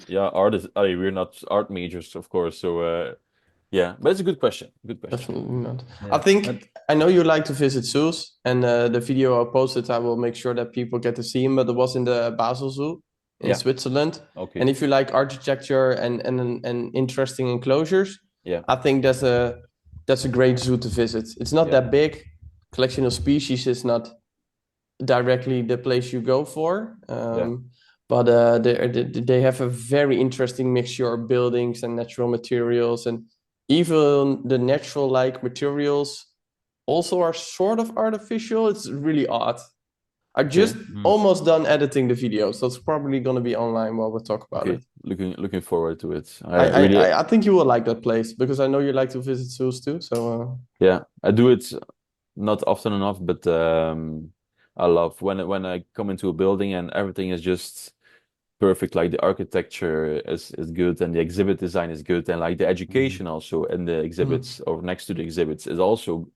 yeah artists. We're not art majors, of course. So yeah, but it's a good question. Good question. Definitely not. I Yeah. But think I know you like to visit zoos, and the video I posted, I will make sure that people get to see him. But it was in the Basel Zoo in Yeah. Switzerland, and Okay. if you like architecture and interesting enclosures, Yeah. I think that's a great zoo to visit. It's not Yeah. that big. Collection of species is not directly the place you go for. Yeah. But they have a very interesting mixture of buildings and natural materials, and even the natural like materials also are sort of artificial. It's really odd. I just Mm. almost done editing the video, so it's probably gonna be online while we talk about Okay, it. looking forward to it. I think you will like that place because I know you like to visit zoos too. So Yeah, I do it not often enough, but I love when I come into a building and everything is just perfect. Like the architecture is good and the exhibit design is good, and like the education also in the exhibits or next to the exhibits is also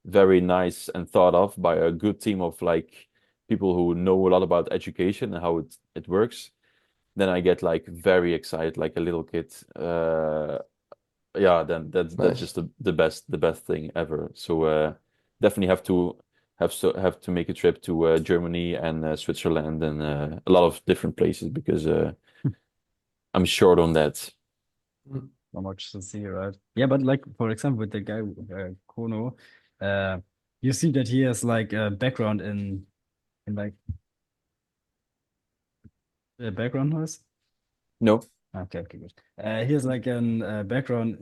very nice and thought of by a good team of like people who know a lot about education and how it works. Then I get like very excited, like a little kid. Yeah, then that's nice. just the best thing ever. So definitely have to make a trip to Germany and Switzerland and a lot of different places because I'm short on that. So much to see, right? Yeah, but like for example, with the guy Kono, you see that he has like a background in like the background noise. No, Okay, okay, good. He has like an background.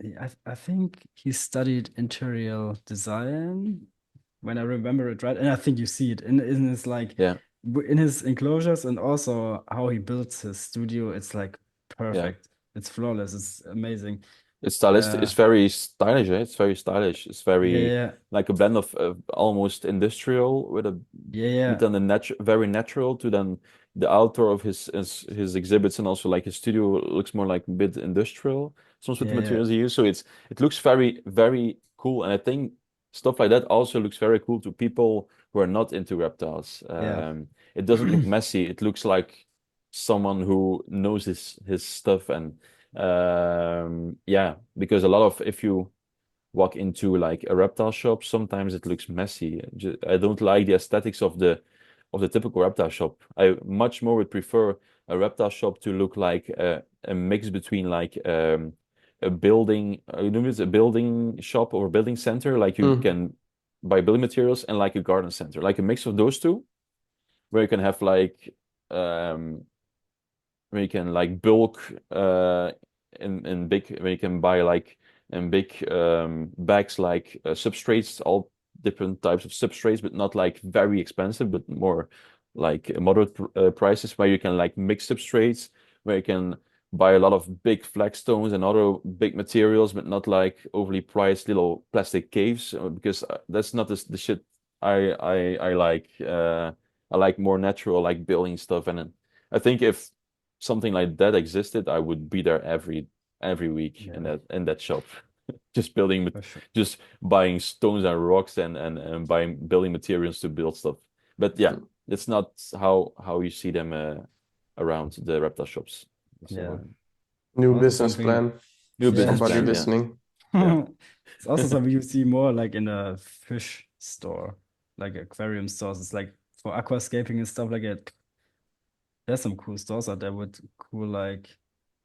I think he studied interior design, when I remember it right, and I think you see it in his like yeah, in his enclosures and also how he builds his studio. It's like yeah. perfect. It's flawless. It's amazing. It's stylistic. Uh, It's very stylish. Eh? It's very stylish. It's yeah, very yeah, like a blend of almost industrial with a yeah, yeah, bit on the very natural to then the outdoor of his exhibits and also like his studio looks more like a bit industrial. Some with the yeah, yeah, materials he used. So it looks very cool. And I think stuff like that also looks very cool to people who are not into reptiles. yeah. It doesn't look messy. It looks like someone who knows his stuff and yeah, because a lot of if you walk into like a reptile shop, sometimes it looks messy. I don't like the aesthetics of the typical reptile shop. I much more would prefer a reptile shop to look like a mix between like a building, you know, it's a building shop or a building center, like you Mm. can buy building materials and like a garden center, like a mix of those two, where you can have like um where you can like bulk in big where you can buy like in big bags like substrates, all different types of substrates, but not like very expensive, but more like moderate prices where you can like mix substrates, where you can buy a lot of big flagstones and other big materials, but not like overly priced little plastic caves, because that's not the shit I like. I like more natural, like building stuff, and I think if something like that existed, I would be there every week Yeah, in that shop, just for sure. just buying stones and rocks and buying building materials to build stuff. But yeah, it's not how you see them around the reptile shops. So Yeah. New Also business something, plan new yeah. business somebody plan, yeah, listening. yeah, It's also something you see more like in a fish store, like aquarium stores. It's like for aquascaping and stuff like that. There's some cool stores out there with cool like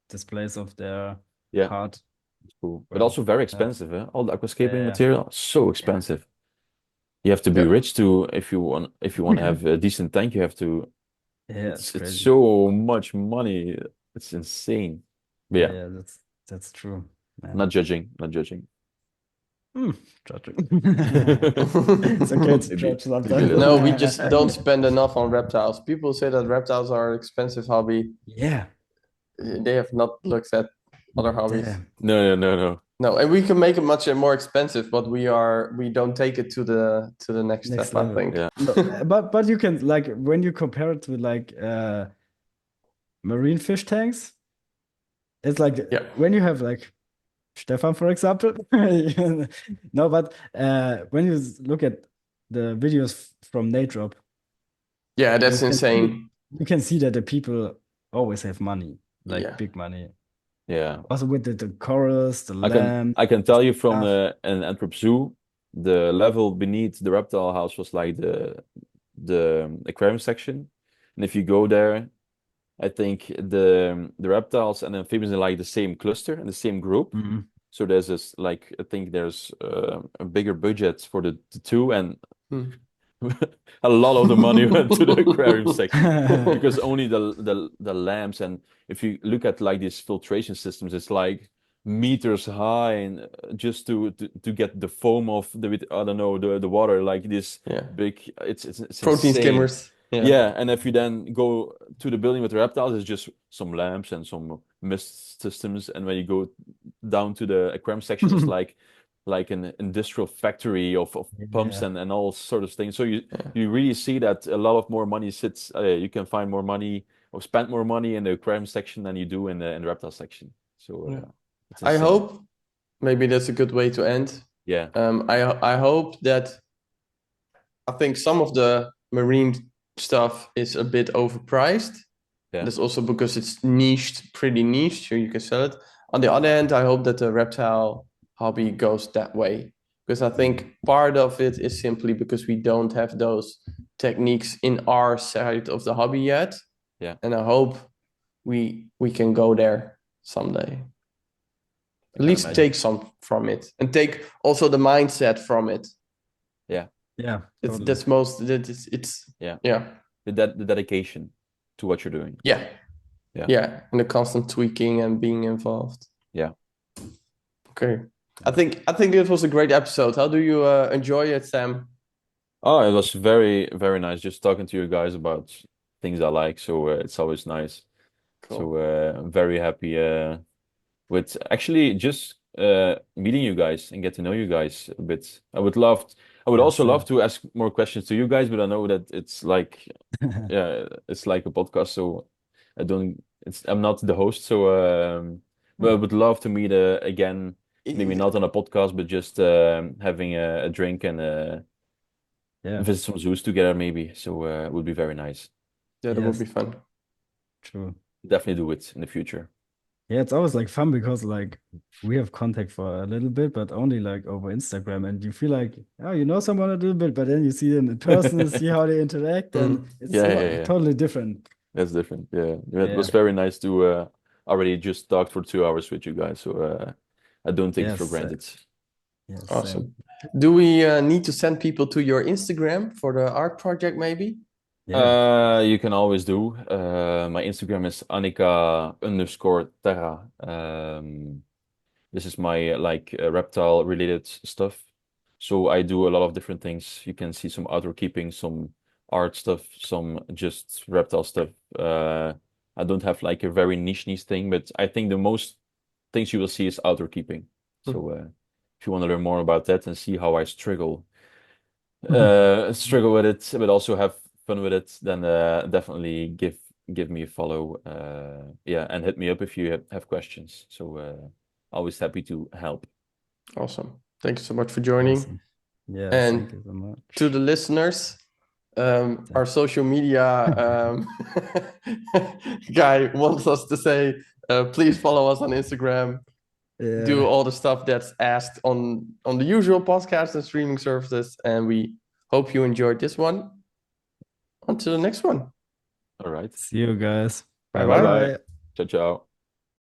displays of their yeah. hard It's cool, but work. also very Yeah, expensive. Eh? All the aquascaping yeah, material, so yeah. expensive. You have to be Yeah. rich to if you want to have a decent tank, you have to. Yeah, it's It's crazy. so much money. It's insane. But Yeah, yeah, yeah, that's true, not man. judging, not judging. Hmm, judging. It's okay to Maybe judge maybe a sometimes. little No, bit. we just don't spend enough on reptiles. People say that reptiles are an expensive hobby. Yeah, They have not looked at other hobbies. damn. No. No, and we can make it much more expensive, but we don't take it to the next Next step, I level. think. Yeah, No, but you can like when you compare it to like marine fish tanks, it's like Yeah. when you have like Stefan, for example. No, but when you look at the videos from Nate Drop, Yeah, you that's can see insane. you can see that the people always have money, like Yeah. big money. yeah. Also with the corals, the lamb I can tell you from stuff. an Antwerp Zoo, the level beneath the reptile house was like the aquarium section, and if you go there, I think the reptiles and amphibians are like the same cluster and the same group. Mhm. So there's this like I think there's a bigger budget for the two, and Hmm. a lot of the money went to the aquarium section because only the lamps, and if you look at like these filtration systems, it's like meters high, and just to get the foam of the I don't know the water like this Yeah. big, it's Protein insane. skimmers. Yeah, and if you then go to the building with the reptiles, it's just some lamps and some mist systems. And when you go down to the aquarium section, it's like an industrial factory of pumps Yeah. and all sort of things. So Yeah. you really see that a lot of more money sits. You can find more money or spend more money in the aquarium section than you do in the reptile section. So Yeah. it's I insane. hope maybe that's a good way to end. Yeah, I hope that I think some of the marine stuff is a bit overpriced. yeah, That's also because it's niched, pretty niche, so you can sell it. On the other hand, I hope that the reptile hobby goes that way. Because I think part of it is simply because we don't have those techniques in our side of the hobby yet. yeah. And I hope we can go there someday. I At can least imagine. take some from it and take also the mindset from it. Yeah, Yeah, It's totally. that's most that it's yeah. yeah. The dedication to what you're doing. Yeah. Yeah. Yeah. And the constant tweaking and being involved. Yeah. Okay. I think it was a great episode. How do you enjoy it, Sam? Oh, it was very, very nice just talking to you guys about things I like. So it's always nice. So Cool. I'm very happy with actually just meeting you guys and get to know you guys a bit. I would Yeah, also love same. to ask more questions to you guys, but I know that it's like, yeah, it's like a podcast, so I'm not the host, so but I would love to meet again, maybe not on a podcast, but just having a drink and Yeah, visit some zoos together, maybe. So it would be very nice. Yeah, that would yes, be fun. true. Definitely do it in the future. Yeah, it's always like fun because like we have contact for a little bit, but only like over Instagram, and you feel like, oh, you know someone a little bit, but then you see them in person and see how they interact, and it's Yeah, yeah, yeah. totally different. That's different. Yeah. Yeah, it Yeah. was very nice to already just talk for 2 hours with you guys. So I don't take it for Yes. granted. Yes. Awesome. Same. Do we need to send people to your Instagram for the art project, maybe? Yeah. You can always do. My Instagram is Anika_Terra. This is my like reptile related stuff. So I do a lot of different things. You can see some outdoor keeping, some art stuff, some just reptile stuff. I don't have like a very niche thing, but I think the most things you will see is outdoor keeping. So if you want to learn more about that and see how I struggle with it, but also have fun with it, then definitely give me a follow. Yeah, and hit me up if you have questions. So always happy to help. Awesome. Thank you so much for joining. Awesome. Yes. Thank And you so much. to the listeners, our social media guy wants us to say, please follow us on Instagram. Do Yeah. all the stuff that's asked on the usual podcast and streaming services. And we hope you enjoyed this one. On to the next one. All right. See you guys. Bye Bye bye. bye. Bye. Ciao, ciao.